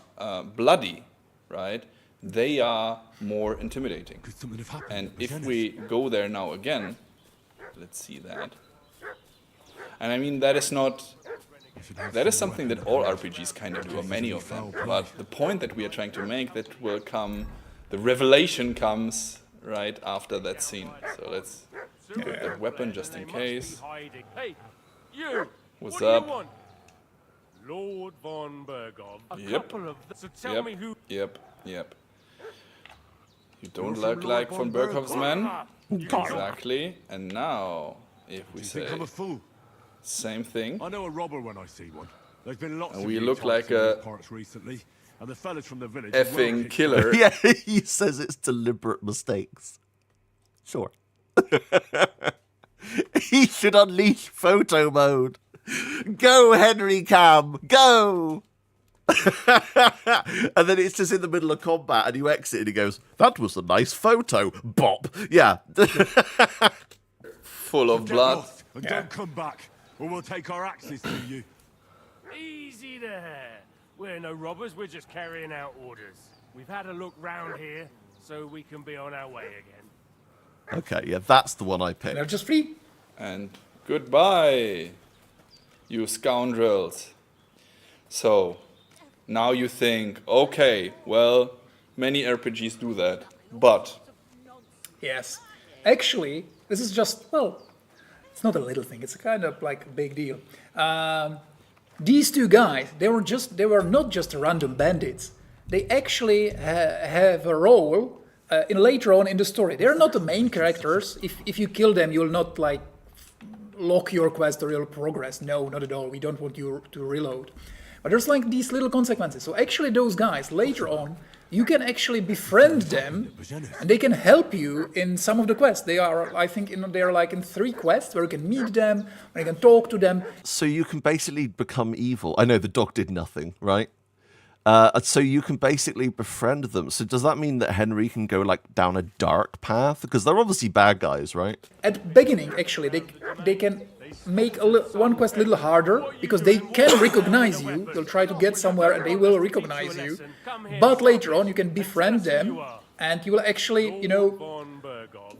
bloody, right? They are more intimidating. And if we go there now again, let's see that. And I mean, that is something that all RPGs kind of do, or many of them. But the point that we are trying to make, that will come, the revelation comes right after that scene. So let's put that weapon just in case. Hey, you! What's what up? Do you want? Lord von Bergoff. A Yep. couple of so tell me who. Yep. You don't look like von Berghoff's man? Exactly. And now, if we Do you say think I'm a fool? same thing, I know a robber when I see one. There's been lots And of we you look types like in a these parts recently, and the fellas from the village are well effing pissed killer. Yeah, he says it's deliberate mistakes. Sure. He should unleash photo mode. Go, Henry Cam, go! And then it's just in the middle of combat and you exit and he goes, that was a nice photo, bop. Yeah. Full of Get blood. lost and don't come back, or we'll take our axes to you. Easy there. We're no robbers, we're just carrying out orders. We've had a look round here, so we can be on our way again. Okay, yeah, that's the one I And picked. they're just free. And goodbye, you scoundrels. So, now you think, okay, well, many RPGs do that, but Yes. Actually, this is just, well, it's not a little thing. It's kind of like a big deal. These two guys, they were not just random bandits. They actually have a role in later on in the story. They're not the main characters. If you kill them, you'll not like lock your quest or you'll progress. No, not at all. We don't want you to reload. But there's like these little consequences. So actually those guys, later on, you can actually befriend them and they can help you in some of the quests. They are, I think, they are like in 3 quests where you can meet them, where you can talk to them. So you can basically become evil. I know the dog did nothing, right? So you can basically befriend them. So does that mean that Henry can go like down a dark path? Because they're obviously bad guys, right? At the beginning, actually, they can make one quest a little harder because they can recognize you. They'll try to get somewhere and they will recognize you. But later on, you can befriend them and you will actually, you know,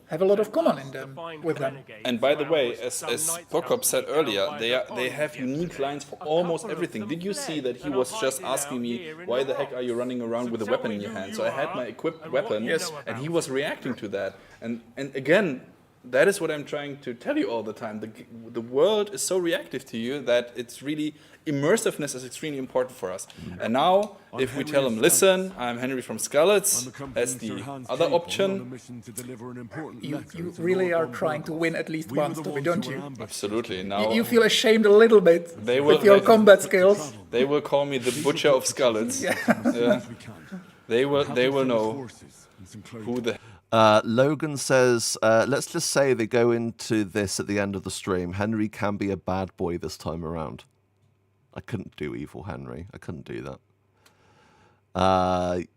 have a lot of common in them with them. And by the way, as Prokop said earlier, they have unique lines for almost everything. Did you see that he was just asking me, why the heck are you running around with a weapon in your hand? So I had my equipped weapon, and he was reacting to that. And again, that is what I'm trying to tell you all the time. The world is so reactive to you that it's really, immersiveness is extremely important for us. And now, if we tell them, listen, I'm Henry from Skalitz, as the other option. You really are trying to win at least once, don't you? Absolutely. Now You feel ashamed a little bit with your combat skills. They will call me the Butcher of Skalitz. Yeah. They will know who the... Logan says, let's just say they go into this at the end of the stream. Henry can be a bad boy this time around. I couldn't do evil Henry. I couldn't do that.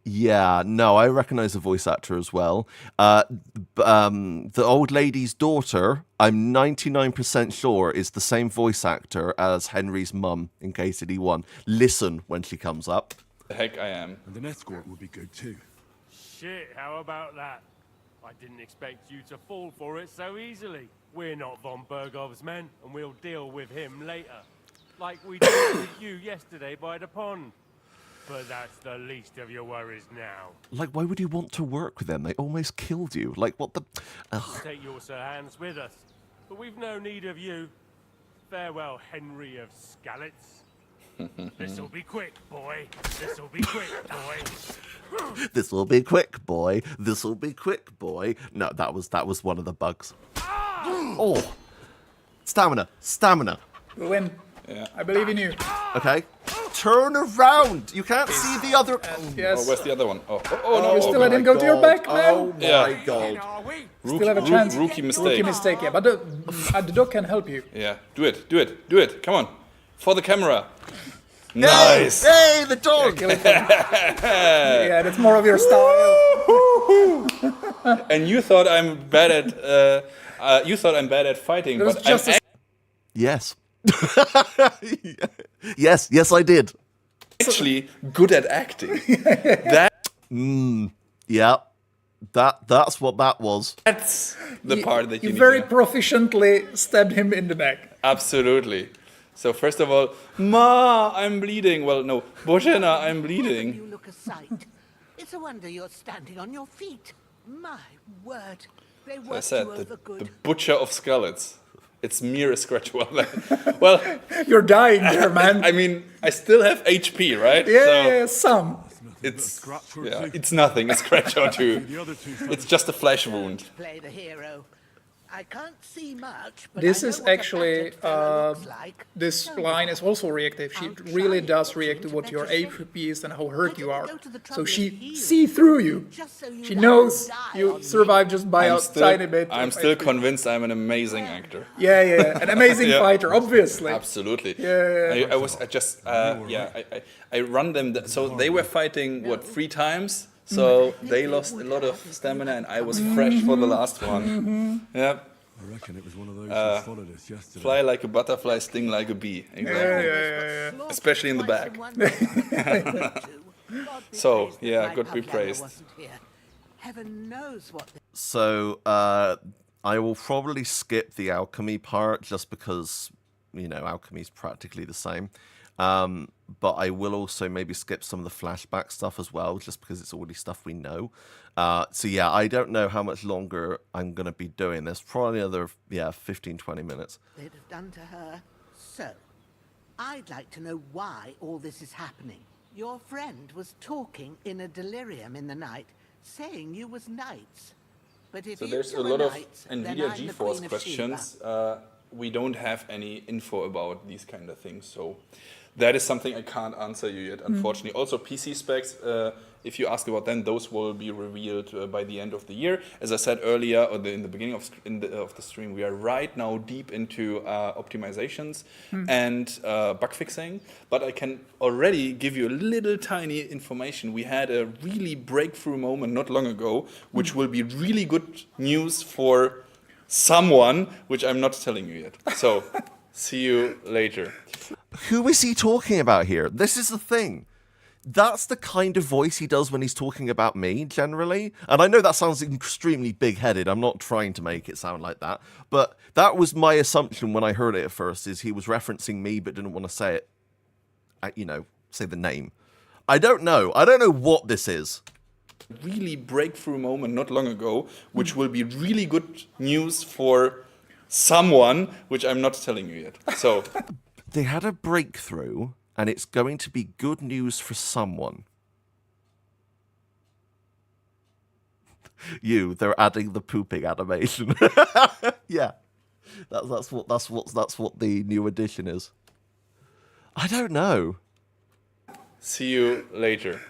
Yeah, no, I recognize the voice actor as well. The old lady's daughter, I'm 99% sure, is the same voice actor as Henry's mum in KCD1. Listen when she comes up. The heck I am. And an escort would be good too. Shit, how about that? I didn't expect you to fall for it so easily. We're not von Bergov's men, and we'll deal with him later. Like we did with you yesterday by the pond. But that's the least of your worries now. Like, why would you want to work with them? They almost killed you. Like, what the... Ugh. Take your Sir Hans with us. But we've no need of you. Farewell, Henry of Skalitz. This'll be quick, boy. This'll be quick, boy. This'll be quick, boy. This'll be quick, boy. No, that was one of the bugs. Oh! Stamina. We'll win. Yeah. I believe in you. Okay. Turn around! You can't see the other... Yes. Oh, where's the other one? Oh no. You still let him go to your back, man? Oh my god. Still have a chance. Rookie mistake. Rookie mistake, yeah. But the dog can help you. Yeah, do it. Come on. For the camera. Nice. Hey, the dog! Yeah, that's more of your style. And you thought I'm bad at fighting, There's but just I'm Yes. yes, I did. actually good at acting. That's Yeah. That's what that was. the part that you need very to know. proficiently stabbed him in the back. Absolutely. So first of all, Ma, I'm bleeding. Well, no, Božena, I'm bleeding. You look a sight. It's a wonder you're standing on your feet. My word. They I worked said you over the good. Butcher of Skalitz. It's mere scratch. Well, You're dying there, man. I mean, I still have HP, right? Yeah, some. It's it's nothing. A scratch or two. It's just a flesh wound. Play the hero. I can't see much, but This I know is what a actually, battered fellow looks like. this Tell me. line is also reactive. She really does react to what your HP is and how hurt you are. So she sees through you. Just so you She don't knows die you on survive just by a tiny bit. I'm of still HP. convinced I'm an amazing actor. Yeah. An amazing Yeah. fighter, obviously. Absolutely. Yeah. I run them. So they were fighting, 3 times? So they lost a lot of stamina and I was fresh for the last one. Yeah. I reckon it was one of those who followed us yesterday. Fly like a butterfly, sting like a bee. Exactly. Yeah. Especially in the back. So, yeah, God be praised. Heaven knows what. So I will probably skip the alchemy part just because, alchemy is practically the same. But I will also maybe skip some of the flashback stuff as well, just because it's already stuff we know. So yeah, I don't know how much longer I'm going to be doing this. Probably another, 15, 20 minutes. They'd have done to her. So, I'd like to know why all this is happening. Your friend was talking in a delirium in the night, saying you was knights. But if So you there's two a are lot of knights, then NVIDIA I'm the GeForce Queen of questions. Sheba. We don't have any info about these kind of things, so that is something I can't answer you yet, unfortunately. Also, PC specs, if you ask about them, those will be revealed by the end of the year. As I said earlier, or in the beginning of the stream, we are right now deep into optimizations and bug fixing. But I can already give you a little tiny information. We had a really breakthrough moment not long ago, which will be really good news for someone, which I'm not telling you yet. So, see you later. Who is he talking about here? This is the thing. That's the kind of voice he does when he's talking about me, generally. And I know that sounds extremely big-headed. I'm not trying to make it sound like that. But that was my assumption when I heard it at first, is he was referencing me but didn't want to say it, say the name. I don't know. I don't know what this is. Really breakthrough moment not long ago, which will be really good news for someone, which I'm not telling you yet. So they had a breakthrough, and it's going to be good news for someone. They're adding the pooping animation. Yeah, that's what the new addition is. I don't know. see you later.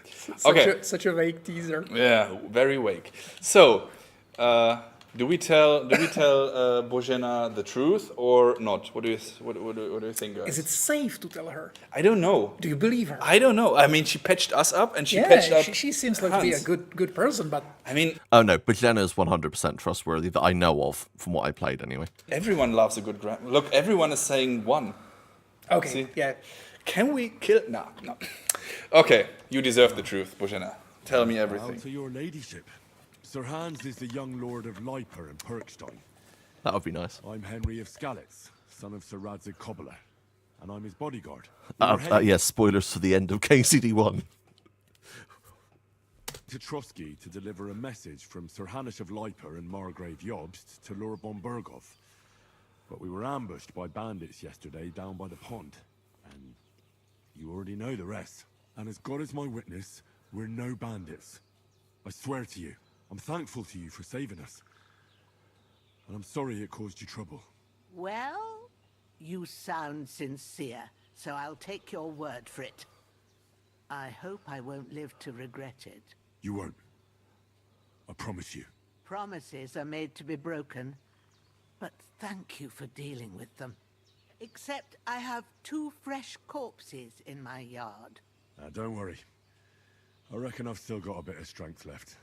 Okay. Such a vague teaser. Yeah, very vague. So, do we tell Bojena the truth or not? What do you think, guys? Is it safe to tell her? I don't know. Do you believe her? I don't know. I mean, she patched us up, and she patched up. She seems like to be a Hans. good person, but I mean, Oh no, Bojena is 100% trustworthy that I know of, from what I played anyway. everyone loves a good grammar. Look, everyone is saying one. okay, See? yeah. Can we kill? No. Okay, you deserve the truth, Bojena. Tell me Bow everything. to your ladyship. Sir Hans is the young lord of Leiper and Perkstein. That would be nice. I'm Henry of Skalitz, son of Sir Radzig Cobbler, and I'm his bodyguard. We were heading Yes, spoilers to the end of KCD1. to Trotsky to deliver a message from Sir Hanish of Leiper and Margrave Jobst to Lord von Berghoff. But we were ambushed by bandits yesterday down by the pond, and you already know the rest. And as God is my witness, we're no bandits. I swear to you, I'm thankful to you for saving us. And I'm sorry it caused you trouble. Well, you sound sincere, so I'll take your word for it. I hope I won't live to regret it. You won't. I promise you. Promises are made to be broken, but thank you for dealing with them. Except I have 2 fresh corpses in my yard. Now, don't worry. I reckon I've still got a bit of strength left.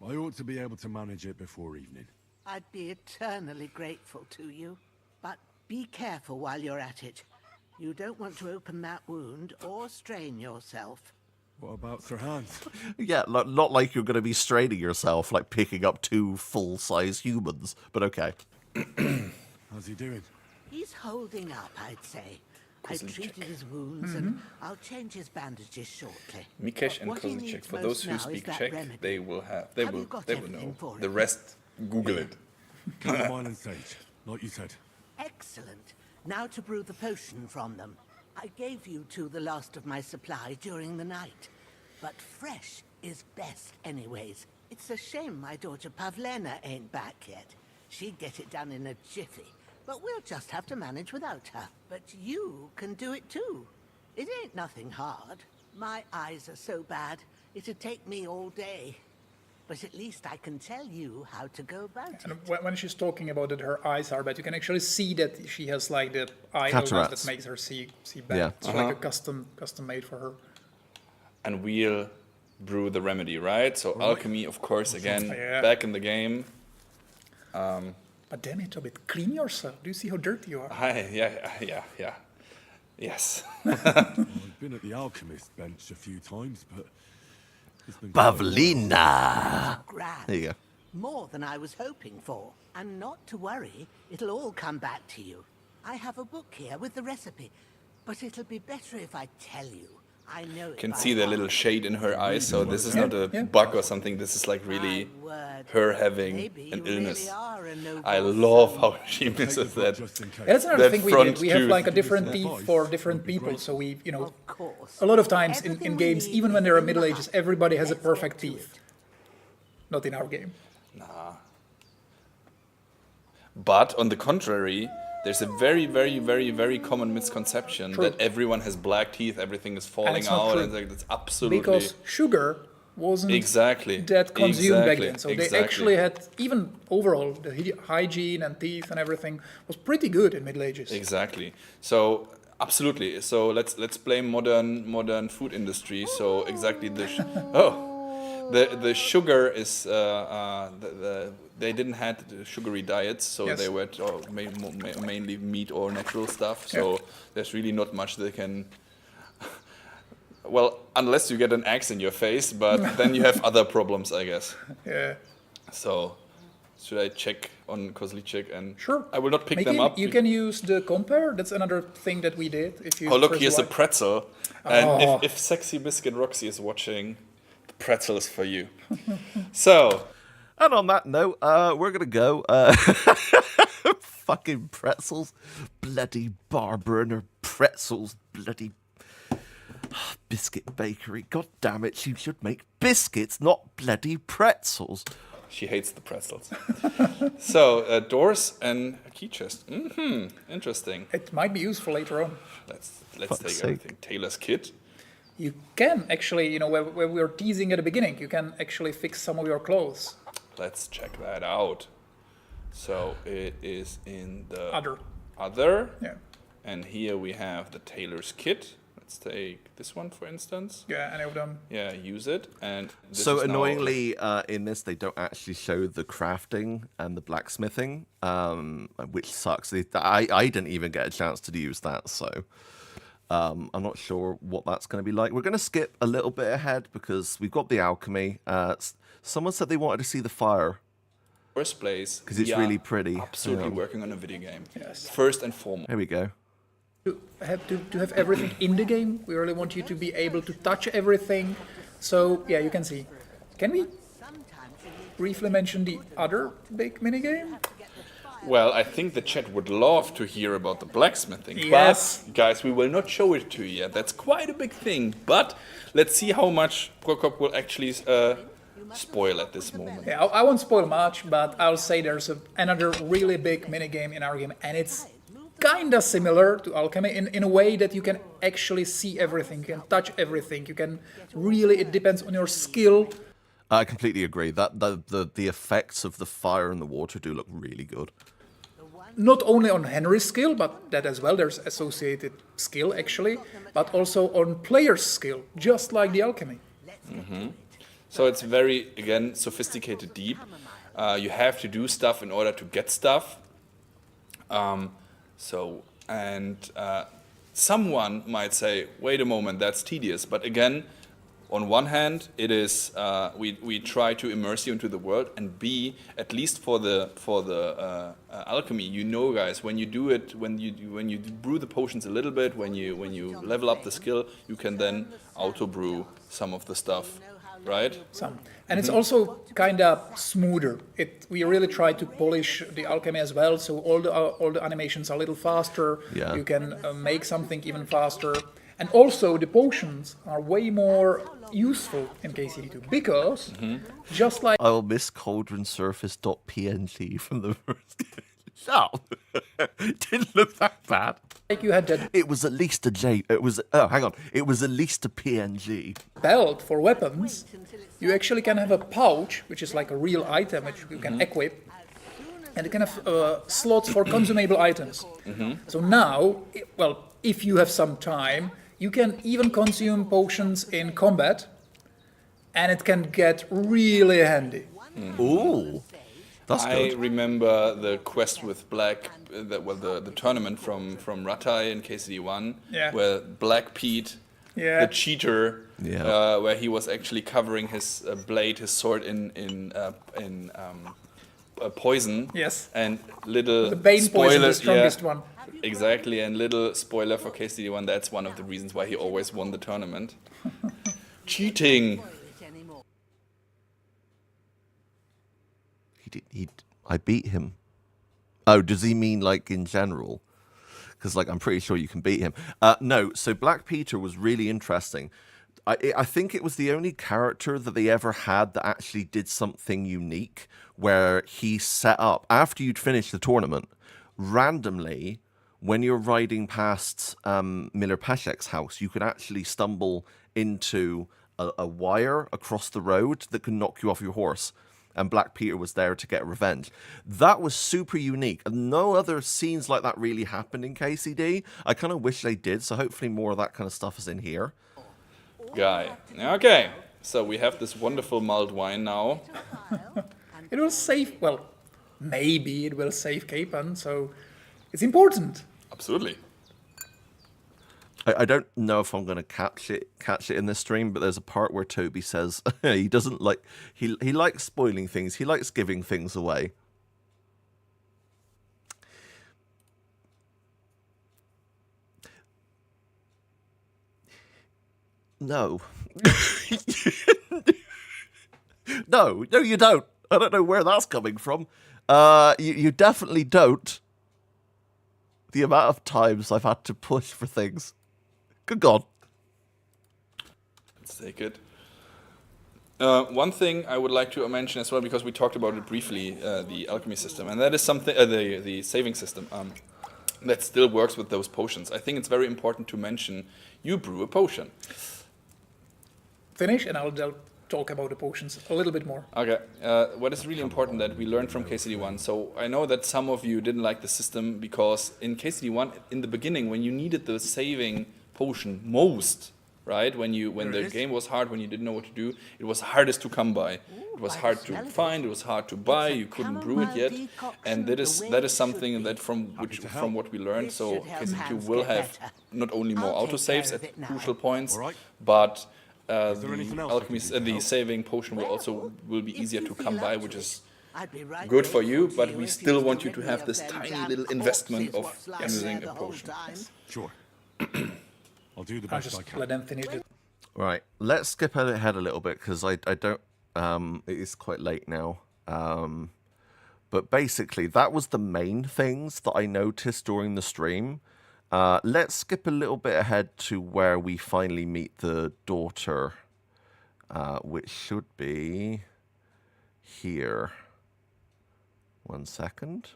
I ought to be able to manage it before evening. I'd be eternally grateful to you. But be careful while you're at it. You don't want to open that wound or strain yourself. What about Sir Hans? Yeah, not like you're going to be straining yourself, like picking up 2 full-size humans, but okay. How's he doing? He's holding up, I'd say. I treated his wounds and I'll change his bandages shortly. Mikesh But and what he Kozacek. needs For most those who now is speak that Czech, remedy. they will know. everything for The it? rest, Google it. Chamomile sage, like you said. Excellent. Now to brew the potion from them. I gave you 2 the last of my supply during the night. But fresh is best anyways. It's a shame my daughter Pavlena ain't back yet. She'd get it done in a jiffy. But we'll just have to manage without her. But you can do it too. It ain't nothing hard. My eyes are so bad, it'd take me all day. But at least I can tell you how to go about it. And when she's talking about that her eyes are bad, you can actually see that she has like the eye illness Cataracts. that makes her see bad. Yeah. It's like a custom made for her. And we'll brew the remedy, right? So alchemy, of course, again, Yeah. back in the game. But damn it, Tobit, clean yourself. Do you see how dirty you are? Hi, yeah. Yes. I've been at the alchemist bench a few times, but Pavlina. Grand. There you go. More than I was hoping for. And not to worry, it'll all come back to you. I have a book here with the recipe, but it'll be better if I tell you. I know it Can by see the heart. little shade in her eyes, so this is Yeah, not a yeah. bug or something. This is like really My word. her having Maybe an you really illness. are a noble I love soul. how she misses that. Just in case. Yeah, that's another That thing we front did. We have tooth. like a different Give us teeth advice. for That'd different be people. great. So we, Of course. a lot of times in Everything we games, need even is when they're in in the Middle Ages, house. everybody has a Let's get perfect to teeth. Not in our game. But on the contrary, there's a very, very, very, very common misconception True. that everyone has black teeth, everything is falling it's not out, true. and like, that's absolutely Because sugar wasn't exactly that consumed back exactly, then. So exactly. they actually had, even overall, the hygiene and teeth and everything was pretty good in Middle Ages. Exactly. So absolutely. So let's blame modern food industry. So exactly the sugar is they didn't had the sugary diets, so Yes. they were mainly meat or natural stuff. So there's really not much they can. Well, unless you get an axe in your face, but then you have other problems, I guess. Yeah. So should I check on Kozlicek and Sure. I will not pick Make them it- up. You can use the compare. That's another thing that we did. If you Oh, look, press here's a Y. pretzel. And Oh. if Sexy Biscuit Roxy is watching, the pretzel is for you. So, And on that note, we're gonna go. Fucking pretzels, bloody bar burner pretzels, bloody biscuit bakery. God damn it! You should make biscuits, not bloody pretzels. she hates the pretzels. So, doors and a key chest. Interesting. It might be useful later on. Let's Fuck's take sake. everything. Taylor's kit. You can actually, where we were teasing at the beginning, you can actually fix some of your clothes. Let's check that out. So, it is in the Other. Yeah. And here we have the Taylor's kit. Let's take this one, for instance. Yeah, any of them. Yeah, use it. And this So is now- annoyingly, in this, they don't actually show the crafting and the blacksmithing, which sucks. I didn't even get a chance to use that, so I'm not sure what that's going to be like. We're going to skip a little bit ahead because we've got the alchemy. Someone said they wanted to see the fire. First place, 'Cause it's we are really pretty. Absolutely Yeah. working on a video game. Yes. First and foremost. Here we go. To have everything in the game, we really want you to be able to touch everything. So, yeah, you can see. Can we briefly mention the other big minigame? Well, I think the chat would love to hear about the blacksmithing. Yes. But, guys, we will not show it to you yet. That's quite a big thing. But let's see how much Prokop will actually spoil at this moment. Yeah, I won't spoil much, but I'll say there's another really big minigame in our game, and it's kinda similar to Alchemy in a way that you can actually see everything, you can touch everything, you can really, it depends on your skill. I completely agree. That the effects of the fire and the water do look really good. Not only on Henry's skill, but that as well, there's associated skill actually, but also on player's skill, just like the Alchemy. So it's very, again, sophisticated, deep. You have to do stuff in order to get stuff. Someone might say, wait a moment, that's tedious. But again, on one hand, it is we try to immerse you into the world, and B, at least for the alchemy, guys, when you do it, when you brew the potions a little bit, when you level up the skill, you can then auto brew some of the stuff, right? And it's also kind of smoother. We really try to polish the alchemy as well, so all the animations are a little faster. Yeah. You can make something even faster, and also the potions are way more useful in KCD2 because just like I'll miss cauldronsurface.png from the first game. No, didn't look that bad. you had that It was at least a J. It was. Oh, hang on. It was at least a PNG. belt for weapons, you actually can have a pouch, which is like a real item which you can equip, and you can have slots for consumable items. So now, if you have some time, you can even consume potions in combat, and it can get really handy. Ooh, that's I good. remember the quest with Black, the tournament from Ratai in KCD1, Yeah. where Black Pete Yeah. the cheater, Yeah. where he was actually covering his blade, his sword in poison. Yes. And little The Bane poison, spoiler, the strongest one. exactly. And little spoiler for KCD1, that's one of the reasons why he always won the tournament. Cheating. I beat him. Oh, does he mean like in general? Because like I'm pretty sure you can beat him. No, so Black Peter was really interesting. I think it was the only character that they ever had that actually did something unique, where he set up, after you'd finished the tournament, randomly, when you're riding past Miller Peshek's house, you could actually stumble into a wire across the road that could knock you off your horse. And Black Peter was there to get revenge. That was super unique. And no other scenes like that really happened in KCD. I kind of wish they did, so hopefully more of that kind of stuff is in here. Guy. Okay, so we have this wonderful mulled wine now. It will save, well, maybe it will save Capon, so it's important. Absolutely. I don't know if I'm going to catch it in this stream, but there's a part where Toby says he doesn't like, he likes spoiling things. He likes giving things away. No. No, you don't. I don't know where that's coming from. You definitely don't. The amount of times I've had to push for things. Good God. Let's take it. One thing I would like to mention as well, because we talked about it briefly, the alchemy system, and that is something, the saving system, that still works with those potions. I think it's very important to mention you brew a potion. Finish, and I'll talk about the potions a little bit more. Okay, what is really important that we learned from KCD1, so I know that some of you didn't like the system because in KCD1, in the beginning, when you needed the saving potion most, right, when the game was hard, when you didn't know what to do, it was hardest to come by. It was hard to find, it was hard to buy, you couldn't brew it yet, and that is something that from what we learned, so KCD2 will have not only more autosaves at crucial points, but the saving potion will be easier to come by, which is good for you, but we still want you to have this tiny little investment of using a potion. Sure. I'll do the best I can. Let them finish it. Right, let's skip ahead a little bit because I don't. It is quite late now. But basically, that was the main things that I noticed during the stream. Let's skip a little bit ahead to where we finally meet the daughter, which should be here. 1 second.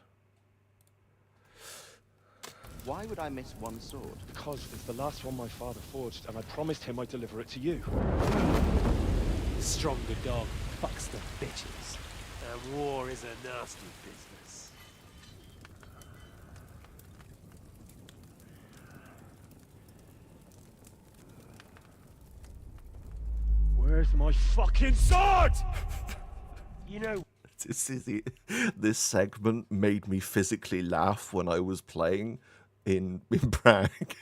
Why would I miss one sword? Because it's the last one my father forged, and I promised him I'd deliver it to you. The stronger dog fucks the bitches. And war is a nasty business. Where's my fucking sword? You know, This segment made me physically laugh when I was playing in Prague.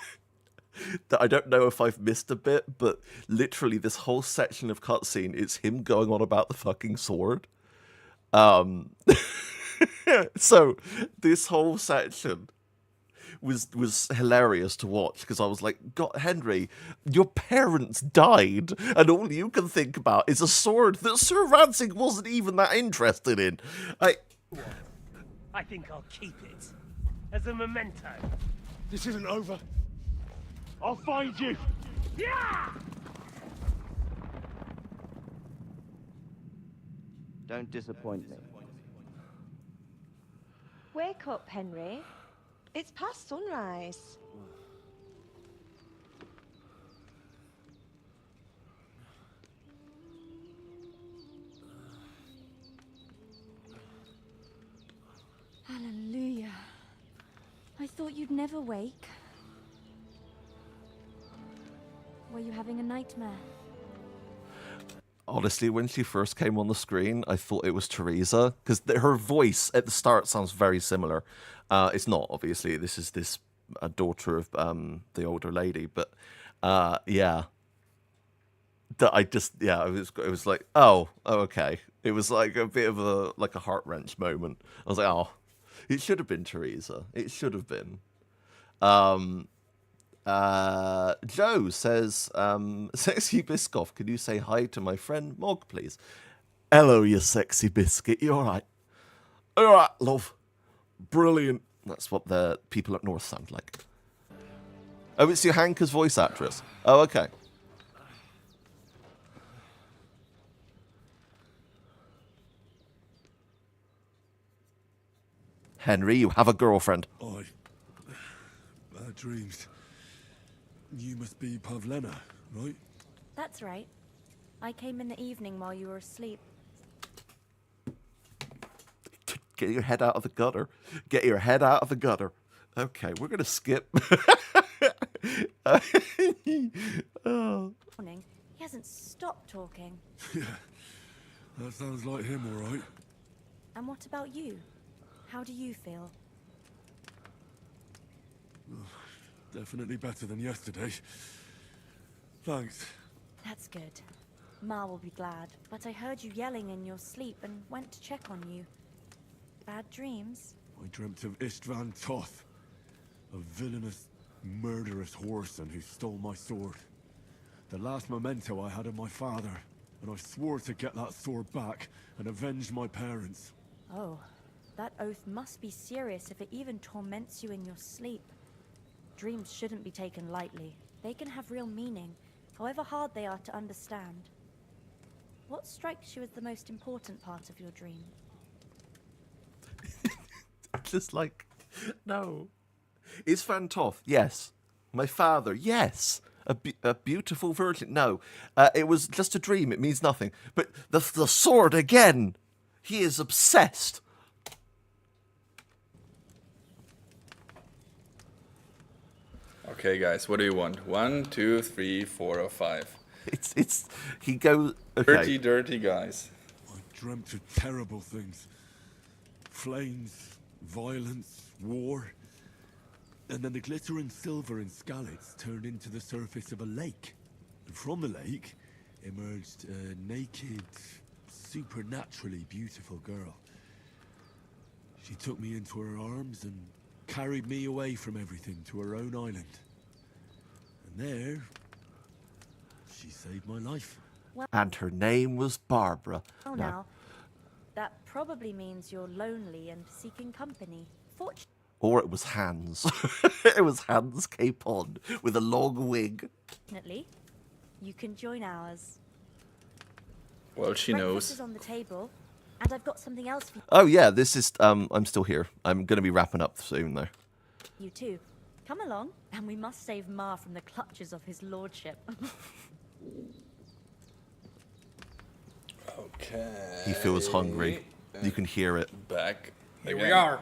I don't know if I've missed a bit, but literally this whole section of cutscene is him going on about the fucking sword. So this whole section was hilarious to watch because I was like, God, Henry, your parents died, and all you can think about is a sword that Sir Ransing wasn't even that interested in. I think I'll keep it as a memento. This isn't over. I'll find you. Yeah! Don't disappoint me. Wake up, Henry. It's past sunrise. Hallelujah. I thought you'd never wake. Were you having a nightmare? Honestly, when she first came on the screen, I thought it was Teresa, because her voice at the start sounds very similar. It's not, obviously. This is this a daughter of the older lady. But yeah, it was like, oh, okay. It was like a bit of a heart wrench moment. I was like, oh, it should have been Teresa. It should have been. Joe says, Sexy Biscoff, can you say hi to my friend Mog, please? Hello, you sexy biscuit. You all right? All right, love. Brilliant. That's what the people up north sound like. Oh, it's Johanka's voice actress. Oh, okay. Henry, you have a girlfriend. Bad dreams. You must be Pavlena, right? That's right. I came in the evening while you were asleep. Get your head out of the gutter. Get your head out of the gutter. Okay, we're going to skip. Oh. Morning. He hasn't stopped talking. Yeah, that sounds like him, all right. And what about you? How do you feel? Definitely better than yesterday. Thanks. That's good. Ma will be glad, but I heard you yelling in your sleep and went to check on you. Bad dreams? I dreamt of Istvan Toth, a villainous, murderous whoreson who stole my sword. The last memento I had of my father, and I swore to get that sword back and avenge my parents. Oh, that oath must be serious if it even torments you in your sleep. Dreams shouldn't be taken lightly. They can have real meaning, however hard they are to understand. What strikes you as the most important part of your dream? Just like, no. Is Van Toth? Yes. My father? Yes. A beautiful virgin? No. It was just a dream. It means nothing. But the sword again. He is obsessed. Okay, guys, what do you want? 1, 2, 3, 4, or 5? He goes. Okay. Dirty guys. I dreamt of terrible things. Flames, violence, war. And then the glittering silver and scallops turned into the surface of a lake. And from the lake emerged a naked, supernaturally beautiful girl. She took me into her arms and carried me away from everything to her own island. And there, she saved my life. And her name was Barbara. Oh, now, that probably means you're lonely and seeking company. Or it was Hans. It was Hans Capon with a long wig. Fortunately, you can join ours. Well, she Breakfast knows. is on the table, and I've got something else for Oh yeah, this is. I'm still here. I'm going to be wrapping up soon though. you too. Come along, and we must save Ma from the clutches of his lordship. Okay. He feels hungry. You can hear it. Back. Here again. we are.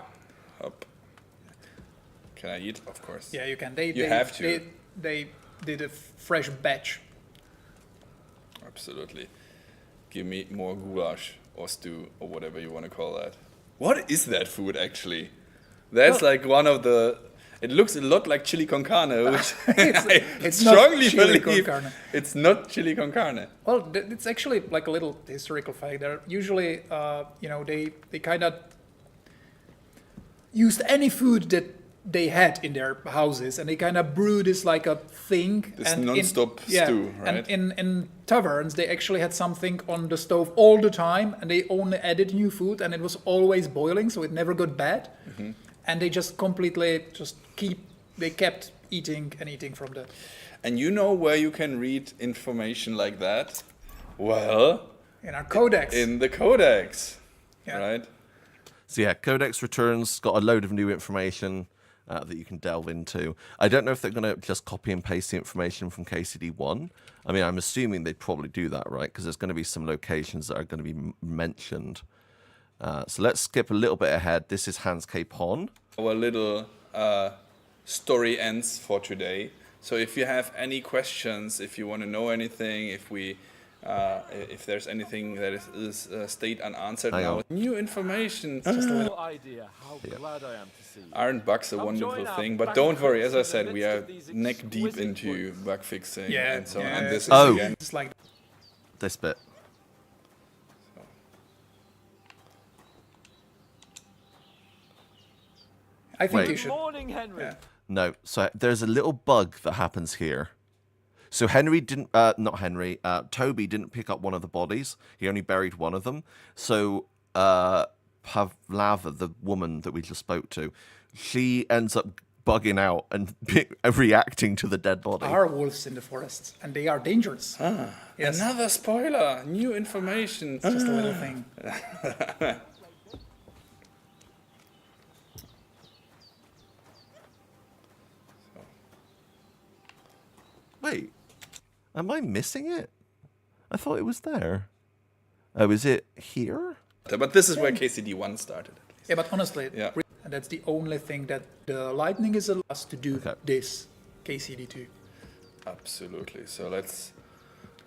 Up. Can I eat? Of course. Yeah, you can. You have to. They did a fresh batch. Absolutely. Give me more goulash or stew or whatever you want to call that. What is that food actually? That's like one of the. It looks a lot like chili con carne, which it's strongly not chili believe con carne. it's not chili con carne. Well, it's actually like a little historical fact. They're usually, they kind of used any food that they had in their houses, and they kind of brew this like a thing. This non-stop stew, right? And in taverns, they actually had something on the stove all the time, and they only added new food, and it was always boiling, so it never got bad. Mm-hmm. And they just completely kept eating and eating from that. And you know where you can read information like that? Well, in our codex. In the codex, right? So yeah, Codex Returns got a load of new information that you can delve into. I don't know if they're going to just copy and paste the information from KCD1. I mean, I'm assuming they'd probably do that, right? Because there's going to be some locations that are going to be mentioned. So let's skip a little bit ahead. This is Hans Capon. Our little story ends for today. So if you have any questions, if you want to know anything, if we if there's anything that is stayed unanswered Hang now. on. New information. No idea how glad I am to see you. Aren't bugs a wonderful thing? But don't worry, as I said, we are neck deep into bug fixing and so on. And this is again... It's like This bit. I think Wait. you should. Morning, Henry. Yeah. No, so there's a little bug that happens here. So Henry didn't, not Henry, Toby didn't pick up one of the bodies. He only buried one of them. So Pavlava, the woman that we just spoke to, she ends up bugging out and reacting to the dead body. There are wolves in the forests, and they are dangerous. Yes. Another spoiler! New information! It's just a little thing. Wait, am I missing it? I thought it was there. Oh, is it here? But this is where KCD1 started. Yeah, but honestly, Yeah. and that's the only thing that the lightning is allowed us to do this KCD2. Absolutely. So let's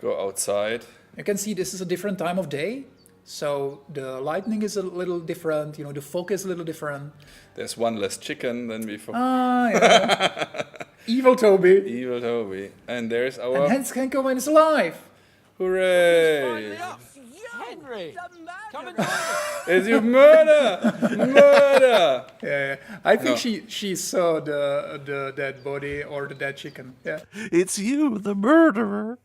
go outside. You can see this is a different time of day, so the lightning is a little different. You know, the fog is a little different. There's one less chicken than before. Ah, yeah. Evil Toby. Evil Toby. And there's our... And Hans Kenkoman is alive. Hooray! Henry, come and join us. It's you murder! Murder! Yeah, I think No. she saw the dead body or the dead chicken. Yeah. It's you, the murderer.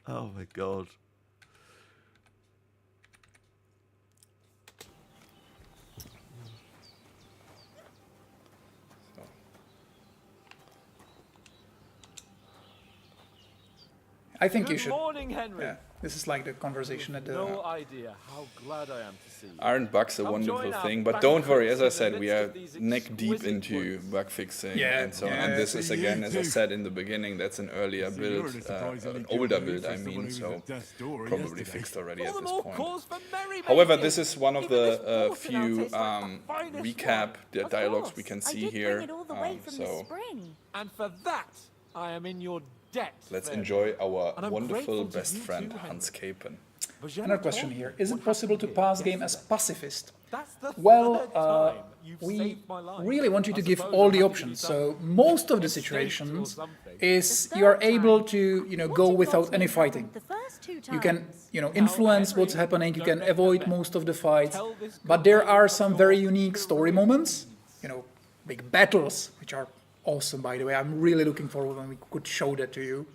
Oh my god. I think you Good should. morning, Henry. Yeah. This is like the conversation at the. No idea how glad I am to see you. Aren't bugs a Come wonderful join our thing? But don't worry, as I banquets in said, the we midst are of these neck deep exquisite into woods. bug fixing Yeah, and so on. yeah. And this is again, as I said in the beginning, that's an earlier build, an older build, I mean, so probably fixed already All at the this more point. cause for merrymaking. However, this is one of Even this the water few now tastes like the finest recap wine. dialogues Of we can course, see I did here. bring it all the way from the So spring. And for that, I am in your debt. let's fair enjoy lady. our And I'm wonderful grateful to best you friend, too, Henry. Hans Capen. But you Another haven't question told here: me is what it possible to happened pass here game as yesterday. pacifist? That's the Well, third time you've we saved my life. really want you I to give suppose all I'll the have to give options. you So some most of the estate or situations something. is The you are third able time. to What go involves without me any happened fighting. The first two times. You can influence Henry, what's happening. You don't can make the avoid bet. most of the fights, Tell this but good there man are of some God very to unique story release. moments. You know, big battles, which are awesome, by the way. I'm really looking forward when we could show that to you,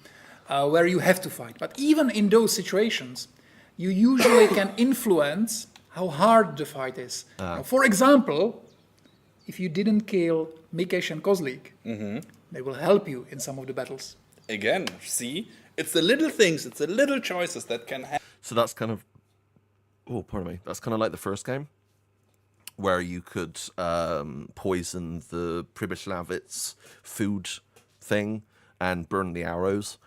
where you have to fight. But even in those situations, you usually can influence how hard the fight is. Now, for example, if you didn't kill Mikesh and Kozlik, they will help you in some of the battles. Again, see? It's the little things, it's the little choices that can happen. So that's kind of, oh, pardon me. That's kind of like the first game, where you could poison the Pribyslavitz food thing and burn the arrows.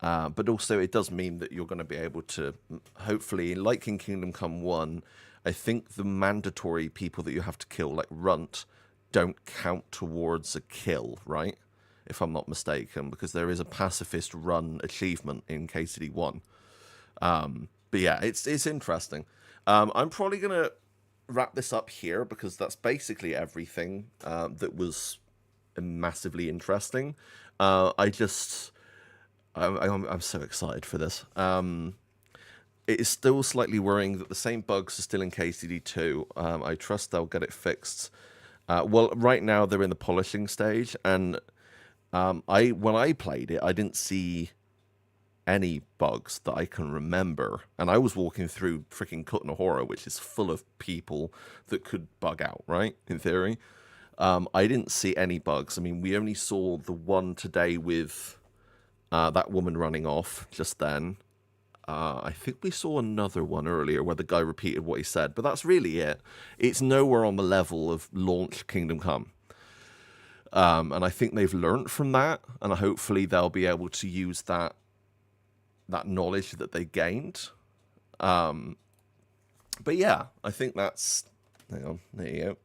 But also, it does mean that you're going to be able to, hopefully, like in Kingdom Come 1, I think the mandatory people that you have to kill, like Runt, don't count towards a kill, right? If I'm not mistaken, because there is a pacifist run achievement in KCD 1. But yeah, it's interesting. I'm probably going to wrap this up here because that's basically everything that was massively interesting. I'm so excited for this. It is still slightly worrying that the same bugs are still in KCD2. I trust they'll get it fixed. Well, right now they're in the polishing stage, and when I played it, I didn't see any bugs that I can remember. And I was walking through freaking Kutna, which is full of people that could bug out, right? In theory. I didn't see any bugs. I mean, we only saw the one today with that woman running off just then. I think we saw another one earlier where the guy repeated what he said, but that's really it. It's nowhere on the level of launch Kingdom Come. And I think they've learned from that, and hopefully they'll be able to use that knowledge that they gained. But yeah, I think that's... Hang on, there you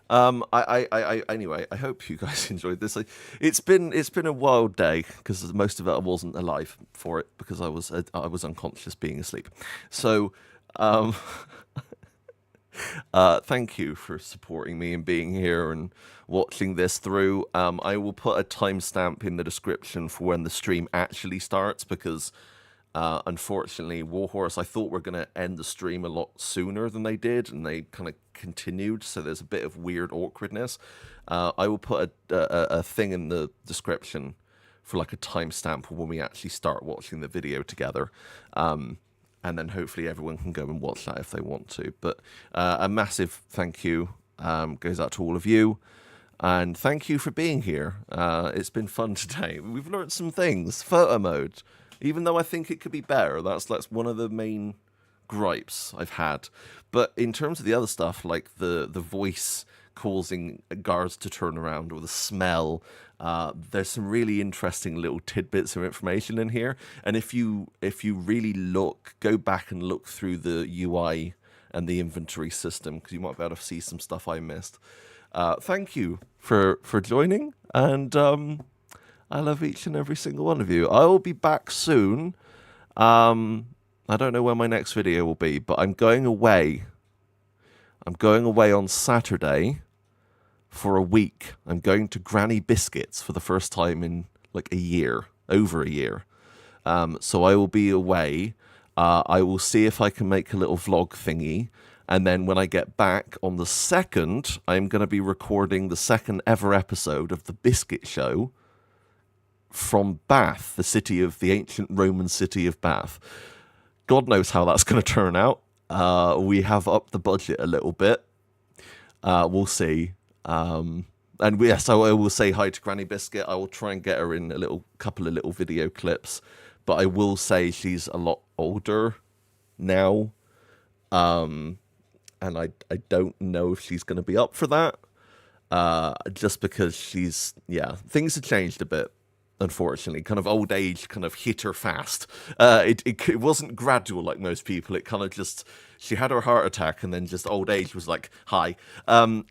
Anyway, I hope you guys enjoyed this. It's been a wild day because most of it I wasn't alive for it because I was unconscious being asleep. So, thank you for supporting me and being here and watching this through. I will put a timestamp in the description for when the stream actually starts because unfortunately, Warhorse, I thought we're going to end the stream a lot sooner than they did, and they kind of continued, so there's a bit of weird awkwardness. I will put a thing in the description for like a timestamp when we actually start watching the video together. And then hopefully everyone can go and watch that if they want to. But a massive thank you goes out to all of you. And thank you for being here. It's been fun today. We've learned some things. Photo mode. Even though I think it could be better, that's one of the main gripes I've had. But in terms of the other stuff, like the voice causing guards to turn around or the smell, there's some really interesting little tidbits of information in here. And if you really go back and look through the UI and the inventory system, because you might be able to see some stuff I missed. Thank you for joining, and I love each and every single one of you. I will be back soon. I don't know when my next video will be, but I'm going away. I'm going away on Saturday for a week. I'm going to Granny Biscuits for the first time in like a year, over a year. So I will be away. I will see if I can make a little vlog thingy. And then when I get back on the 2nd, I'm going to be recording the second ever episode of The Biscuit Show from Bath, the ancient Roman city of Bath. God knows how that's going to turn out. We have upped the budget a little bit. We'll see. So I will say hi to Granny Biscuit. I will try and get her in a couple of little video clips. But I will say she's a lot older now. And I don't know if she's going to be up for that. Just because things have changed a bit. Unfortunately, kind of old age kind of hit her fast. It wasn't gradual like most people. It kind of she had her heart attack and then just old age was like, hi.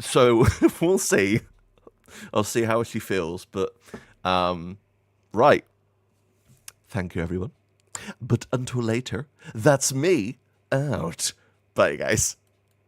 So we'll see. I'll see how she feels. But, right. Thank you, everyone. But until later, that's me out. Bye, guys.